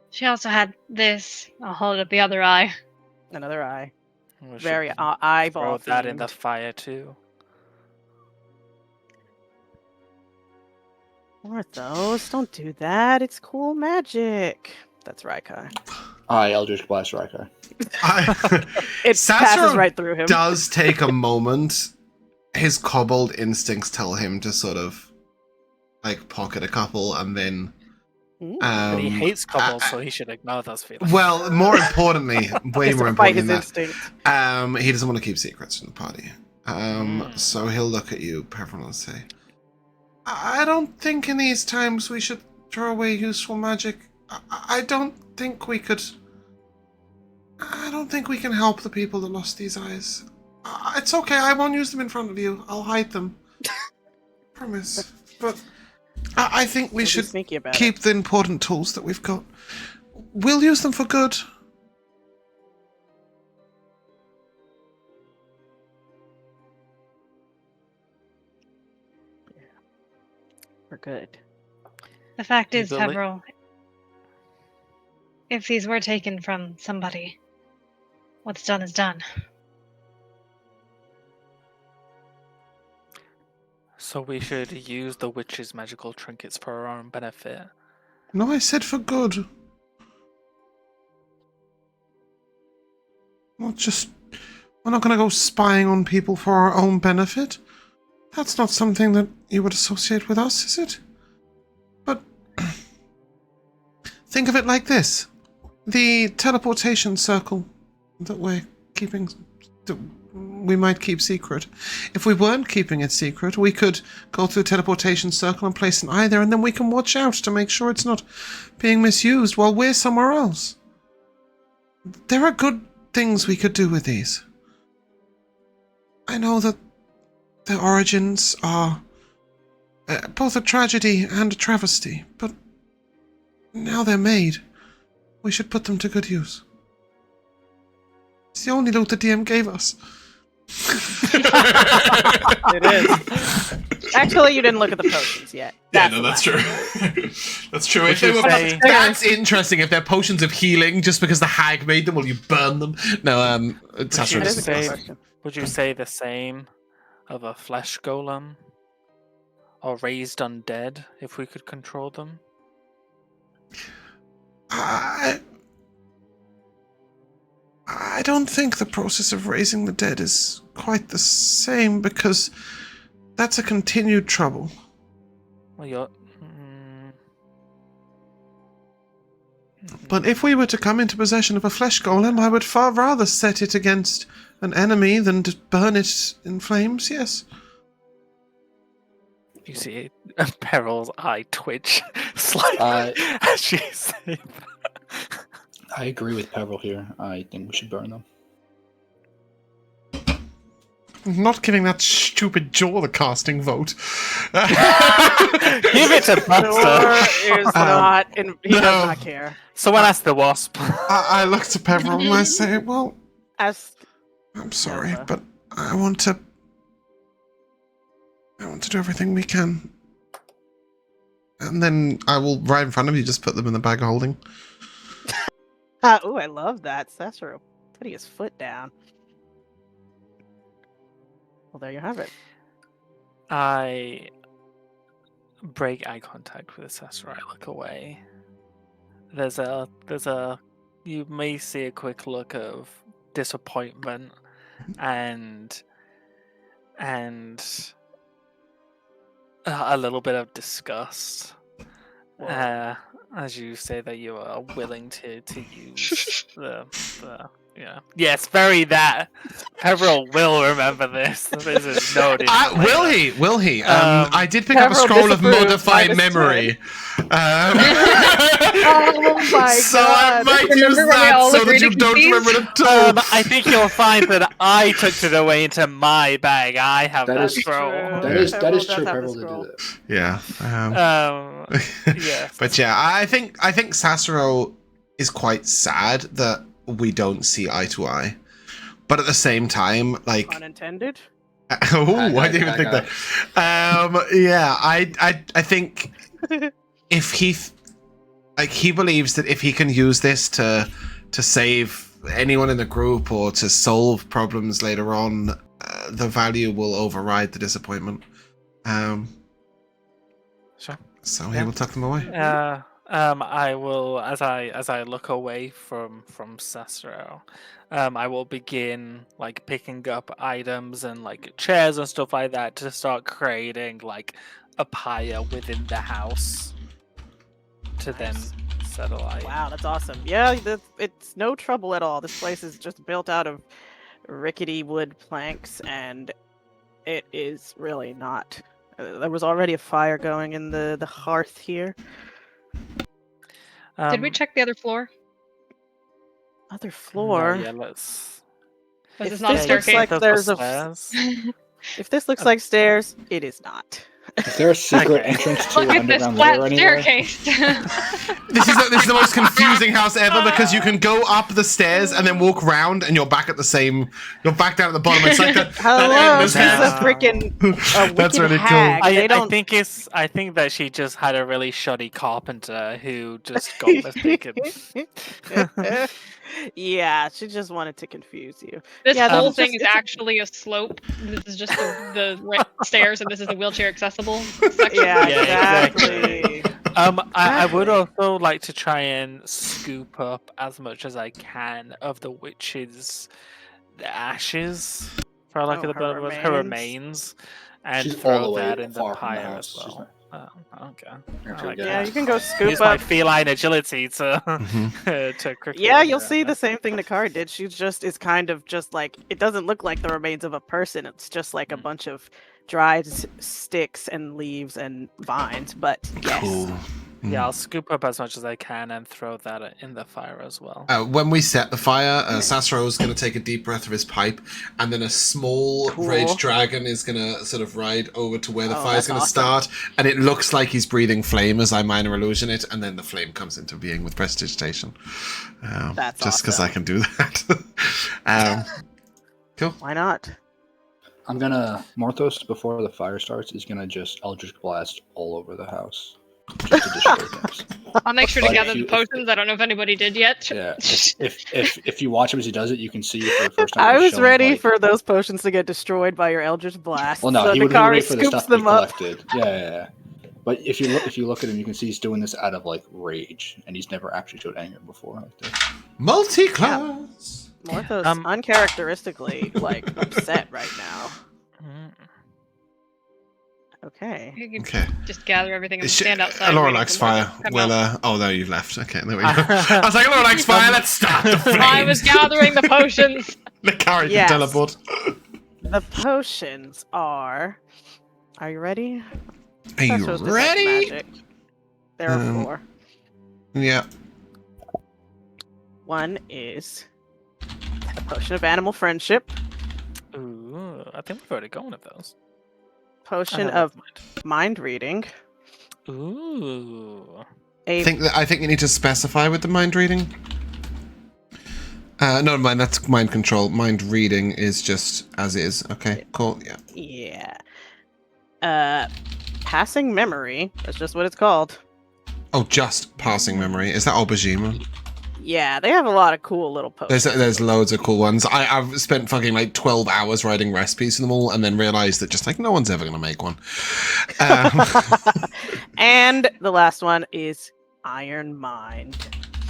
She also had this. I'll hold up the other eye. Another eye. We should Very throw eyeball that in the themed. fire too. Morthos, don't do that. It's cool magic. That's Raikai. Eldritch Blast Riker. It Sassuro passes right through him. does take a moment. His kobold instincts tell him to sort of like pocket a couple and then Ooh. But he hates kobolds, so he should ignore those feelings. well, more importantly, way Has to more fight important than his that, instinct. he doesn't want to keep secrets from the party. So he'll look at you, Peverell, and say, I don't think in these times we should throw away useful magic. I don't think we could... I don't think we can help the people that lost these eyes. It's okay, I won't use them in front of you. I'll hide them. Promise. But I think we Don't be should sneaky about keep the important tools that we've got. We'll use them for good. it. We're good. The fact You is, believe- Peverell, if these were taken from somebody, what's done is done. So we should use the witch's magical trinkets for our own benefit. No, I said for good. Not just... We're not going to go spying on people for our own benefit. That's not something that you would associate with us, is it? But... think of it like this. The teleportation circle that we're keeping... that we might keep secret. If we weren't keeping it secret, we could go through the teleportation circle and place an eye there, and then we can watch out to make sure it's not being misused while we're somewhere else. There are good things we could do with these. I know that their origins are both a tragedy and a travesty, but now they're made. We should put them to good use. It's the only loot the DM gave us. It is. Actually, you didn't look at the potions yet. That's true. That's true. If they were, say- that's interesting. If they're potions of healing, just because the hag made them, will you burn them? No, Sassuro Would you doesn't say- ask. Would you say the same of a flesh golem? Or raised undead, if we could control them? I don't think the process of raising the dead is quite the same, because that's a continued trouble. Well, you're... But if we were to come into possession of a flesh golem, I would far rather set it against an enemy than to burn it in flames, yes. You see Peverell's eye twitch slightly as she said that. I agree with Peverell here. I think we should burn them. I'm not giving that stupid jaw the casting vote. Give it to Buster. Thor is not. He no. does not care. Someone asked the wasp. I look to Peverell and I say, well, As I'm sorry, Nova. but I want to I want to do everything we can. And then I will, right in front of you, just put them in the bag of holding. Oh, I love that. Sassuro putting his foot down. Well, there you have it. I break eye contact with Sassuro. I look away. There's a. You may see a quick look of disappointment and a little bit of disgust. As you say that you are willing to use the yeah. Yes, very that. Peverell will remember this. This is noted. Will he? Will he? I did pick up a Peverell scroll of disapproves, modify minus memory. Oh my So I god. might Remember use when we that all so that agreed you to don't keep remember it at all. I think you'll find that I took it away into my bag. I have That that is scroll. true. That is Peverell does true. have the Peverell did scroll. do that. Yeah. Yes. But yeah, I think Sassuro is quite sad that we don't see eye to eye. But at the same time, like, Unintended. oh, I didn't even think that. Yeah, I think if he believes that if he can use this to save anyone in the group or to solve problems later on, the value will override the disappointment. Sure. So he will tuck them away. I will, as I look away from Sassuro, I will begin like picking up items and like chairs and stuff like that to start creating like a pyre within the house to then Nice. settle light. Wow, that's awesome. Yeah, it's no trouble at all. This place is just built out of rickety wood planks, and it is really not. There was already a fire going in the hearth here. Did we check the other floor? Other floor. Yeah, let's. This If is not a this looks staircase. like there's a stairs. If this looks like stairs, it is not. Is there a secret entrance to Look an at this underground flat layer anywhere? staircase. This is the most confusing house ever because you can go up the stairs and then walk round and you're back at the same. You're back down at the bottom. It's like that. Hello, she's that a freaking That's wicked really cool. hag. They I don't. think that she just had a really shoddy carpenter who just got mistaken. Yeah, she just wanted to confuse you. This Yeah, whole that's thing just- is it's a- actually a slope. This is just the stairs, and this is the wheelchair accessible section. Yeah, Yeah, exactly. I would Exactly. also like to try and scoop up as much as I can of the witch's ashes, for lack Oh, of the her better word, her remains. remains, and She's all throw the way that in the far from the pyre house. as She's well. Okay. You're I pretty like good. Yeah, that. you can go scoop Use my up. feline agility to Mhm. to quickly. Yeah, you'll figure see out the same thing Nikari did. She just is kind of just like, it doesn't look like the remains of a person. It's just like a bunch of dried sticks and leaves and vines. But yes. Cool. Yeah, I'll scoop up as much as I can and throw that in the fire as well. When we set the fire, Sassuro is going to take a deep breath of his pipe, and then a small Cool. rage dragon is going to sort of ride over to where the Oh, fire's that's going to awesome. start, and it looks like he's breathing flame as I minor illusion it, and then the flame comes into being with prestidigitation. That's just because I awesome. can do that. Cool. Why not? I'm gonna Morthos before the fire starts is gonna just Eldritch Blast all over the house. Just to destroy things. I'll make sure to But gather if the you- potions. I don't know if anybody did yet. Yeah. If you watch him as he does it, you can see for the first time. I he's was showing, ready like- for those potions to get destroyed by your Eldritch Blast. Well, no, so he would Nikari wait for the scoops stuff to be them up. collected. Yeah. But if you look at him, you can see he's doing this out of like rage, and he's never actually showed anger before like this. Multi-class. Morthos uncharacteristically like upset right now. Mm. Okay. You can Okay. just gather everything and stand outside. Elora waiting likes for Morthos fire. to come Well, out. oh no, you've left. Okay, there we go. I was like, Elora likes fire. Let's start the flames. I was gathering the potions. Nikari Yes. can teleport. The potions are. Are you ready? Are you Sassuro's detect ready? Magic. There are 4. Yeah. One is a potion of animal friendship, Ooh, I think we've already got one of those. potion Oh, of mind reading, Ooh. a I think you need to specify with the mind reading. No, mind. That's mind control. Mind reading is just as is. Okay, cool. Yeah. Passing memory. That's just what it's called. Oh, just passing memory. Is that aubergine? Yeah, they have a lot of cool little posts. There's loads of cool ones. I've spent fucking like 12 hours writing recipes for them all, and then realized that just like no one's ever gonna make one. And the last one is Iron Mind.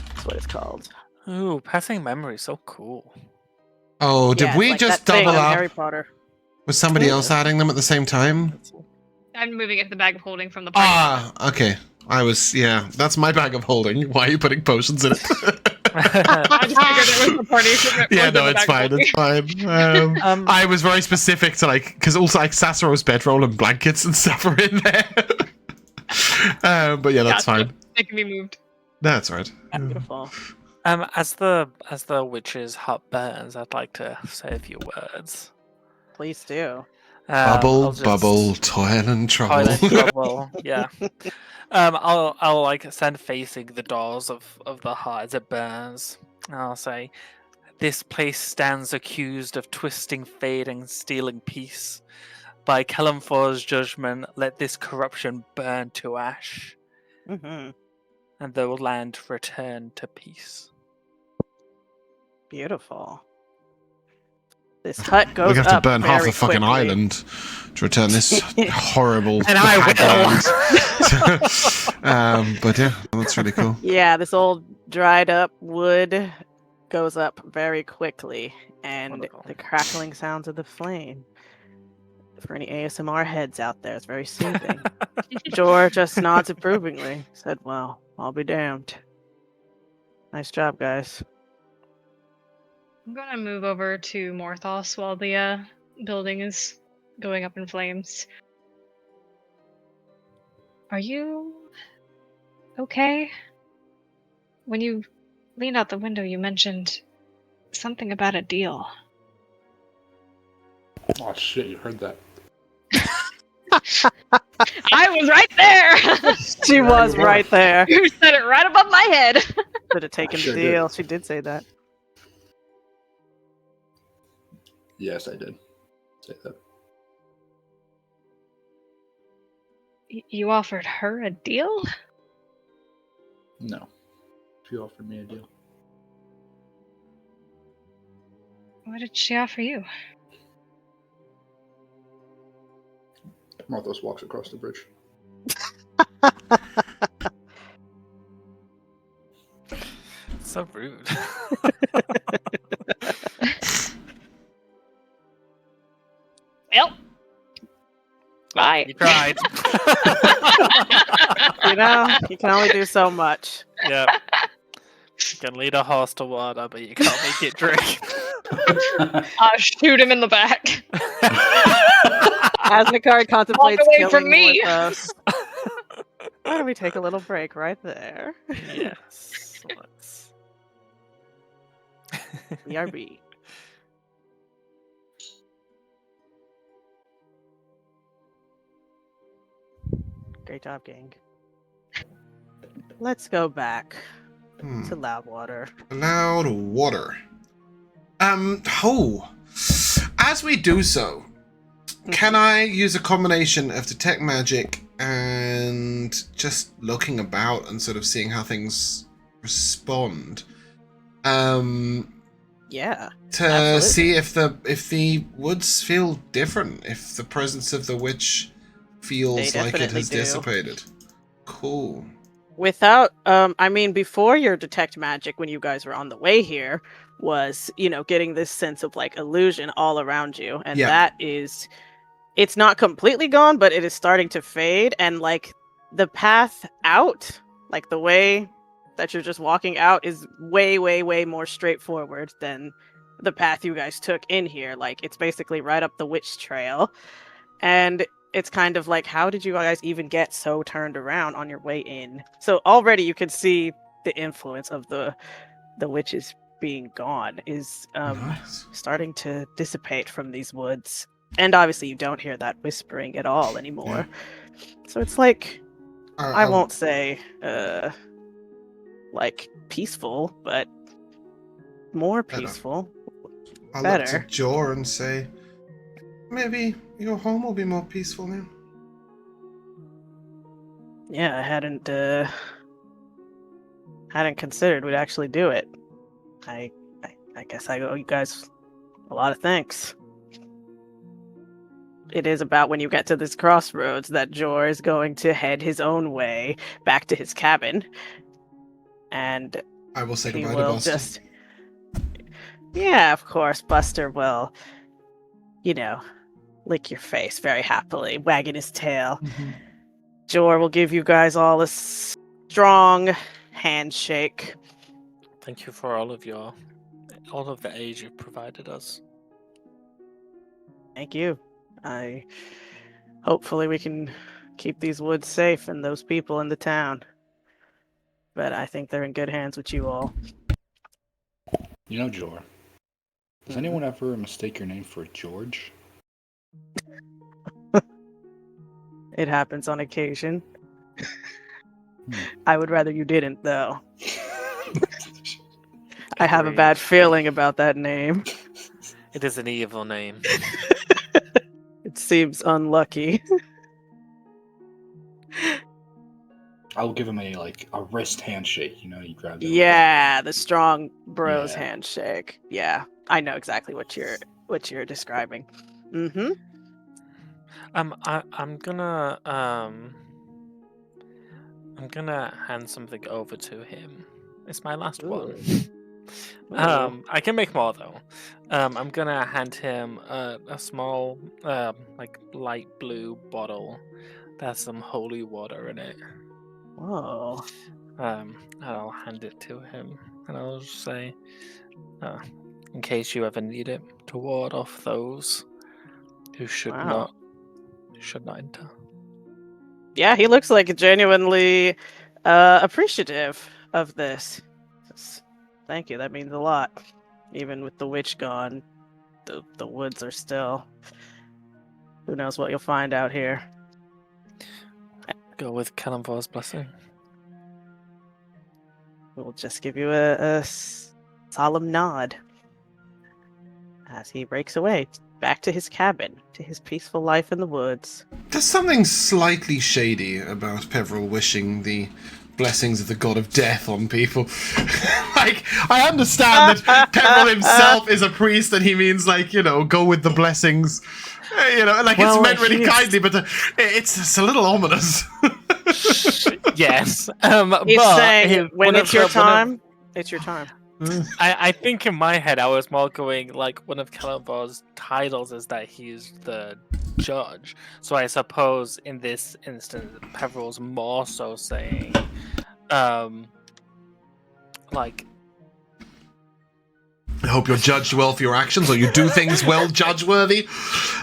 That's what it's called. Ooh, passing memory, so cool. Oh, did Yeah, we it's like just that thing double on up? Harry Potter. Was somebody else adding them at the same time? I'm moving it to the bag of holding from the party. Ah, okay. That's my bag of holding. Why are you putting potions in it? I just figured it was the party equipment. Yeah, more than no, the it's bag of fine. holding. It's fine. I was very specific to like, because also like Sassuro's bedroll and blankets and stuff are in there. But yeah, that's Gotcha. fine. They can be moved. That's right. Beautiful. As the witch's hut burns, I'd like to say a few words. Please do. Bubble, toil and trouble. Toil and trouble. Yeah. I'll like stand facing the doors of the hut as it burns. And I'll say, "This place stands accused of twisting fate and stealing peace. By Kalimfor's judgment, let this corruption burn to ash, Mm-hmm. and the land return to peace." Beautiful. This hut goes We're gonna have to up burn half very the fucking quickly. island to return this horrible. And I will. But yeah, that's really cool. Yeah, this old dried up wood goes up very quickly, and Wonderful. the crackling sounds of the flame. For any ASMR heads out there, it's very soothing. Jor just nods approvingly. Said, "Well, I'll be damned. Nice job, guys." I'm gonna move over to Morthos while the building is going up in flames. Are you okay? When you leaned out the window, you mentioned something about a deal. Oh shit! You heard that? I was right there. She was right there. You said it right above my head. Should have taken sure the did. deal. She did say that. Yes, I did. Say that. You offered her a deal? No. She offered me a deal. What did she offer you? Morthos walks across the bridge. So rude. Well, bye. You tried. You know, you can only do so much. Yeah. You can lead a horse to water, but you can't make it drink. I'll shoot him in the back. As Nikari contemplates away killing from me. Morthos, why don't we take a little break right there? Yes. Let's... BRB. Great job, gang. Let's go back to Loudwater. Loud water. As we do so, can I use a combination of detect magic and just looking about and sort of seeing how things respond? Yeah. To Absolutely. see if the woods feel different, if the presence of the witch feels They like it definitely has do. dissipated. Cool. Without, I mean, before your detect magic, when you guys were on the way here, was, you know, getting this sense of like illusion all around you. And Yeah. that is, it's not completely gone, but it is starting to fade. And like the path out, like the way that you're just walking out is way, way, way more straightforward than the path you guys took in here. Like it's basically right up the witch trail. And it's kind of like, how did you guys even get so turned around on your way in? So already you can see the influence of the witches being gone is Nice. starting to dissipate from these woods. And obviously you don't hear that whispering at all anymore. So it's like, I won't say like peaceful, but more Better. peaceful. I'll look to better. Jor and say, maybe your home will be more peaceful now. Yeah, I hadn't considered we'd actually do it. I guess I owe you guys a lot of thanks. It is about when you get to this crossroads that Jor is going to head his own way back to his cabin. And I will say he goodbye to will Buster. just... Yeah, of course, Buster will, lick your face very happily, wagging his tail. Jor will give you guys all a strong handshake. Thank you for all of the aid you've provided us. Thank you. Hopefully we can keep these woods safe and those people in the town. But I think they're in good hands with you all. You know, Jor, does anyone ever mistake your name for George? It happens on occasion. I would rather you didn't, though. I have a Agreed. bad feeling about that name. It is an evil name. It seems unlucky. I'll give him a wrist handshake. You grab them. Yeah, the strong bros Yeah. handshake. Yeah, I know exactly what you're describing. Mm-hmm. I'm gonna hand something over to him. It's my last one. Ooh. I can make more though. I'm gonna hand him a small, light blue bottle that has some holy water in it. Whoa. And I'll hand it to him, and I'll just say, in case you ever need it to ward off those who should Wow. not enter. Yeah, he looks like genuinely appreciative of this. Thank you, that means a lot. Even with the witch gone, the woods are still... Who knows what you'll find out here. Go with Kalimvor's blessing. We'll just give you a solemn nod as he breaks away back to his cabin, to his peaceful life in the woods. There's something slightly shady about Peverell wishing the blessings of the god of death on people. I understand that Peverell himself is a priest and he means, go with the blessings. It's meant really kindly, but it's a little ominous. Yes. He's but saying, when it's your time, it's your time. I think in my head I was more going one of Kalimvor's titles is that he's the judge. So I suppose in this instance, Peverell's more so saying, I hope you're judged well for your actions, or you do things well judge-worthy.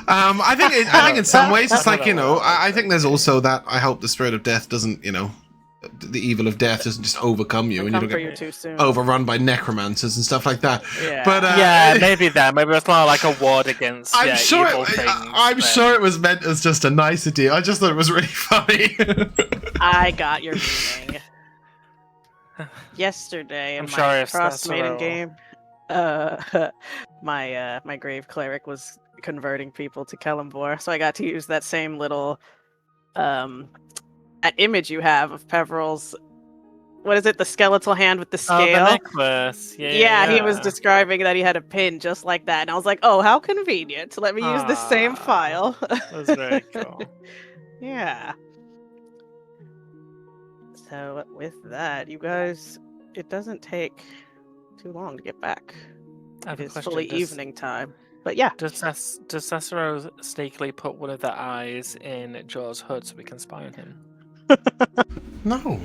I think in some ways it's I think there's also that I hope the spirit of death doesn't, the evil of death doesn't just overcome you and you don't get too soon. overrun by necromancers and stuff like that. Yeah. But maybe that. Maybe it's not like a ward against I'm sure evil things. I'm sure it was meant as just a nicety. I just thought it was really funny. I got your meaning. Yesterday in I'm sure my if cross-mating Sassuro- game, my grave cleric was converting people to Kalimvor, so I got to use that same little that image you have of Peverell's, what is it, the skeletal hand with the scale? Oh, the necklace. Yeah, he was describing that he had a pin just like that, and I was like, oh, how convenient. Let me use the same file. That's very cool. Yeah. So with that, you guys, it doesn't take too long to get back. I have It a is question. fully evening time. But yeah. Does Sassuro sneakily put one of the eyes in Jor's hood so we can spy on him? No.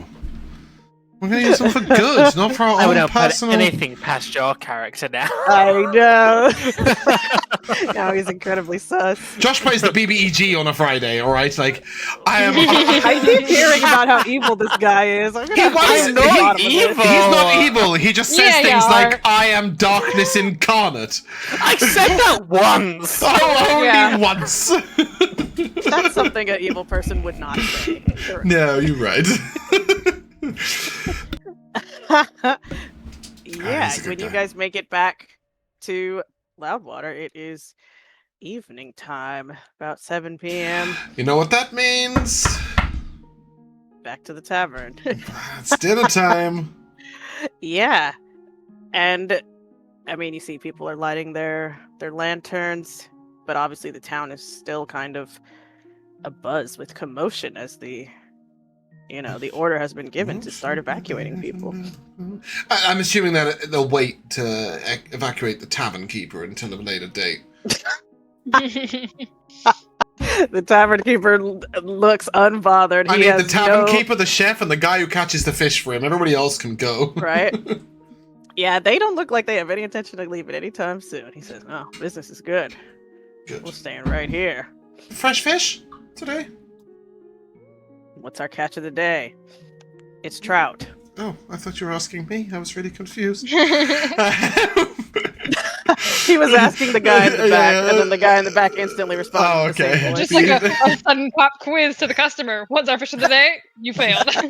We're going to use them for good, not for our I would own not put personal... anything past your character now. I know. Now he's incredibly sus. Josh plays the BBEG on a Friday, alright? I am... I keep hearing about how evil this guy is. I'm He was not He's not evil. He just says Yeah, you things are. like, I am darkness incarnate. I said that once! Oh, only Yeah. once. That's something an evil person would not say. No, you're right. Yeah, he's a good when you guy. guys make it back to Loudwater, it is evening time, about 7 p.m. You know what that means? back to the tavern. It's dinner time. Yeah. And I mean, you see people are lighting their lanterns, but obviously the town is still kind of abuzz with commotion as the order has been given to start evacuating people. I'm assuming that they'll wait to evacuate the tavern keeper until a later date. The tavern keeper looks unbothered. I mean, the tavern keeper, the chef, and the guy who catches the fish for him. Everybody else can go. Right? Yeah, they don't look like they have any intention of leaving anytime soon. He says, "Oh, business is good. We're staying right here." Fresh fish today? What's our catch of the day? It's trout. Oh, I thought you were asking me. I was really confused. He was asking the guy in the back, and then the guy in the back instantly responded. Oh, with the okay. same voice. Just like a sudden pop quiz to the customer. What's our fish of the day? You failed. If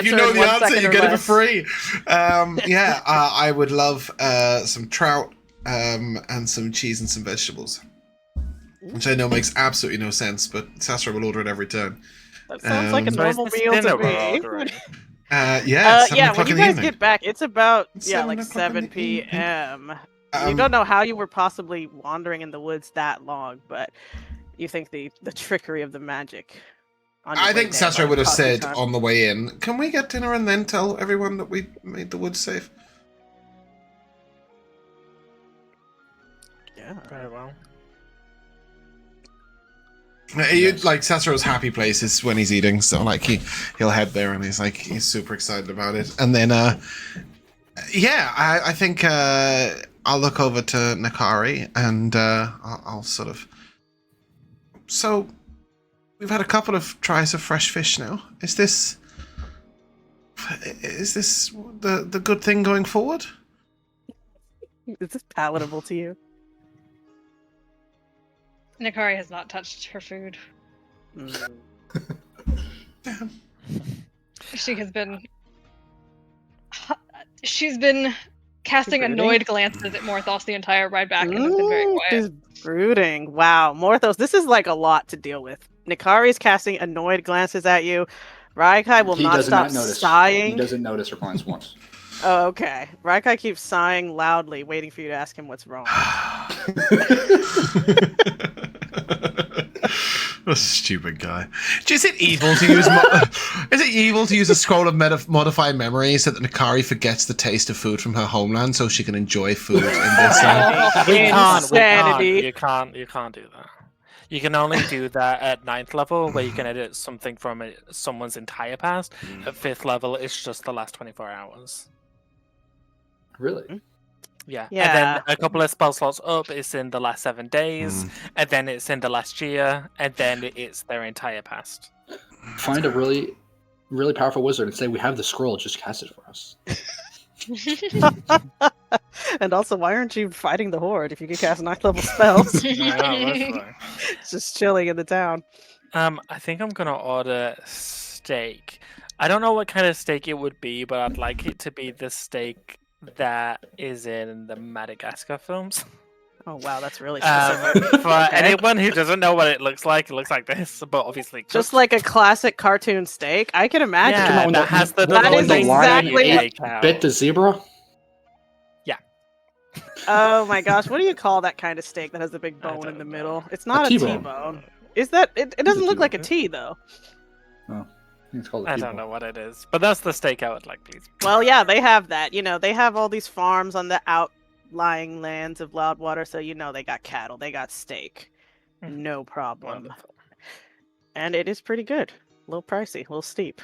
you know Answer in the 1 answer, second you or get it for less. free. I would love some trout and some cheese and some vegetables. Which I know makes absolutely no sense, but Sassuro will order it every time. That sounds like a So is normal this meal dinner to we're me. ordering? Yeah, 7 Yeah, o'clock when you in the guys evening. get back, it's about It's 7 like o'clock in 7 the p.m. You Um, don't know how you were possibly wandering in the woods that long, but you think the trickery of the magic. On your I way think there Sassuro might would have cost you said time. on the way in, "Can we get dinner and then tell everyone that we made the woods safe?" Yeah. Very well. Like Sassuro's happy place is when he's eating, so like he'll head there and he's super excited about it. And then I think I'll look over to Nikari and I'll sort of. So we've had a couple of tries of fresh fish now. Is this the good thing going forward? Is this palatable to you? Nikari has not touched her food. Damn. She's been casting Brooding? annoyed glances at Morthos the entire ride back and has been very quiet. She's brooding. Wow, Morthos, this is like a lot to deal with. Nikari's casting annoyed glances at you. Raikai will He not does stop not notice. sighing. He doesn't notice her glance once. Oh, okay. Raikai keeps sighing loudly, waiting for you to ask him what's wrong. What a stupid guy. Is it evil to use? Is it evil to use a scroll of modify memory so that Nikari forgets the taste of food from her homeland so she can enjoy food in this? Insanity. You can't do that. You can only do that at 9th level, where you can edit something from someone's entire past. At 5th level, it's just the last 24 hours. Really? Yeah. Yeah. And then a couple of spell slots up, it's in the last 7 days, and then it's in the last year, and then it's their entire past. Find a really, really powerful wizard and say, "We have the scroll. Just cast it for us." And also, why aren't you fighting the horde if you can cast 9th level spells? Literally. It's just chilling in the town. I think I'm gonna order steak. I don't know what kind of steak it would be, but I'd like it to be the steak that is in the Madagascar films. Oh wow, that's really specific. For Okay. anyone who doesn't know what it looks like this, but obviously Just cooked. like a classic cartoon steak. I can imagine. yeah, on, that has the that little is things that you exactly- take out. Bit the zebra. Oh my gosh, what do you call that kind of steak that has the big I bone in don't the know. middle? It's not a T-bone. T-bone. Is that? It doesn't look like a T-bone. T though. I think it's called a I T-bone. don't know what it is, but that's the steak I would like, please. Well, yeah, they have that. You know, they have all these farms on the outlying lands of Loudwater, so you know they got cattle, they got steak. No problem. Wonderful. And it is pretty good. A little pricey, a little steep.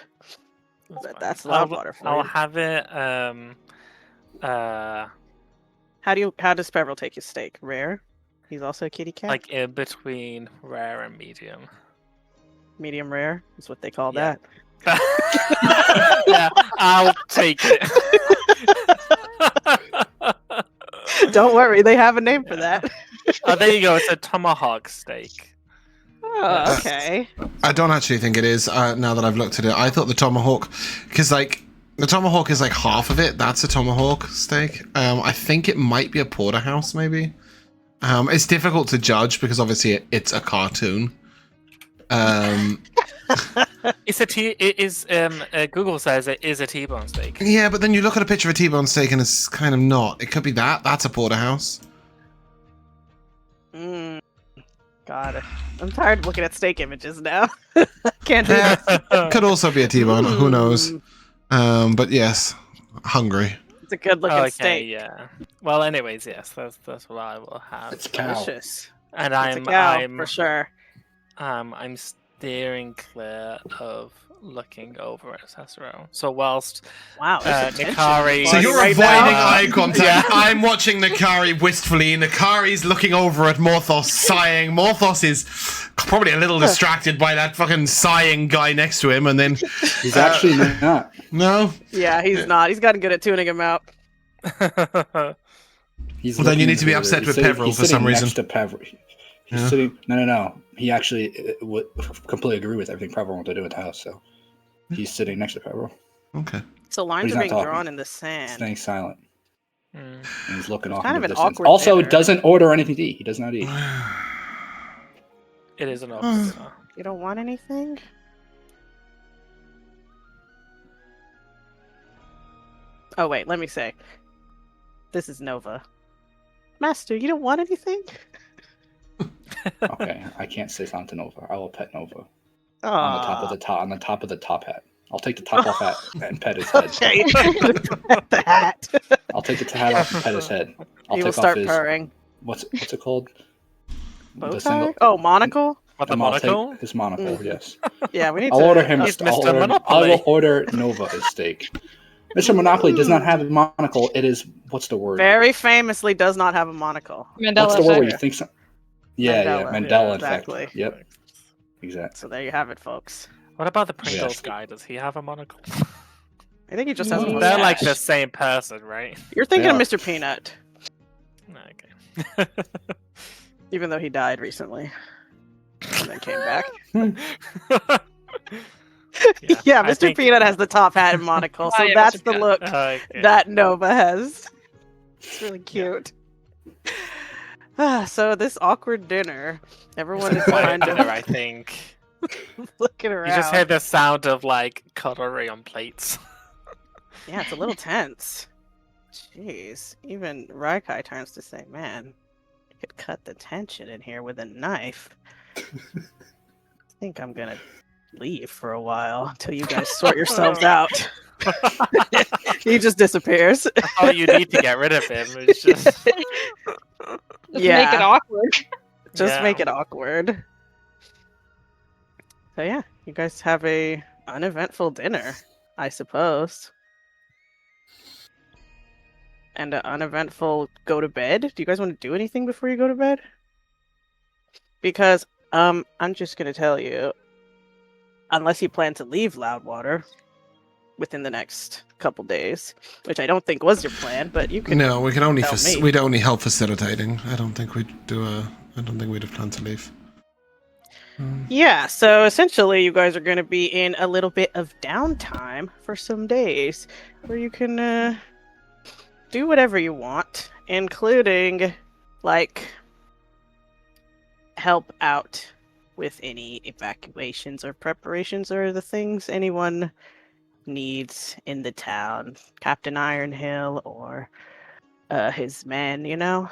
But fine. that's Loudwater for I'll you. have it. How does Peverell take his steak? Rare? He's also a kitty cat? Like in between rare and medium. Medium rare is what they call Yeah. that. Yeah, I'll take it. Don't worry, they have a name for that. Oh, there you go. It's a tomahawk steak. Oh, okay. I don't actually think it is. Now that I've looked at it, I thought the tomahawk, because like the tomahawk is like half of it. That's a tomahawk steak. I think it might be a porterhouse, maybe. It's difficult to judge because obviously it's a cartoon. It's a T. It is. Google says it is a T-bone steak. Yeah, but then you look at a picture of a T-bone steak and it's kind of not. It could be that. That's a porterhouse. God, I'm tired of looking at steak images now. Can't do Yeah, this. could also be a T-bone. Who knows? But yes, hungry. It's a good looking Okay, steak. yeah. Well, anyways, yes, that's what I will have. It's cow. Delicious. And It's a I'm cow, for sure. I'm steering clear of looking over at Sassuro. So whilst Wow. there's some tension Nikari. So you're right avoiding now. eye contact. Yeah. I'm watching Nikari wistfully. Nikari's looking over at Morthos, sighing. Morthos is probably a little distracted by that fucking sighing guy next to him, and then He's actually not. no. Yeah, he's not. He's gotten good at tuning him out. He's Well, then you looking need to be at- upset he's with sitting- Peverell he's for some sitting reason. Next to Peverell. He's Yeah. sitting. No. He actually would completely agree with everything Peverell wanted to do with the house. So he's sitting next to Peverell, Okay. So lines he's are not being talking. drawn in the sand. staying silent, Mm. and he's looking off. kind in of the an distance. awkward Also, dinner. doesn't order anything to eat. He does not eat. It is an officer. You don't want anything? Oh, wait, let me say. This is Nova. Master, you don't want anything? Okay, I can't say something to Nova. I will pet Nova Oh, on the top of the top hat. I'll take the top off hat and pet his head. Okay, the hat. I'll take the hat off and pet his head. I'll He will take start off his purring. what's it called? Bow The tie? single- Oh, monocle? What, the I'll take monocle? His monocle, Mm. yes. Yeah, we need I'll to. order him. He's I'll Mr. order, I Monopoly. will order Nova a steak. Mr. Monopoly does not have a monocle. It is what's the word? Very famously does not have a monocle. Mandela What's the word where you effect. think so? Yeah, Mandela. Mandela Yeah, effect. exactly. Yep, exactly. So there you have it, folks. What about the Pringles Yes. guy? Does he have a monocle? I think he just has a Mm. They're like mustache. the same person, right? You're thinking of They are. Mr. Peanut, Okay. even though he died recently. And then came back. Yeah, I Mr. think- Peanut has the top hat and monocle, so Oh, yeah, that's Mr. the Peanut. look Okay. that Nova has. It's really cute. So this awkward dinner, everyone is Quiet kind dinner, of I think. looking You around. just hear the sound of like cutlery on plates. Yeah, it's a little tense. Jeez, even Raikai turns to say, "Man, you could cut the tension in here with a knife." I think I'm gonna leave for a while until you guys sort yourselves out. He just disappears. Oh, you need to get rid of him. It's just Just Yeah. make it awkward. Just Yeah. make it awkward. So yeah, you guys have a uneventful dinner, I suppose. And an uneventful go to bed. Do you guys want to do anything before you go to bed? Because I'm just gonna tell you, unless you plan to leave Loudwater within the next couple days, which I don't think was your plan, but you can. No, we can only Tell me. we'd only help facilitating. I don't think we'd have planned to leave. Yeah, so essentially you guys are going to be in a little bit of downtime for some days where you can do whatever you want, including like help out with any evacuations or preparations or the things anyone needs in the town. Captain Ironhill or his men, you know?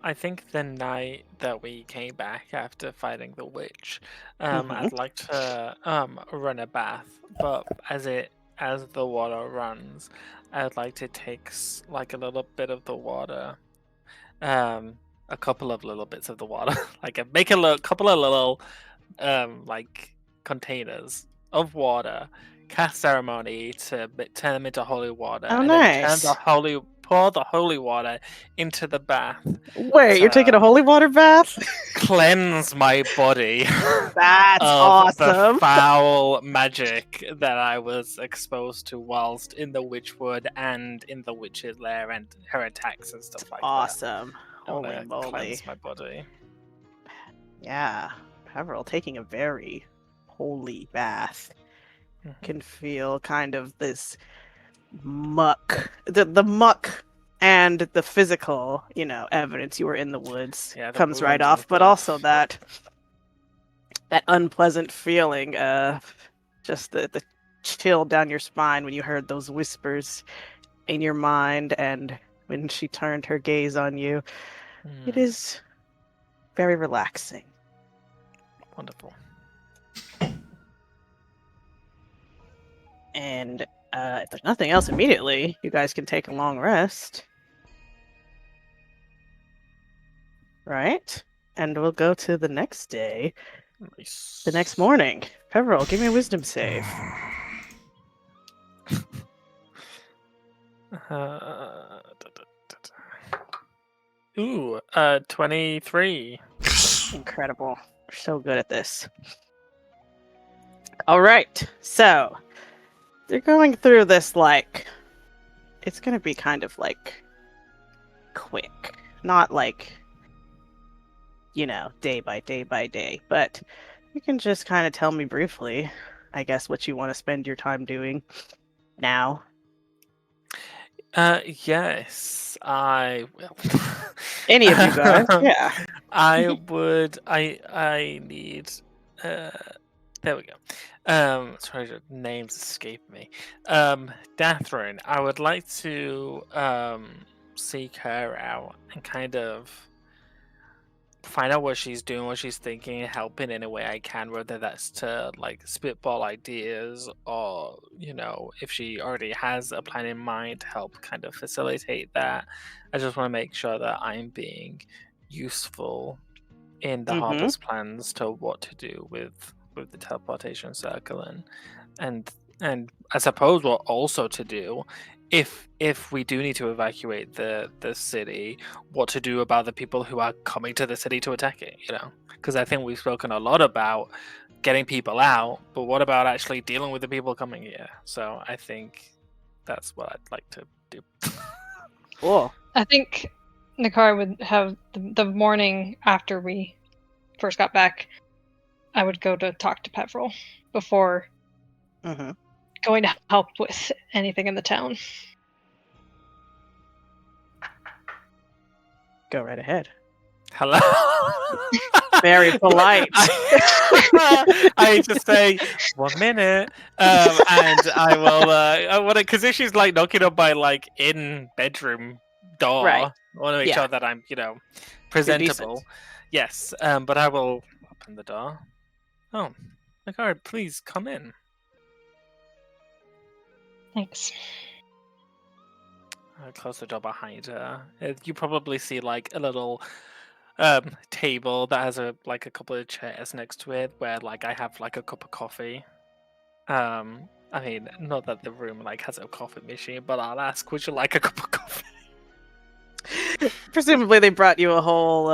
I think the night that we came back after fighting the witch, Mhm. I'd like to run a bath, but as the water runs, I'd like to take like a little bit of the water, a couple of little bits of the water, make a couple of little like containers of water, cast ceremony to turn them into holy water, Oh, and then nice. pour the holy water into the bath. Wait, you're taking a holy water bath? Cleanse my body That's of the awesome. foul magic that I was exposed to whilst in the Witchwood and in the Witch's lair and her attacks and stuff like Awesome. that. I wanna Holy moly. Cleanse my body. Yeah. Peverell taking a very holy bath can feel kind of this muck. The muck and the physical, evidence you were in the woods Yeah, the comes right wounds and off, but stuff. also that that unpleasant feeling, just the chill down your spine when you heard those whispers in your mind, and when she turned her gaze on you. It is very relaxing. Wonderful. And if there's nothing else immediately, you guys can take a long rest. Right? And we'll go to the next day. Nice. The next morning. Peverell, give me a wisdom save. Ooh, 23. Incredible. You're so good at this. All right. So, they're going through this like... It's going to be kind of like... quick. Not like... day by day by day. But you can just kind of tell me briefly, I guess, what you want to spend your time doing now. Yes, I will. Any of you guys, yeah. I would. I need. There we go. Sorry, the names escape me. Dathrin. I would like to seek her out and kind of find out what she's doing, what she's thinking, help in any way I can, whether that's to like spitball ideas or, if she already has a plan in mind, to help kind of facilitate that. I just want to make sure that I'm being useful in the Harper's plans to what to do with the teleportation circle and I suppose what also to do if we do need to evacuate the city, what to do about the people who are coming to the city to attack it, because I think we've spoken a lot about getting people out, but what about actually dealing with the people coming here? So I think that's what I'd like to do. Cool. I think Nikari would have the morning after we first got back. I would go to talk to Peverell before going to help with anything in the town. Go right ahead. Hello. Very polite. I just say 1 minute, and I will. I want to, because if she's like knocking on my like in bedroom door, Right. I want to make sure that I'm presentable. Yes, but I will open the door. Oh, Nikari, please come in. Thanks. I close the door behind her. You probably see like a little table that has a couple of chairs next to it, where like I have like a cup of coffee. I mean, not that the room like has a coffee machine, but I'll ask, would you like a cup of coffee? Presumably they brought you a whole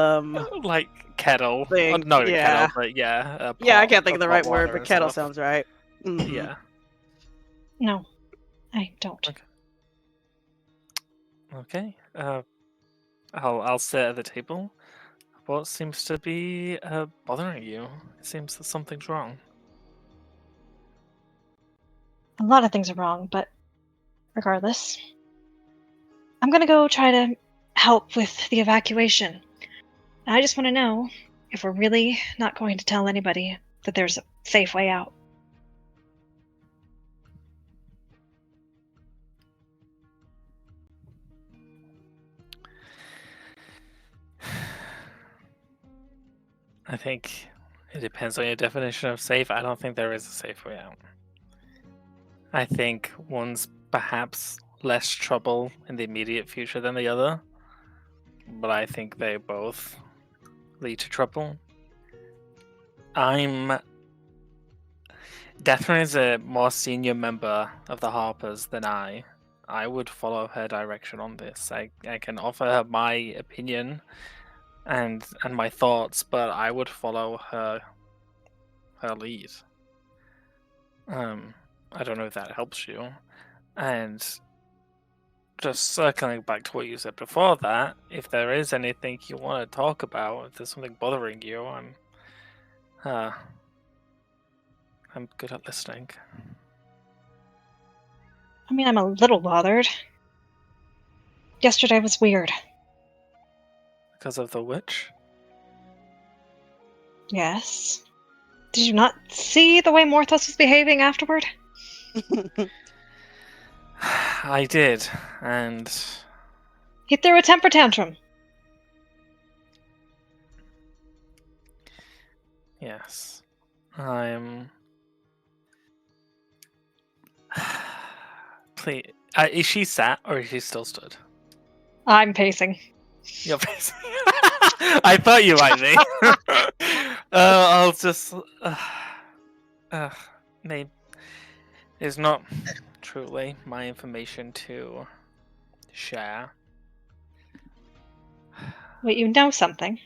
like kettle. thing. Not a Yeah. kettle, but yeah. Yeah, I can't think of the hot right word, water but and kettle stuff. sounds right. Mhm. Yeah. No, I don't. Okay. I'll sit at the table. What seems to be bothering you? It seems that something's wrong. A lot of things are wrong, but regardless, I'm gonna go try to help with the evacuation. I just want to know if we're really not going to tell anybody that there's a safe way out. I think it depends on your definition of safe. I don't think there is a safe way out. I think one's perhaps less trouble in the immediate future than the other, but I think they both lead to trouble. Daphne is a more senior member of the Harpers than I. I would follow her direction on this. I can offer her my opinion and my thoughts, but I would follow her lead. I don't know if that helps you. And just circling back to what you said before that, if there is anything you want to talk about, if there's something bothering you, I'm good at listening. I mean, I'm a little bothered. Yesterday was weird. Because of the witch? Yes. Did you not see the way Morthos was behaving afterward? I did, and He threw a temper tantrum. yes, I'm. Please, is she sat or is she still stood? I'm pacing. You're facing. I thought you might be. I'll just. Maybe it's not truly my information to share, Wait, you know something?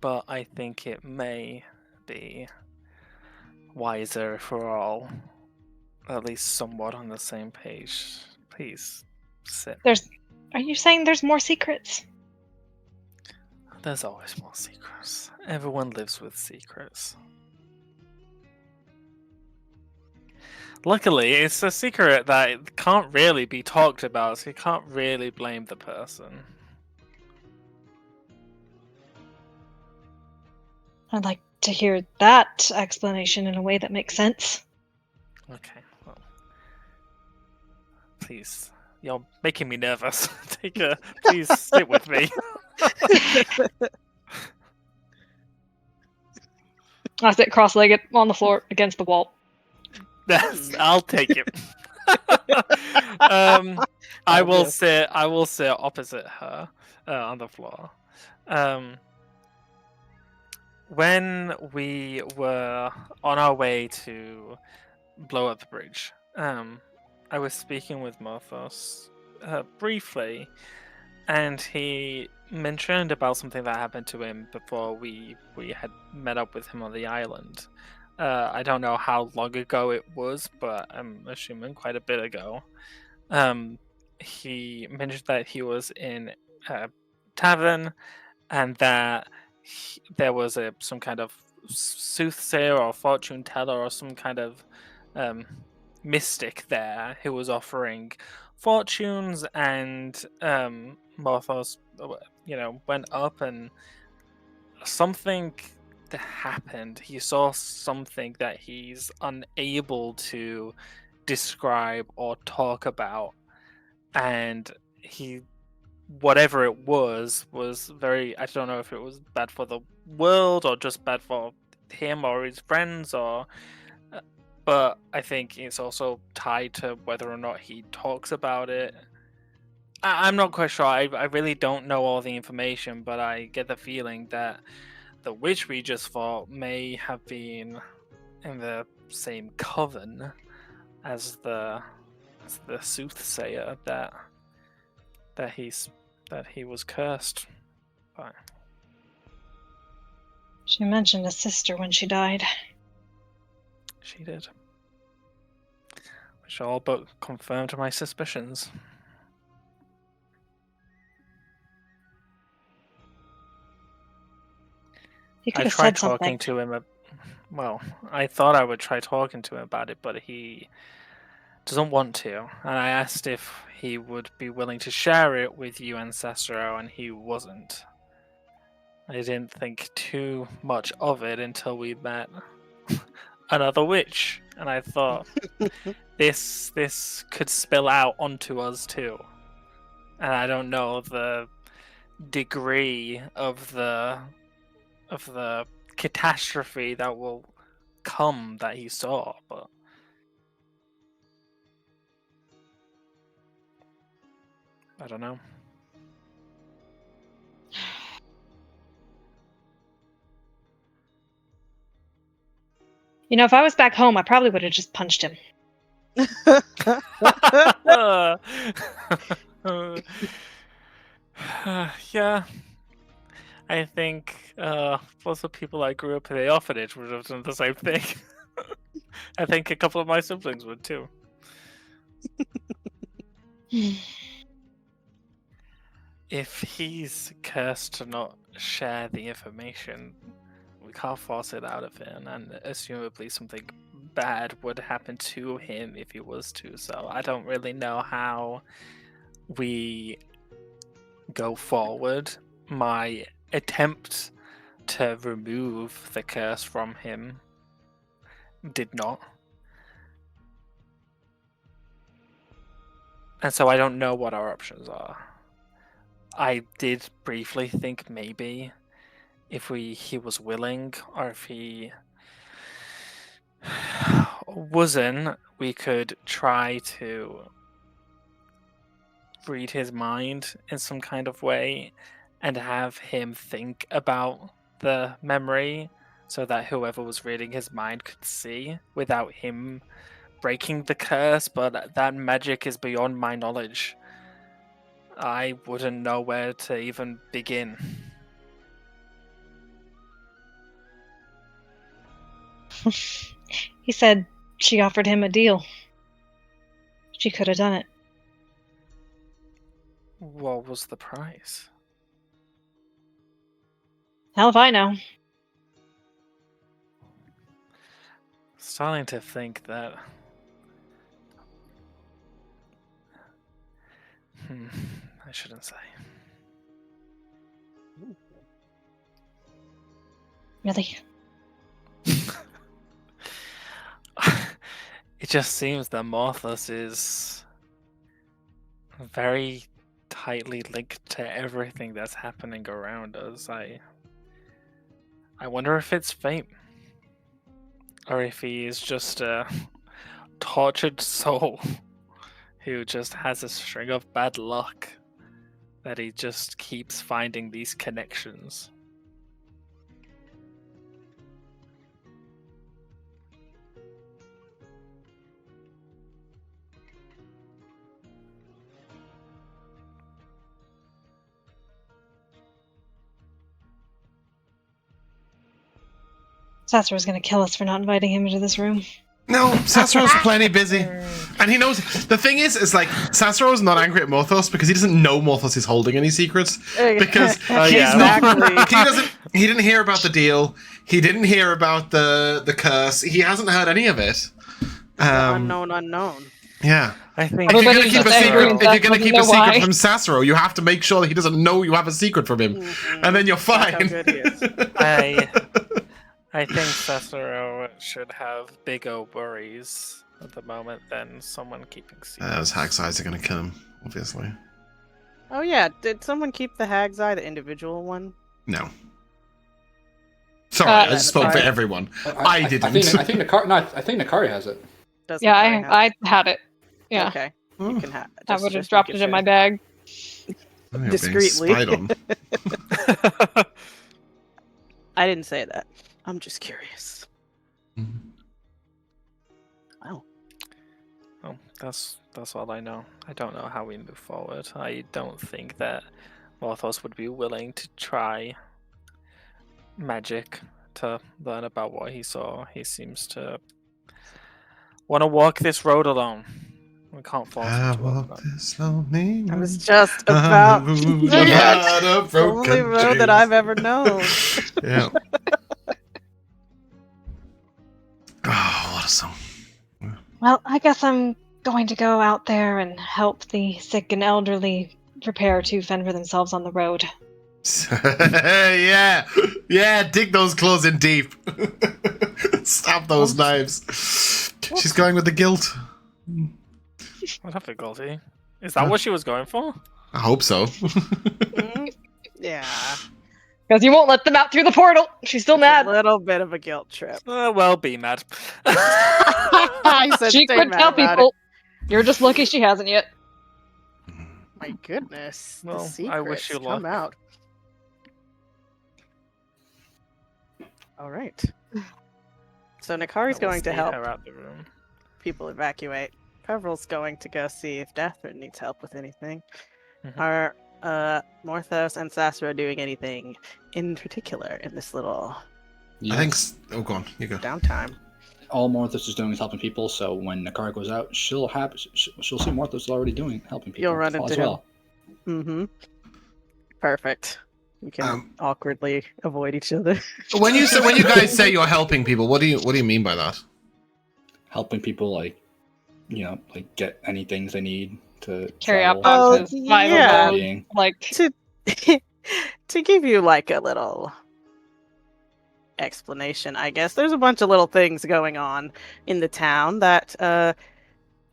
but I think it may be wiser if we're all at least somewhat on the same page. Please sit. Are you saying there's more secrets? There's always more secrets. Everyone lives with secrets. Luckily, it's a secret that can't really be talked about, so you can't really blame the person. I'd like to hear that explanation in a way that makes sense. Okay, well. Please. You're making me nervous. Please sit with me. I sit cross-legged on the floor against the wall. I'll take it. I will sit opposite her on the floor. When we were on our way to blow up the bridge, I was speaking with Morthos briefly, and he mentioned about something that happened to him before we had met up with him on the island. I don't know how long ago it was, but I'm assuming quite a bit ago. He mentioned that he was in a tavern, and that there was some kind of soothsayer or fortune teller or some kind of mystic there who was offering fortunes, and Morthos, went up and something happened. He saw something that he's unable to describe or talk about, and whatever it was very, I don't know if it was bad for the world or just bad for him or his friends, but I think it's also tied to whether or not he talks about it. I'm not quite sure. I really don't know all the information, but I get the feeling that the witch we just fought may have been in the same coven as the soothsayer that he was cursed by. She mentioned a sister when she died. She did. Which all but confirmed my suspicions. He could I have tried said talking something. to him. Well, I thought I would try talking to him about it, but he doesn't want to. And I asked if he would be willing to share it with you and Sassuro, and he wasn't. I didn't think too much of it until we met another witch, and I thought this could spill out onto us too. And I don't know the degree of the catastrophe that will come that he saw, but I don't know. If I was back home, I probably would have just punched him. Yeah. I think most of the people I grew up in the orphanage would have done the same thing. I think a couple of my siblings would too. If he's cursed to not share the information, we can't force it out of him, and assumably something bad would happen to him if he was to. So I don't really know how we go forward. My attempt to remove the curse from him did not. And so I don't know what our options are. I did briefly think maybe if he was willing, or if he wasn't, we could try to read his mind in some kind of way and have him think about the memory so that whoever was reading his mind could see without him breaking the curse, but that magic is beyond my knowledge. I wouldn't know where to even begin. He said she offered him a deal. She could have done it. What was the price? Hell if I know. Starting to think that I shouldn't say. Really? It just seems that Morthos is very tightly linked to everything that's happening around us. I wonder if it's fate. Or if he is just a tortured soul who just has a string of bad luck that he just keeps finding these connections. Sassuro's gonna kill us for not inviting him into this room. No, Sassuro's plenty busy. And he knows. The thing is like, Sassuro's not angry at Morthos because he doesn't know Morthos is holding any secrets. Because he's not. He didn't hear about the deal. He didn't hear about the curse. He hasn't heard any of it. Unknown. Yeah. I think If you're going to keep a secret from Sassuro, you have to make sure that he doesn't know you have a secret from him. Mm-hmm. And then you're fine. That's how good he is. I think Sassuro should have bigger worries at the moment than someone keeping secrets. Those hag's eyes are going to kill him, obviously. Oh yeah, did someone keep the hag's eye, the individual one? No. Sorry, I just spoke for everyone. I didn't. I think Nikari has it. I had it. Yeah. Okay. You can have it. I would have dropped it in my bag. Discreetly. On. I didn't say that. I'm just curious. Mm-hmm. Wow. Oh, that's all I know. I don't know how we move forward. I don't think that Morthos would be willing to try magic to learn about what he saw. He seems to want to walk this road alone. We can't force him to walk alone. I was just about the only road that I've ever known. Yeah. Oh, what a song. Well, I guess I'm going to go out there and help the sick and elderly prepare to fend for themselves on the road. Yeah, dig those claws in deep. Stab those knives. She's going with the guilt. What difficulty? Is that what she was going for? I hope so. Yeah. Because you won't let them out through the portal. She's still mad. A little bit of a guilt trip. Well, be mad. She could tell people. You're just lucky she hasn't yet. My goodness. Well, the secrets I wish you luck. come out. All right. So Nikari's going to help her out the room. people evacuate. Peverell's going to go see if Deathrin needs help with anything. Mm-hmm. Are Morthos and Sassuro doing anything in particular in this little I think. Oh, go on. You go. downtime? All Morthos is doing is helping people. So when Nikari goes out, she'll see Morthos is already helping people. You'll run into as him. well. Mm-hmm. Perfect. You can awkwardly avoid each other. When you guys say you're helping people, what do you mean by that? Helping people, like get any things they need to Carry out travel. boxes. yeah. Being. Like to give you like a little explanation, I guess. There's a bunch of little things going on in the town that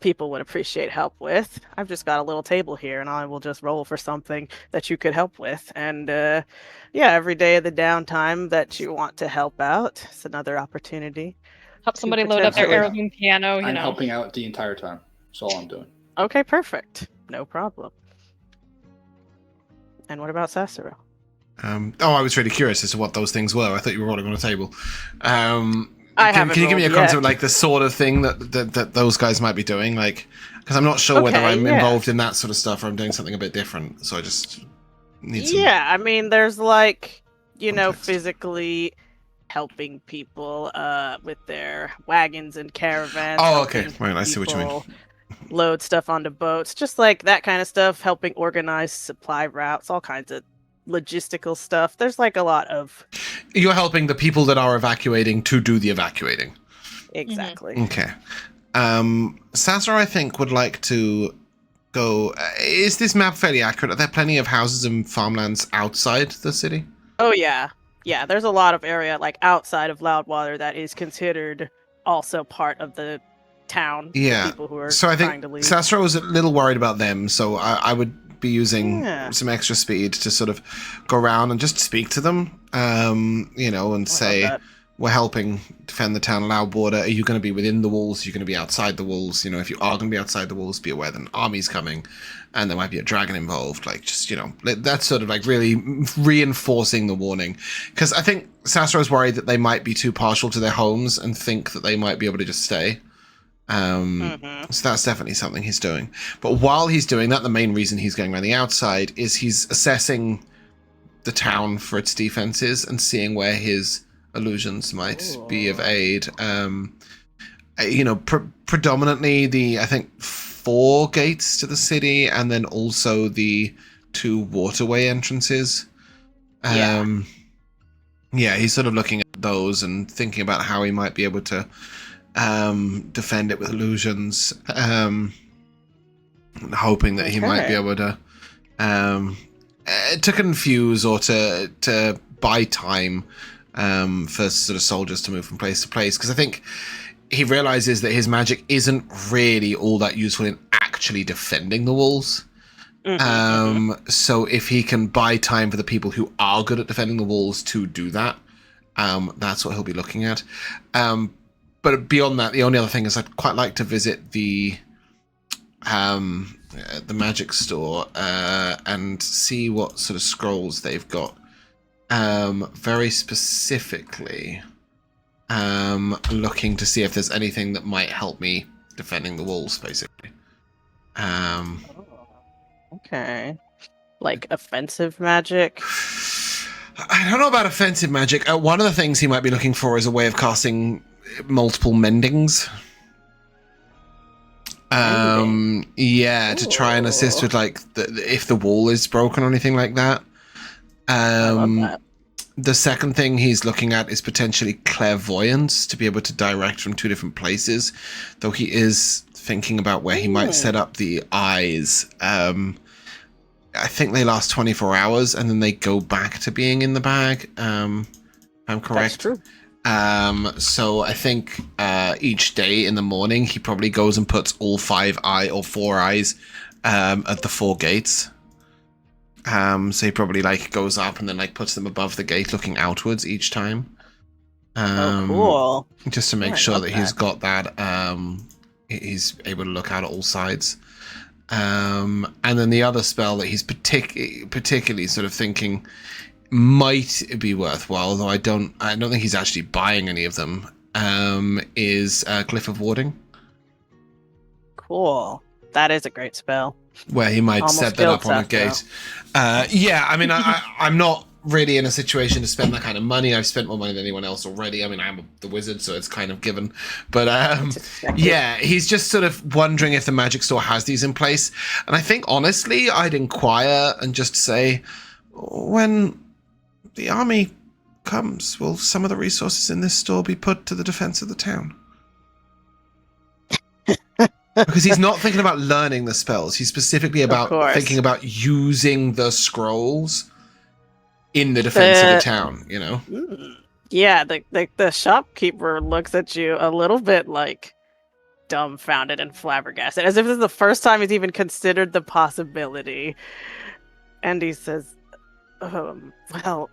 people would appreciate help with. I've just got a little table here, and I will just roll for something that you could help with. And yeah, every day of the downtime that you want to help out, it's another opportunity. Help somebody load up their potentially- heirloom piano, I'm helping out the entire time. That's all I'm doing. Okay, perfect. No problem. And what about Sassuro? I was really curious as to what those things were. I thought you were rolling on a table. I Can haven't you give me a rolled concept yet. of like the sort of thing that those guys might be doing? Like, because I'm not sure whether Okay, I'm yeah. involved in that sort of stuff or I'm doing something a bit different. So I just need some. Yeah, I mean, there's like, context. physically helping people with their wagons and caravans. Oh, okay. helping Right, I see what you mean. people Load stuff onto boats, just like that kind of stuff, helping organize supply routes, all kinds of logistical stuff. There's like a lot of You're helping the people that are evacuating to do the evacuating. exactly. Okay. Sassuro, I think, would like to go. Is this map fairly accurate? Are there plenty of houses and farmlands outside the city? Oh yeah. Yeah, there's a lot of area like outside of Loudwater that is considered also part of the town. for Yeah. people who are So I trying think to leave. Sassuro was a little worried about them, so I would be using Yeah. some extra speed to sort of go around and just speak to them, and I love say, that. we're helping defend the town of Loudwater. Are you going to be within the walls? Are you going to be outside the walls? If you are going to be outside the walls, be aware that an army's coming and there might be a dragon involved. Like, just, that's sort of like really reinforcing the warning. Because I think Sassuro's worried that they might be too partial to their homes and think that they might be able to just stay. So that's definitely something he's doing. But while he's doing that, the main reason he's going around the outside is he's assessing the town for its defenses and seeing where his illusions might be of aid. Predominantly I think 4 gates to the city, and then also the 2 waterway entrances. Yeah. He's sort of looking at those and thinking about how he might be able to defend it with illusions, hoping that he might be able to confuse or to buy time for sort of soldiers to move from place to place, because I think he realizes that his magic isn't really all that useful in actually defending the walls. So if he can buy time for the people who are good at defending the walls to do that, that's what he'll be looking at. But beyond that, the only other thing is I'd quite like to visit the magic store and see what sort of scrolls they've got. Very specifically, looking to see if there's anything that might help me defending the walls, basically. Okay. Like offensive magic? I don't know about offensive magic. One of the things he might be looking for is a way of casting multiple mendings. To try and assist with like if the wall is broken or anything like that. I love that. The second thing he's looking at is potentially clairvoyance, to be able to direct from 2 different places, though he is thinking about where he might set up the eyes. I think they last 24 hours and then they go back to being in the bag. I'm correct. That's true. So I think each day in the morning he probably goes and puts all 4 eyes at the 4 gates. So he probably like goes up and then like puts them above the gate looking outwards each time. Cool. Just to make I sure love that he's got that he's able to look out at all sides. And then the other spell that he's particularly sort of thinking might be worthwhile, though I don't think he's actually buying any of them, is Glyph of Warding. Cool. That is a great spell. Where he might Almost set that up killed on a gate. I'm not really in a situation to spend that kind of money. I've spent more money than anyone else already. I mean, I'm the wizard, so it's kind of given. But he's just sort of wondering if the magic store has these in place. And I think, honestly, I'd inquire and just say, when the army comes, will some of the resources in this store be put to the defense of the town? Because he's not thinking about learning the spells. He's specifically about thinking about using the scrolls in the defense of the town, Yeah, the shopkeeper looks at you a little bit like dumbfounded and flabbergasted, as if this is the first time he's even considered the possibility. And he says, well,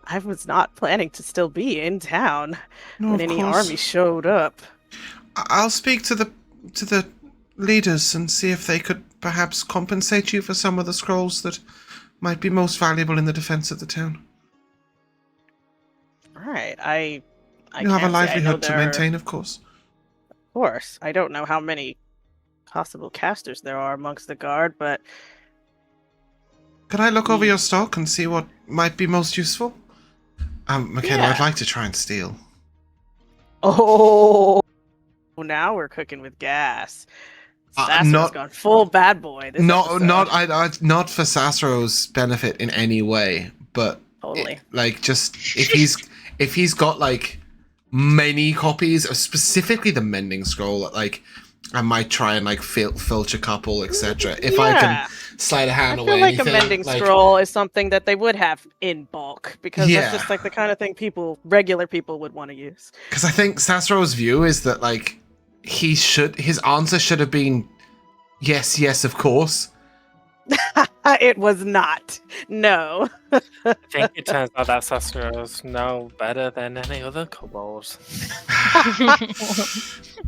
I was not planning to still be in town when any army showed up. I'll speak to the leaders and see if they could perhaps compensate you for some of the scrolls that might be most valuable in the defense of the town. All right, I You have a can't say I know livelihood to there- maintain, of course. Of course, I don't know how many possible casters there are amongst the guard, but Could I look over your stock and see what might be most useful? Mikayla, Yeah. I'd like to try and steal. oh, now we're cooking with gas. Sassuro's not- gone full bad boy. This episode. Not for Sassuro's benefit in any way, but Totally. just if he's got like many copies of specifically the mending scroll, like I might try and like filch a couple, etc. If I Yeah. can slide a I hand feel away. like a anything, mending scroll is something that they would have in bulk because Yeah. that's just like the kind of thing regular people would want to use. Because I think Sassuro's view is that like his answer should have been yes, of course. It was not. No. I think it turns out that Sassuro's no better than any other kobold.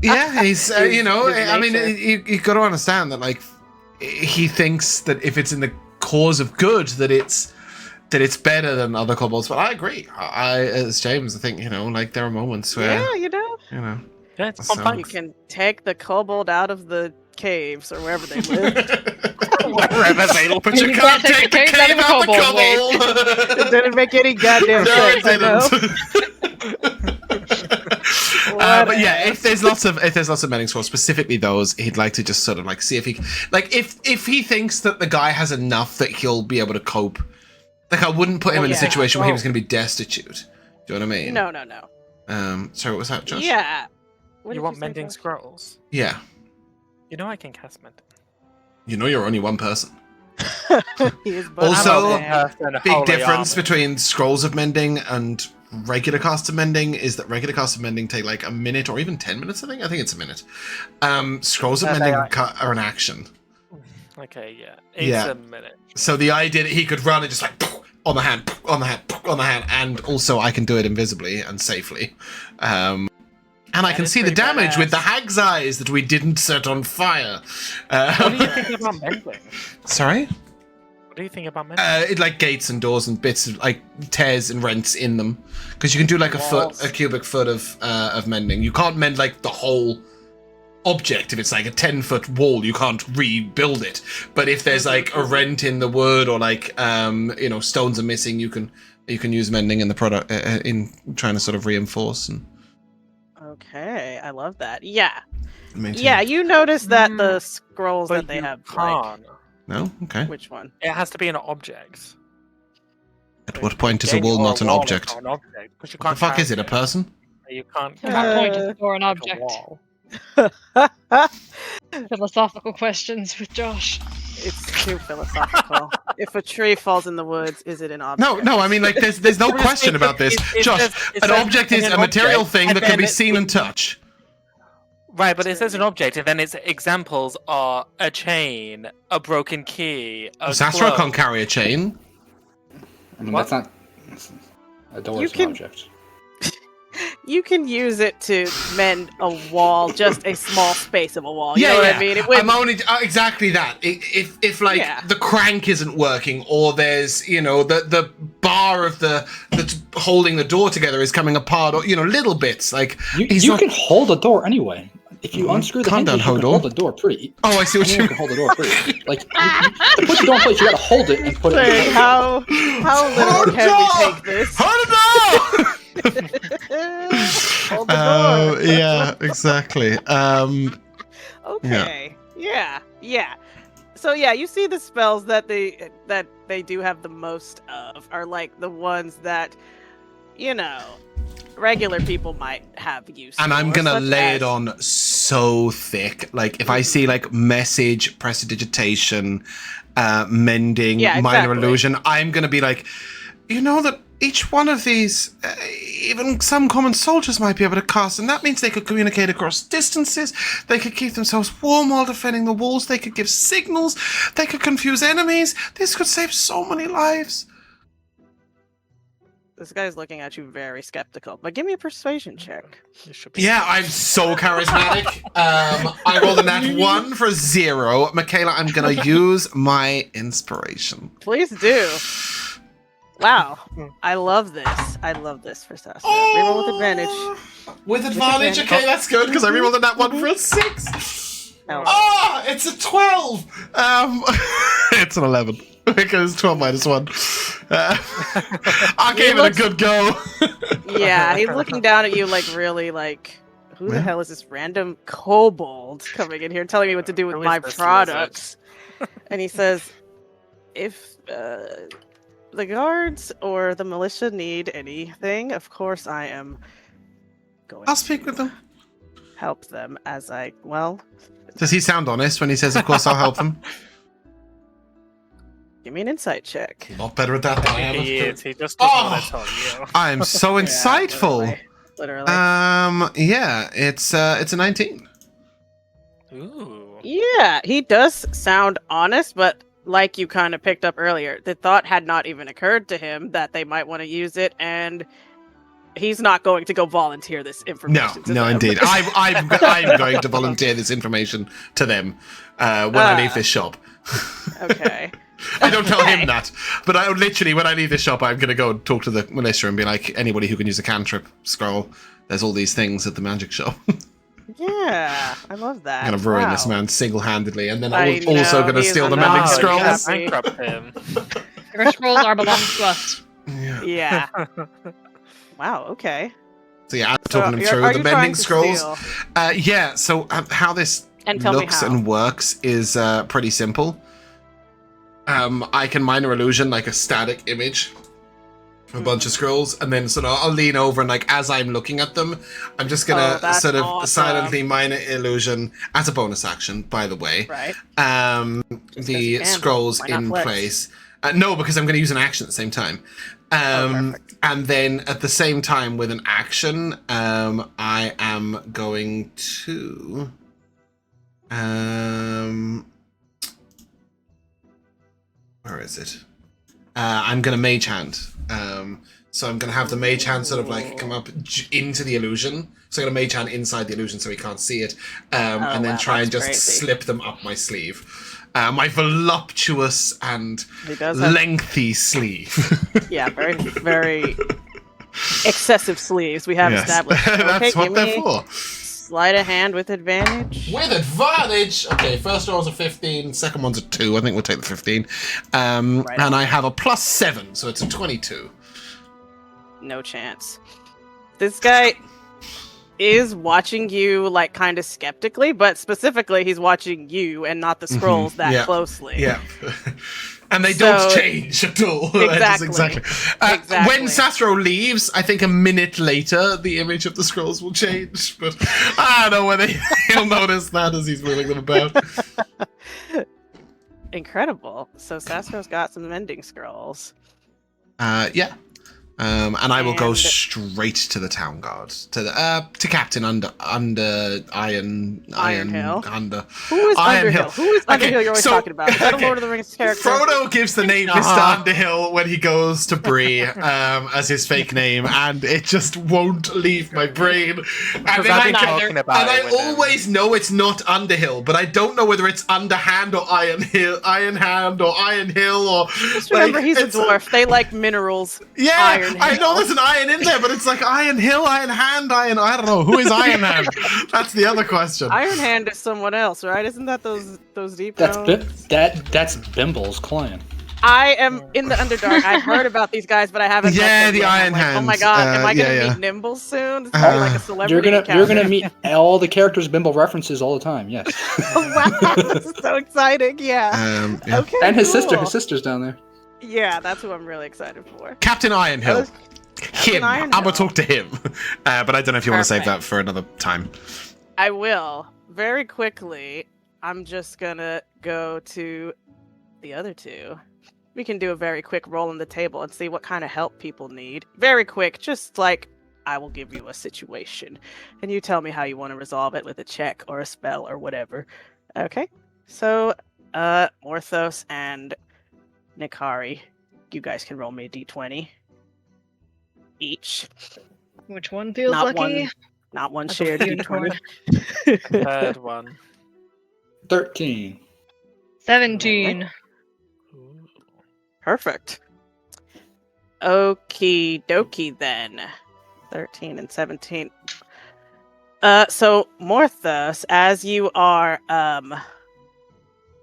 Yeah, he's His I mean, nature. you got to understand that like he thinks that if it's in the cause of good that it's better than other kobolds. But I agree. As James, I think like there are moments where Yeah, Yeah, it's So- you complex. can take the kobold out of the caves or wherever they live. Wherever they look. But you You can't can't take the take the cave cave out the out It kobold. didn't make any goddamn No, sense. I it know. didn't. But yeah, if there's lots of mending scrolls, specifically those, he'd like to just sort of like see if he if he thinks that the guy has enough that he'll be able to cope. Like I wouldn't put him in a yeah. situation where he was going to be destitute. Do you know what I mean? No. Sorry, what was that, Josh? Yeah. What You did want say, mending Josh? scrolls? Yeah. You know I can cast mending. You know you're only one person. He is but Also, I'm a man. Big difference between scrolls of mending and regular cast of mending is that regular cast of mending take like a minute or even 10 minutes. I think it's a minute. Scrolls of No, they mending are- are an action. Okay, yeah. It's Yeah. a minute. So the idea that he could run and just like on the hand, and also I can do it invisibly and safely. And I That can is see the pretty damage with the badass. hag's eyes that we didn't set on fire. What do you think about mending? Sorry? What do you think about mending? It like gates and doors and bits of like tears and rents in them, because you can do like Walls. a cubic foot of mending. You can't mend like the whole object. If it's like a 10-foot wall, you can't rebuild it. But if there's like a rent in the wood or like stones are missing, you can use mending in the product in trying to sort of reinforce and Okay, I love that. Yeah. maintain. Yeah, you notice that the scrolls But that they you have like can't. No. Okay. which one? It has to be an object. At what point is a Gate wall or not an wall is object? not an object, 'cause you What the can't fuck is carry it? A person? You can't At carry what point is Uh, the door an like a object? wall. Philosophical questions with Josh. It's too philosophical. If a tree falls in the woods, is it an object? No. I mean, like, there's no question about this, It Josh. says- it An says object is an a material object, thing and that can be then seen and touched. Right, but it says an object, and then its examples are a chain, a broken key, a Sassuro cloak. can't carry a chain. I mean, What? that's not. A door You is can- an object. You can use it to mend a wall, just a small space of a wall. You know what I mean? It would, I'm only exactly that. If like Yeah. the crank isn't working, or there's the bar of that's holding the door together is coming apart, or little bits like he's You not- can hold a door anyway. If you unscrew the Calm down, hinges, you can Hodor. hold the door pretty. Oh, I see what you Anyone can hold the door pretty. Like to put the door in place, you gotta hold it and put it. Say, In how literal can we take this? Hold it down! Hold the door. Yeah, exactly. Okay. Yeah. So yeah, you see the spells that they do have the most of are like the ones that regular people might have use And I'm for, gonna such lay as- it on so thick. Like if I see like message, prestidigitation, mending, Yeah, minor exactly. illusion, I'm gonna be like, that each one of these, even some common soldiers might be able to cast, and that means they could communicate across distances, they could keep themselves warm while defending the walls, they could give signals, they could confuse enemies. This could save so many lives. This guy's looking at you very skeptical, but give me a persuasion check. Yeah, I'm so charismatic. I rolled a nat 1 for 0. Mikayla, I'm going to use my inspiration. Please do. Wow, I love this. I love this for Sassuro. Reroll with advantage. With advantage? Okay, that's good, because I rerolled a nat 1 for a 6. No. Oh, it's a 12. It's an 11. Because 12 minus 1. I gave it a good go. Yeah, he's looking down at you like really like, who the hell is this random kobold coming in here telling me what to do with my products? And he says, if the guards or the militia need anything, of course I am going I'll speak with them. help them as I, Does he sound honest when he says, of course I'll help them? give me an insight check. Not better at that than I am. He is. He just doesn't want to tell you. I'm so insightful. Literally. Yeah, it's a 19. Ooh. Yeah, he does sound honest, but like you kind of picked up earlier, the thought had not even occurred to him that they might want to use it, and he's not going to go volunteer this information. No, indeed. I'm going to volunteer this information to them when I leave this shop. Okay. I don't tell him that, but I literally, when I leave this shop, I'm going to go and talk to the militia and be like, anybody who can use a cantrip scroll, there's all these things at the magic shop. Yeah, I love that. I'm going to ruin this man single-handedly, and then I'm also going to steal the mending mending scrolls. scrolls. Bankrupt him. Your scrolls are belong to us. Yeah. Wow, okay. So yeah, I'm talking him are through you the trying mending to scrolls. steal? Yeah, so how this And tell me looks how. and works is pretty simple. I can minor illusion like a static image of a bunch of scrolls, and then sort of I'll lean over and like as I'm looking at them, I'm just gonna that's sort of awesome. silently minor illusion as a bonus action, by the way. Right. The can. scrolls Why not in flex? place. No, because I'm going to use an action at the same time. Perfect. And then at the same time with an action, I am going to. Where is it? I'm going to mage hand. So I'm going to have the mage hand sort of like come up into the illusion. So I'm going to mage hand inside the illusion so he can't see it. And then wow, try and that's just crazy. slip them up my sleeve. My voluptuous and He does have, lengthy sleeve. yeah, very, very excessive sleeves. We have Yes. established. That's Okay, what give they're me for. sleight of hand with advantage. With advantage! Okay, first roll's a 15, second one's a 2. I think we'll take the 15. And I have a +7, so it's a 22. No chance. This guy is watching you like kind of skeptically, but specifically he's watching you and not the scrolls that Yeah. closely. Yeah. And they So- don't change at all. Exactly. Exactly. Exactly. When Sassuro leaves, I think a minute later, the image of the scrolls will change. But I don't know whether he'll notice that as he's wheeling them about. Incredible. So Sassuro's got some mending scrolls. Yeah. And I will go And- straight to the town guard, to Captain under Iron Hill. under. Who is Iron Underhill? Hill. Who is Okay, Underhill you're always so- talking about? Is that okay. a Lord of the Rings character? Frodo gives the name Uh-huh. Mr. Underhill when he goes to Bree as his fake name, and it just won't leave my brain. And Because then I've been I talking about and it I with him. always know it's not Underhill, but I don't know whether it's Underhand or Iron Hand or Iron Hill or. Just remember like, he's a it's dwarf. They like minerals. Yeah, Iron I know Hill. there's an iron in there, but it's like Iron Hill, Iron Hand, I don't know. Who is Iron Hand? That's the other question. Iron Hand is someone else, right? Isn't that those deep That's gnomes? that's Bimble's clan. I am in the Underdark. I've heard about these guys, but I haven't. Yeah, met them the yet. I'm Iron like, oh my Hands. god, am I gonna Yeah. meet Nimble soon? This is gonna be like a celebrity. You're encounter. gonna meet all the characters Bimble references all the time. Yes, Wow, this is so exciting. Yeah. Yeah. Okay. and his sister. cool. His sister's down there. Yeah, that's who I'm really excited for. Captain Ironhill. Him. Ironhill. I'm gonna talk to him. But I don't know if you want to save Perfect. that for another time. I will. Very quickly, I'm just gonna go to the other two. we can do a very quick roll on the table and see what kind of help people need. Very quick, just like I will give you a situation, and you tell me how you want to resolve it with a check or a spell or whatever. Okay. So, Morthos and Nikari, you guys can roll me a d20 each. Which one feels Not lucky? Not one Like a shared unicorn. d20. Third one. 13. 17. Ooh. Perfect. Okie dokie then. 13 and 17. So Morthos, as you are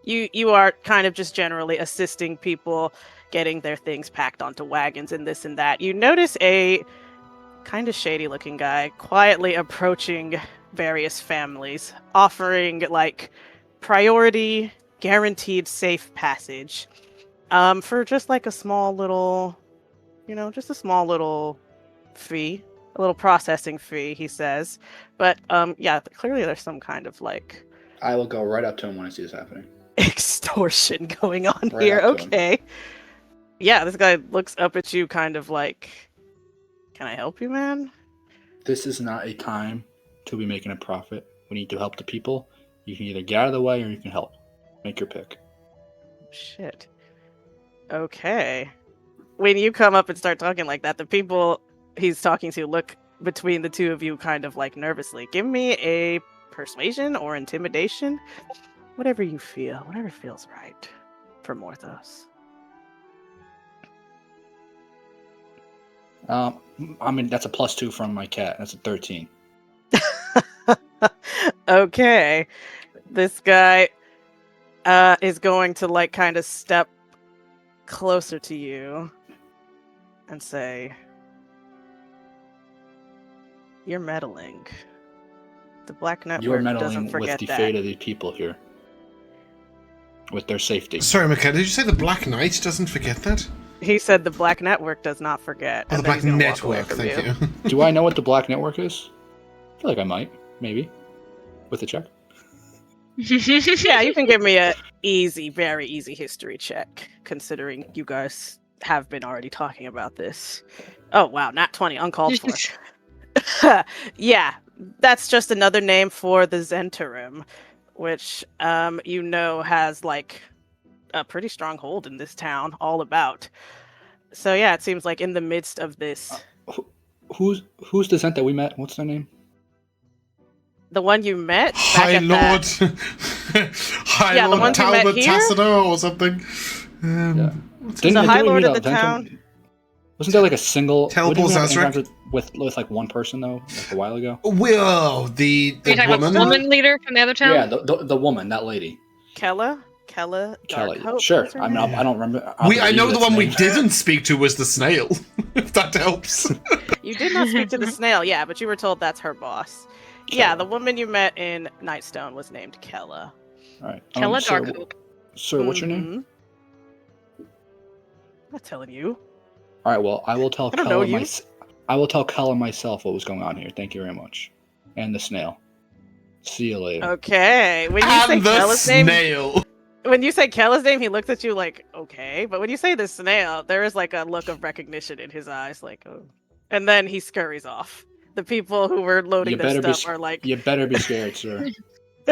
you are kind of just generally assisting people getting their things packed onto wagons and this and that. You notice a kind of shady looking guy quietly approaching various families, offering like priority guaranteed safe passage for just like a small little, just a small little fee, a little processing fee, he says. But yeah, clearly there's some kind of like I will go right up to him when I see this happening. extortion going on Right here. up to him. Okay. Yeah, this guy looks up at you kind of like, can I help you, man? This is not a time to be making a profit. We need to help the people. You can either get out of the way or you can help. Make your pick. Shit. Okay. When you come up and start talking like that, the people he's talking to look between the two of you kind of like nervously. Give me a persuasion or intimidation. Whatever you feel. Whatever feels right for Morthos. I mean, that's a +2 from my cat. That's a 13. Okay. This guy is going to like kind of step closer to you and say, you're meddling. The Black You're Network doesn't meddling with forget the that. fate of the people here. With their safety. Sorry, Mikayla, did you say the Black Knight doesn't forget that? He said the Black Network does not forget. Oh, the and then Black he's gonna walk away Network, from thank you. Do I know what the Black Network is? I feel like I might. Maybe. With a check. Yeah, you can give me a very easy history check, considering you guys have been already talking about this. Oh wow, not 20, uncalled for. Yeah, that's just another name for the Zentarim, which has like a pretty strong hold in this town, all about. So yeah, it seems like in the midst of this, Who's the Zent that we met? What's their name? the one you met, back High at Lord, that- High Yeah, the Lord ones you met Talbot here? Tassino or something. Yeah. What's The High Lord of the Zent- town. Wasn't there like a single? Telpal Didn't we have Zazrek? encounters with like one person though, like a while ago? Will the Are you talking about woman? the woman leader from the other town? Yeah, the woman, that lady, Kella Kelly. Darkhope, Sure. what's her I mean, name? I don't remember. I know the one we did. didn't speak to was the snail. If that helps. You did not speak to the snail, yeah, but you were told that's her boss. Yeah, the woman you met in Nightstone was named Kella. All right. Kella Sir, Darkhope. Sir, what's your name? Mhm. I'm not telling you. All right. Well, I will tell I don't know Kella you. I will tell Kella myself what was going on here. Thank you very much. And the snail. See you later. Okay. When you say And the Kella's name, snail. when you say Kella's name, he looks at you like, okay. But when you say the snail, there is like a look of recognition in his eyes, like, oh. And then he scurries off. The people who were loading You their better be stuff are like, You better be scared, sir.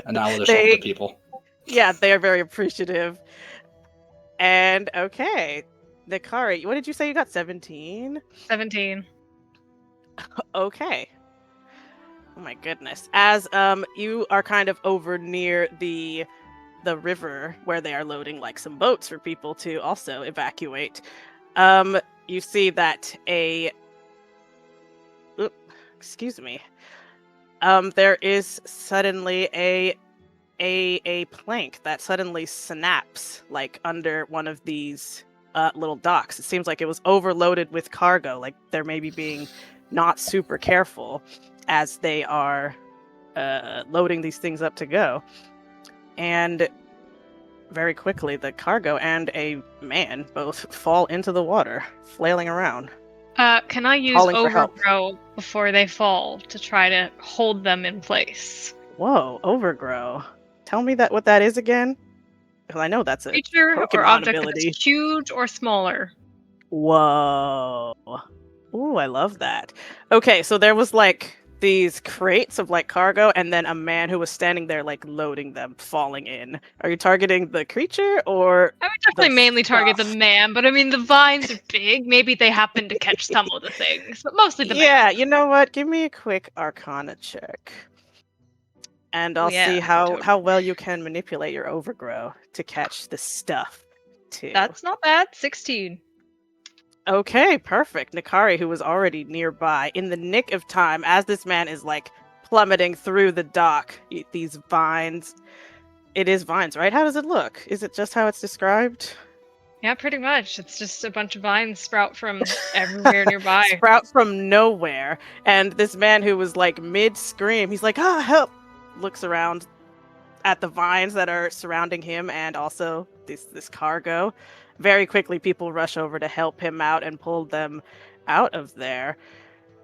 And I will just They- help the people. yeah, they're very appreciative. And okay, Nikari, what did you say you got? 17? 17. Okay. Oh my goodness. As you are kind of over near the river where they are loading like some boats for people to also evacuate. You see that excuse me. There is suddenly a plank that suddenly snaps like under one of these little docks. It seems like it was overloaded with cargo, like they're maybe being not super careful as they are loading these things up to go. And very quickly, the cargo and a man both fall into the water, flailing around. Can I use Calling for help. Overgrow before they fall to try to hold them in place? Whoa, overgrow. Tell me what that is again. Because I know that's a Creature or Pokemon object ability. that's huge or smaller. Whoa. Ooh, I love that. Okay, so there was like these crates of like cargo and then a man who was standing there like loading them, falling in. Are you targeting the creature or I would definitely the mainly target the stuff? man, but I mean the vines are big. Maybe they happen to catch some of the things, but mostly the man. Yeah, you know what? Give me a quick Arcana check. And I'll Yeah, see how totally. well you can manipulate your overgrow to catch the stuff too. That's not bad. 16. Okay, perfect. Nikari, who was already nearby, in the nick of time, as this man is like plummeting through the dock, these vines. It is vines, right? How does it look? Is it just how it's described? Yeah, pretty much. It's just a bunch of vines sprout from everywhere nearby. Sprout from nowhere. And this man who was like mid scream, he's like, ah, help! Looks around at the vines that are surrounding him and also this cargo. Very quickly, people rush over to help him out and pull them out of there.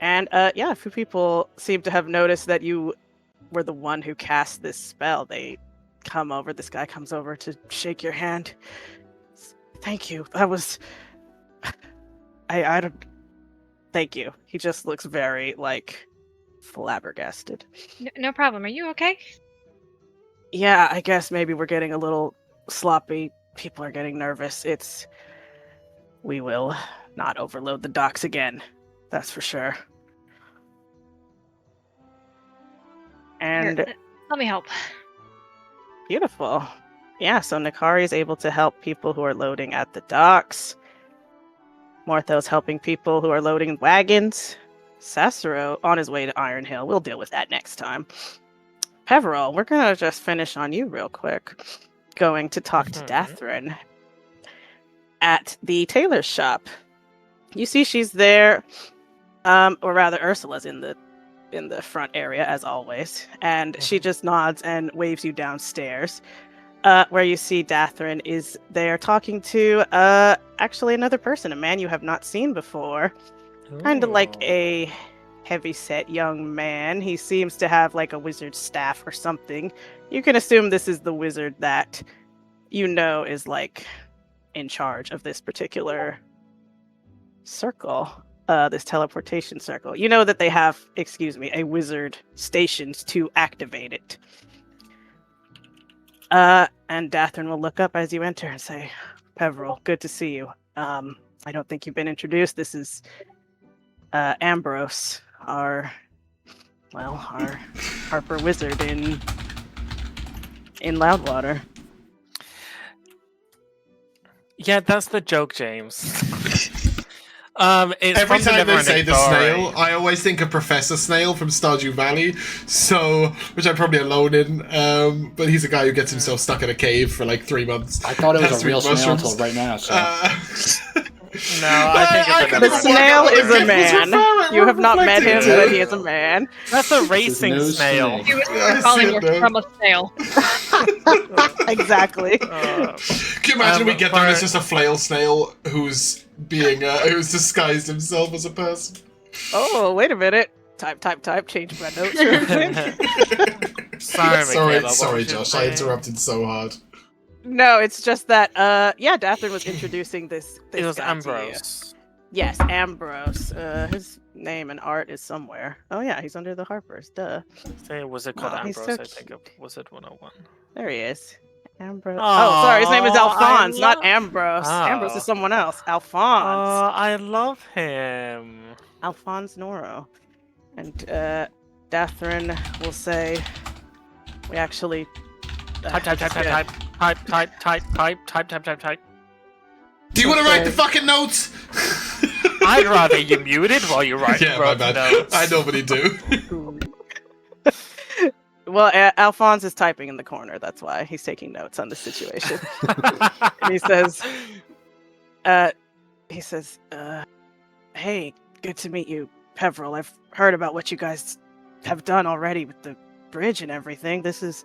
And yeah, a few people seem to have noticed that you were the one who cast this spell. They come over. This guy comes over to shake your hand. Thank you. That was. I don't. Thank you. He just looks very like flabbergasted. No problem. Are you okay? Yeah, I guess maybe we're getting a little sloppy. People are getting nervous. We will not overload the docks again. That's for sure. And Here, let me help. beautiful. Yeah, so Nikari is able to help people who are loading at the docks. Morthos helping people who are loading wagons. Sassuro on his way to Iron Hill. We'll deal with that next time. Peverell, we're gonna just finish on you real quick. Going to talk to Dathrin at the tailor's shop. You see she's there, or rather Ursula's in the front area as always, and she just nods and waves you downstairs. Where you see Dathrin is there talking to actually another person, a man you have not seen before. Kind of like a heavy-set young man. He seems to have like a wizard's staff or something. You can assume this is the wizard that you know is like in charge of this particular circle, this teleportation circle. You know that they have, a wizard stationed to activate it. And Dathrin will look up as you enter and say, Peverell, good to see you. I don't think you've been introduced. This is Ambrose, our Harper wizard in Loudwater. Yeah, that's the joke, James. It's Every from the time they Neverending say the Story. snail, I always think of Professor Snail from Stardew Valley, which I'm probably alone in. But he's a guy who gets himself stuck in a cave for like 3 months. I thought it was Has a to real eat snail mushrooms. until right now. So. No, I think I it's The a couldn't snail work out is what a the kid was man. referring- You have not met reflecting him, to. but he is a man. That's a racing no snail. snake. He was Yeah, I calling see it her now. from a snail. Exactly. Can you imagine we get there and it's just a flail snail who's disguised himself as a person? Oh, wait a minute. Type. Change my notes real quick. Sorry, Sorry, Mikayla, what sorry, was you Josh. I saying? interrupted so hard. No, it's just that, Dathrin was introducing this It was guy to you. Ambrose. Yes, Ambrose. His name and art is somewhere. Oh yeah, he's under the Harpers. Duh. Say, was it called Oh, he's Ambrose? so I think it was it 101. There he is. Ambrose. Oh, sorry, his name is Aw, Alphonse, I not love- Ambrose. Ambrose Oh. is someone else. Alphonse. I love him. Alphonse Noro. And Dathrin will say, we actually... Type. Do you want to write the fucking notes? I'd rather you muted while you write. Yeah, my wrote bad. notes. I normally do. Well, Alphonse is typing in the corner. That's why he's taking notes on the situation. And he says, hey, good to meet you, Peverell. I've heard about what you guys have done already with the bridge and everything. This is,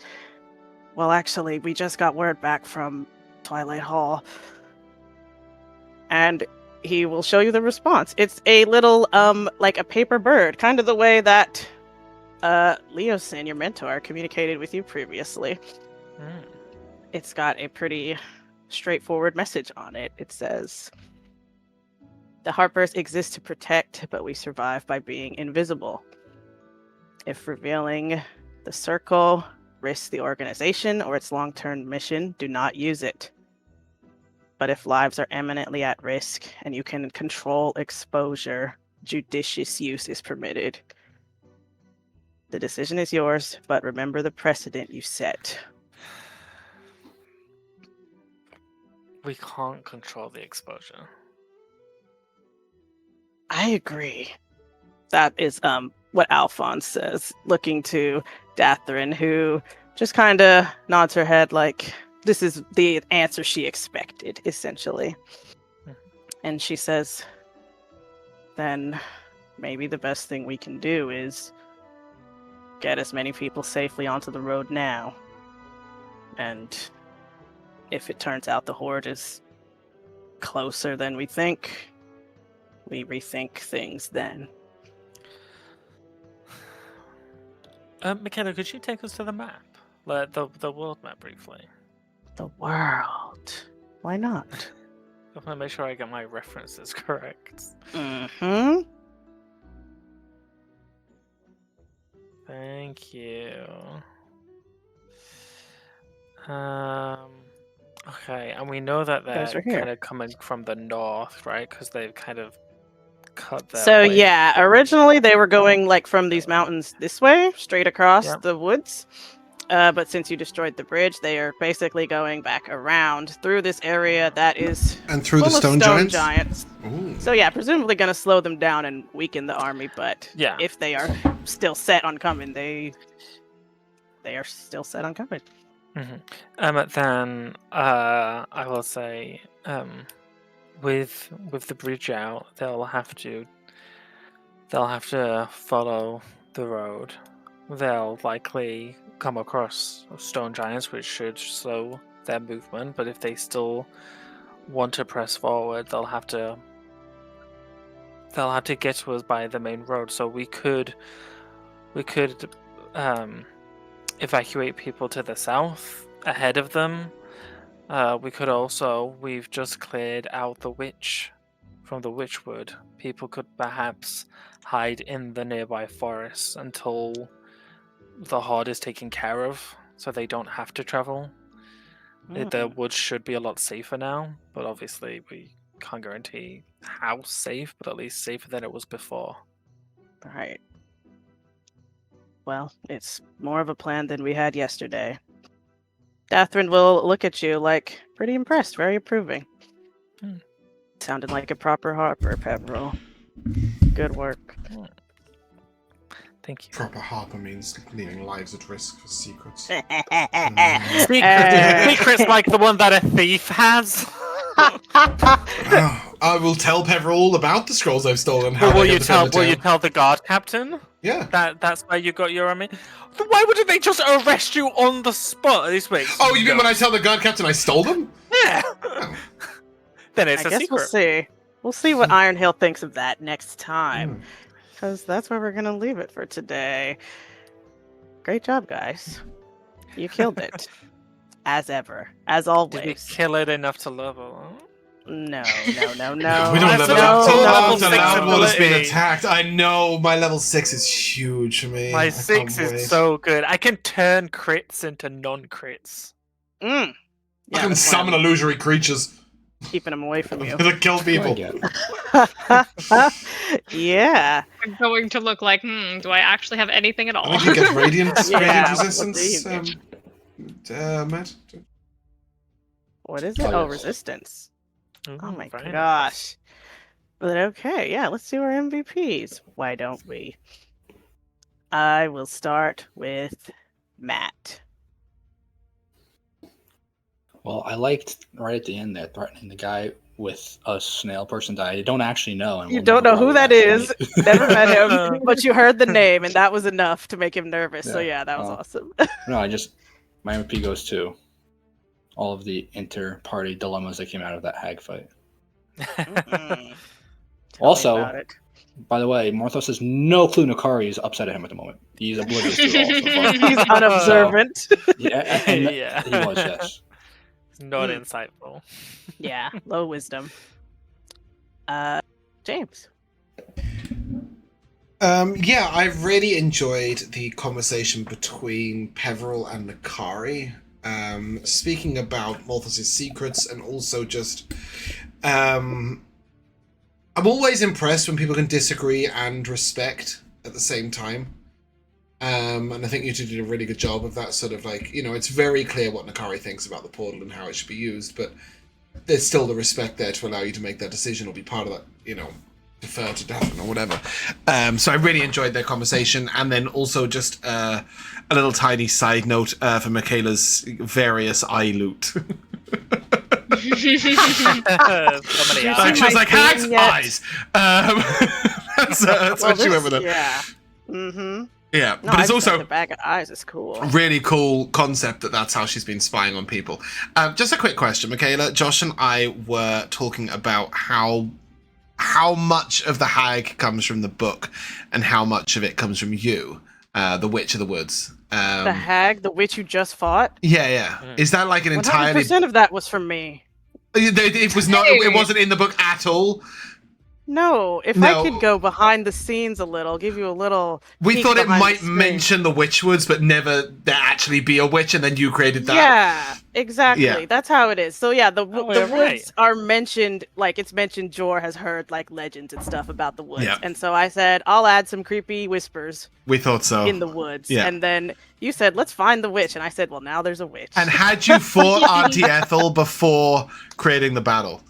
well, actually, we just got word back from Twilight Hall. And he will show you the response. It's a little, like a paper bird, kind of the way that Leosin, your mentor, communicated with you previously. it's got a pretty straightforward message on it. It says, "The Harpers exist to protect, but we survive by being invisible. If revealing the circle risks the organization or its long-term mission, do not use it. But if lives are eminently at risk and you can control exposure, judicious use is permitted. The decision is yours, but remember the precedent you set." We can't control the exposure. I agree. That is what Alphonse says, looking to Dathrin, who just kind of nods her head like this is the answer she expected, essentially. And she says, "Then maybe the best thing we can do is get as many people safely onto the road now. And if it turns out the Horde is closer than we think, we rethink things then." Mikayla, could you take us to the map? Like the world map briefly? The world. Why not? I want to make sure I get my references correct. Mm-hmm. Thank you. Okay, and we know that Those they're are here. kind of coming from the north, right? Because they've kind of cut their So way. yeah, originally they were going like from these mountains this way, straight across Yep. the woods. But since you destroyed the bridge, they are basically going back around through this area that is And through the full of stone giants. Ooh. So yeah, presumably going to slow them down and weaken the army. But Yeah. if they are still set on coming, they are still set on coming. Then I will say, with the bridge out, they'll have to follow the road. They'll likely come across stone giants, which should slow their movement. But if they still want to press forward, they'll have to get to us by the main road. So we could evacuate people to the south ahead of them. We could also, we've just cleared out the witch from the Witchwood. People could perhaps hide in the nearby forests until the Horde is taken care of, so they don't have to travel. The woods should be a lot safer now, but obviously we can't guarantee how safe, but at least safer than it was before. Right. Well, it's more of a plan than we had yesterday. Dathrin will look at you like pretty impressed, very approving. Sounded like a proper Harper, Peverell. Good work. Thank you. Proper Harper means leaving lives at risk for secrets. Secrets like the one that a thief has. I will tell Peverell all about the scrolls I've stolen. How Will they you got defended tell town. the guard captain? Yeah. That's where you got your army. Why wouldn't they just arrest you on the spot? This makes Oh, you mean when I tell the guard captain I stole them? Yeah. Then it's I a guess secret. we'll see. We'll see what Ironhill thinks of that next time. Because that's where we're going to leave it for today. Great job, guys. You killed it. As ever. As Did we always. kill it enough to level? No. We don't I level said up no, till level after 6 Loudwood has been ability. attacked. I know, my level 6 is huge for me. My I 6 can't wait. is so good. I can turn crits into non-crits. Yeah, I can that's why summon I'm illusory creatures keeping them away from you. that kill people. Yeah. I'm going to look like, do I actually have anything at all? I think you get radiant, Yeah, radiant what do resistance. you Matt? What is it? Oh, Oh, yes. resistance. Ooh, Oh my very gosh. But okay, yeah, let's do our MVPs. Why don't we? I will start with Matt. Well, I liked right at the end there threatening the guy with a snail person that I don't actually know. And You will don't never know who probably that ask is, me. never met him, but you heard the name, and that was enough to make him nervous. So Yeah, yeah, that was well. awesome. No, my MP goes to all of the inter-party dilemmas that came out of that hag fight. Mm-mm. Tell Also, me about it. by the way, Morthos has no clue Nikari is upset at him at the moment. He's oblivious to it all so far. He's unobservant. Yeah, and Yeah. he was, yes. Not Mm. insightful. Yeah, low wisdom. James. Yeah, I really enjoyed the conversation between Peverell and Nikari. Speaking about Morthos' secrets and also just... I'm always impressed when people can disagree and respect at the same time. And I think you two did a really good job of that sort of like, it's very clear what Nikari thinks about the portal and how it should be used, but there's still the respect there to allow you to make that decision or be part of that, defer to Daphne or whatever. So I really enjoyed their conversation, and then also just a little tiny side note for Mikayla's various eye loot. So many Like, eyes. She was like, my hag's thing yet? eyes! That's what she went with it. Yeah. Mm-hmm. Yeah, No, but it's I just think also the bag of eyes is cool. really cool concept that's how she's been spying on people. Just a quick question, Mikayla. Josh and I were talking about how much of the hag comes from the book and how much of it comes from you, the Witch of the Woods. The hag, the witch you just fought. Yeah. Is that like an entirely... 100% of that was from me. It was not. It wasn't in the book at all. No, if No. I could go behind the scenes a little, give you a little. We peek thought it behind the might screen. mention the Witchwoods, but never there actually be a witch, and then you created that. Yeah, exactly. Yeah. That's how it is. So yeah, the Oh, the you're woods right. are mentioned. Like it's mentioned, Jor has heard like legends and stuff about the woods, Yeah. and so I said I'll add some creepy whispers We thought so. in the woods, yeah. and then you said let's find the witch, and I said well now there's a witch. And had you fought Auntie Ethel before creating the battle?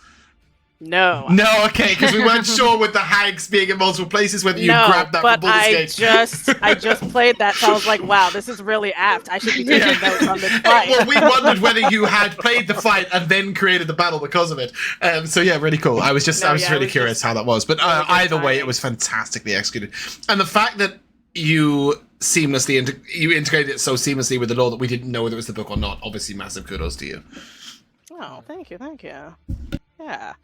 no, No, okay, because we weren't sure with the hags being in multiple places whether you no, grabbed that but from Baldur's I Gate. I just played that, so I was like, wow, this is really apt. I should be taking notes on this fight. Well, we wondered whether you had played the fight and then created the battle because of it. So yeah, really cool. I was just No, I was yeah, it really was curious just how that was. But really good either way, it timing. was fantastically executed. And the fact that you seamlessly you integrated it so seamlessly with the lore that we didn't know whether it was the book or not. Obviously, massive kudos to you. Oh, thank you. Yeah.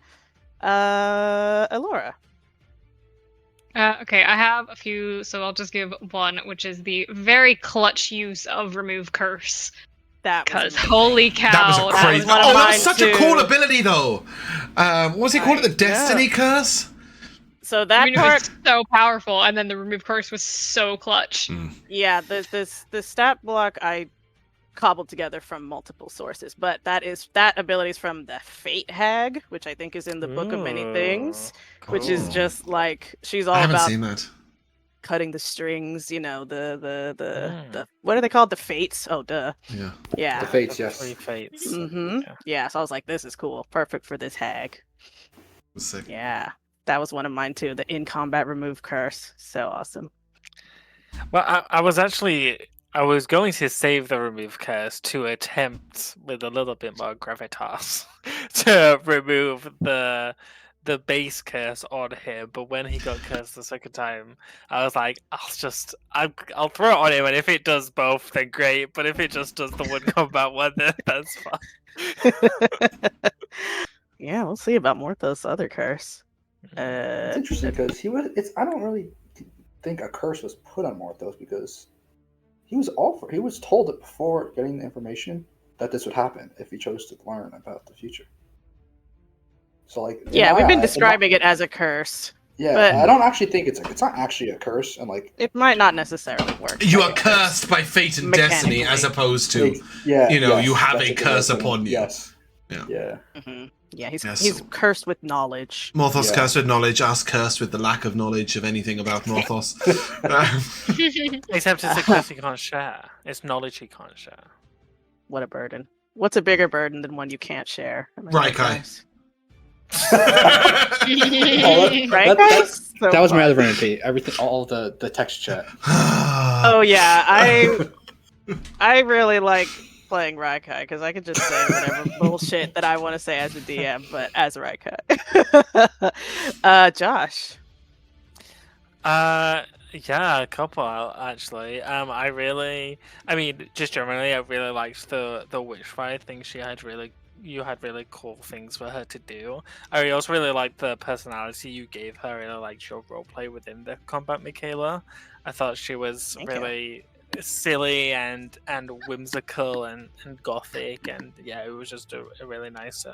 Elora. Okay, I have a few, so I'll just give one, which is the very clutch use of Remove Curse. That was Because amazing. holy cow, That was a was crazy. one of Oh, that mine was such a too. cool ability, though. What was he called? It the Destiny Curse. So I that mean, it part, was so powerful, and then the Remove Curse was so clutch. yeah, the stat block I cobbled together from multiple sources, but that ability is from the Fate Hag, which I think is in the Book of Many Things, which is just like she's all I haven't about seen that. cutting the strings. You know the what are they called? The Fates. Oh, duh. Yeah. Yeah. The fates, yes. Three fates. Mm-hmm. Yeah. Yeah. So I was like, this is cool, perfect for this hag. That's sick. Yeah, that was one of mine too. The in combat remove curse, so awesome. Well, I was going to save the remove curse to attempt with a little bit more gravitas to remove the base curse on him, but when he got cursed the second time, I was like, I'll throw it on him, and if it does both, then great. But if it just does the one combat one, then that's fine. Yeah, we'll see about Morthos' other curse. It's interesting because I don't really think a curse was put on Morthos because he was told it before getting the information that this would happen if he chose to learn about the future. So like Yeah, we've been describing it as a curse. Yeah, but I don't actually think it's not actually a curse, and like it might not necessarily work. You like are a curse. cursed by fate and destiny, Mechanically. as opposed to yeah, you have that's a good curse way of putting upon it. you. Yes. Yeah. Yeah. Mhm. Yeah, he's Yes. he's cursed with knowledge. Morthos Yeah. cursed with knowledge, us cursed with the lack of knowledge of anything about Morthos. Except it's a curse he can't share. It's knowledge he can't share. What a burden. What's a bigger burden than one you can't share? Am I right, Right, Kai. guys? that- Right, that- guys? So That was my fun. other vanity. Everything, all the text chat. Oh yeah, I really like playing Raikai because I can just say whatever bullshit that I want to say as a DM, but as Raikai. Josh. Yeah, a couple actually. I mean, just generally, I really liked the witch fight. I think you had really cool things for her to do. I also really liked the personality you gave her. I really liked your roleplay within the combat, Mikayla. I thought she was Thank you. really silly and whimsical and gothic, and yeah, it was just a really nice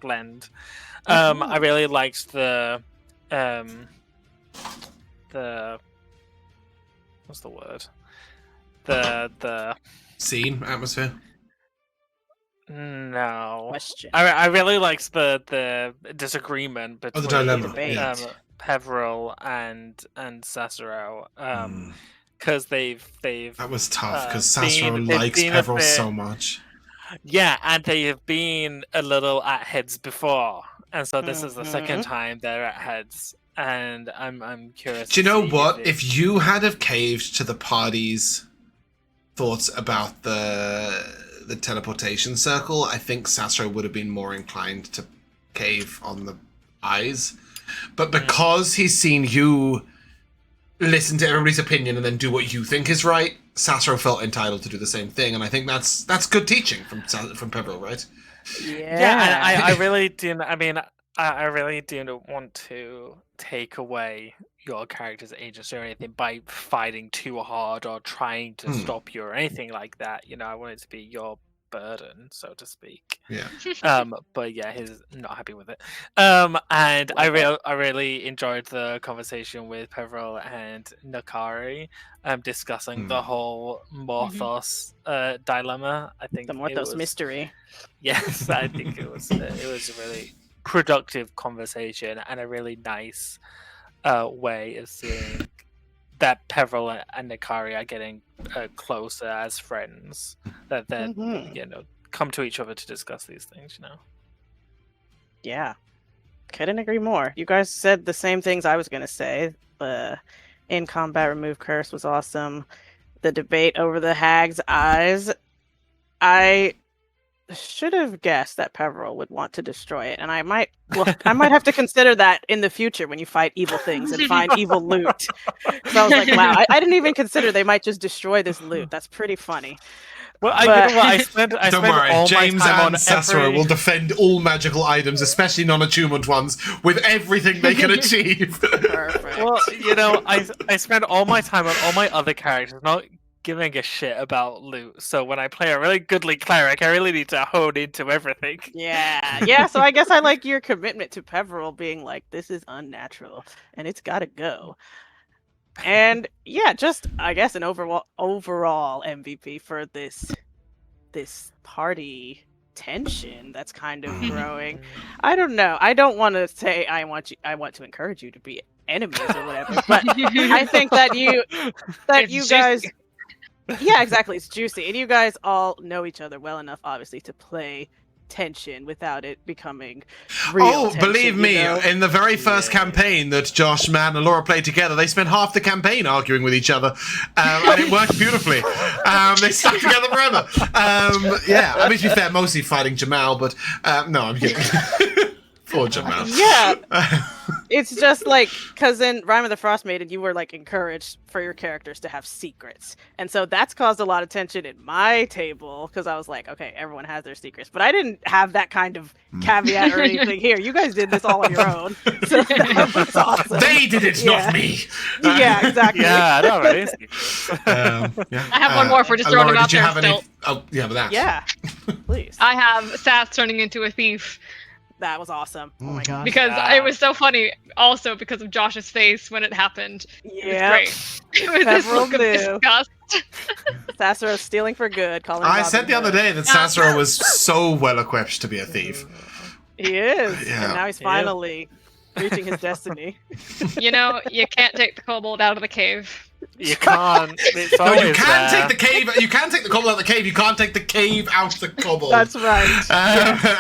blend. I really liked the what's the word? The Scene, atmosphere. No. Question. I really liked the disagreement Oh, between the dilemma. debate. Yeah. Peverell and Sassuro, because they've That was tough because they've Sassuro likes been a Peverell bit- so much. Yeah, and they have been a little at heads before, and so this is the second Mhm. time they're at heads, and I'm curious. Do you to know see what? it- If you had have caved to the party's thoughts about the teleportation circle, I think Sassuro would have been more inclined to cave on the eyes. But because he's seen you listen to everybody's opinion and then do what you think is right, Sassuro felt entitled to do the same thing, and I think that's good teaching from Peverell, right? Yeah, and I really didn't. I mean, I really didn't want to take away your character's agency or anything by fighting too hard or trying to stop you or anything like that. You know, I want it to be your burden, so to speak. Yeah. But yeah, he's not happy with it. And I really enjoyed the conversation with Peverell and Nikari, discussing the whole Morthos dilemma. I think The it Morthos was- mystery. Yes, I think it was a really productive conversation and a really nice way of seeing that Peverell and Nikari are getting closer as friends. That you know, come to each other to discuss these things. You know. Yeah. Couldn't agree more. You guys said the same things I was going to say. The in combat remove curse was awesome. The debate over the hag's eyes. I should have guessed that Peverell would want to destroy it, and I might have to consider that in the future when you fight evil things and find evil loot. So I was like, wow, I didn't even consider they might just destroy this loot. That's pretty funny. Well, But- you know what? I spent Don't all worry, my James time and on Sassuro every... will defend all magical items, especially non-attunement ones, with everything they can achieve. Perfect. Well, you know, I spend all my time on all my other characters, not giving a shit about loot. So when I play a really goodly cleric, I really need to hone into everything. Yeah. So I guess I like your commitment to Peverell being like, this is unnatural and it's got to go. And yeah, just I guess an overall MVP for this party tension that's kind of growing. I don't know. I don't want to say I want to encourage you to be enemies or whatever, but I think that you It's you juicy. guys yeah, exactly. It's juicy. And you guys all know each other well enough, obviously, to play tension without it becoming real tension, believe me, you know? in the very first campaign that Josh, Matt, and Elora played together, they spent half the campaign arguing with each other, and it worked beautifully. They stuck together forever. Yeah, I mean, to be fair, mostly fighting Jamal, but no, I'm kidding. Poor Jamal. Yeah. It's just like, because in Rime of the Frost Maiden, you were like encouraged for your characters to have secrets. And so that's caused a lot of tension in my table, because I was like, okay, everyone has their secrets. But I didn't have that kind of caveat or anything here. You guys did this all on your own. So that was awesome. They did it, Yeah. not me. Yeah, exactly. Yeah, I know, right? Yeah. I have one more for just throwing Elora, them out did you there have any? still. Oh, yeah, but that. Yeah. Please. I have Sass turning into a thief That was awesome. Oh my gosh. because Yeah. it was so funny. Also because of Josh's face when it happened. Yeah. It was great. It was this Peverell look of knew. disgust. Sassuro stealing for good. Calling I Robin said the other Hood. day that Sassuro was so well equipped to be a thief. He is. Yeah. And now he's finally reaching his destiny. You know, you can't take the kobold out of the cave. You can't. It's No, always you can there. take the cave. You can take the kobold out of the cave. You can't take the cave out the kobold. That's right.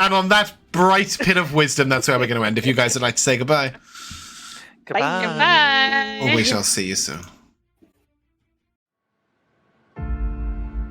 And on that bright pin of wisdom, that's where we're going to end. If you guys would like to say goodbye, Goodbye. Goodbye. or we shall see you soon.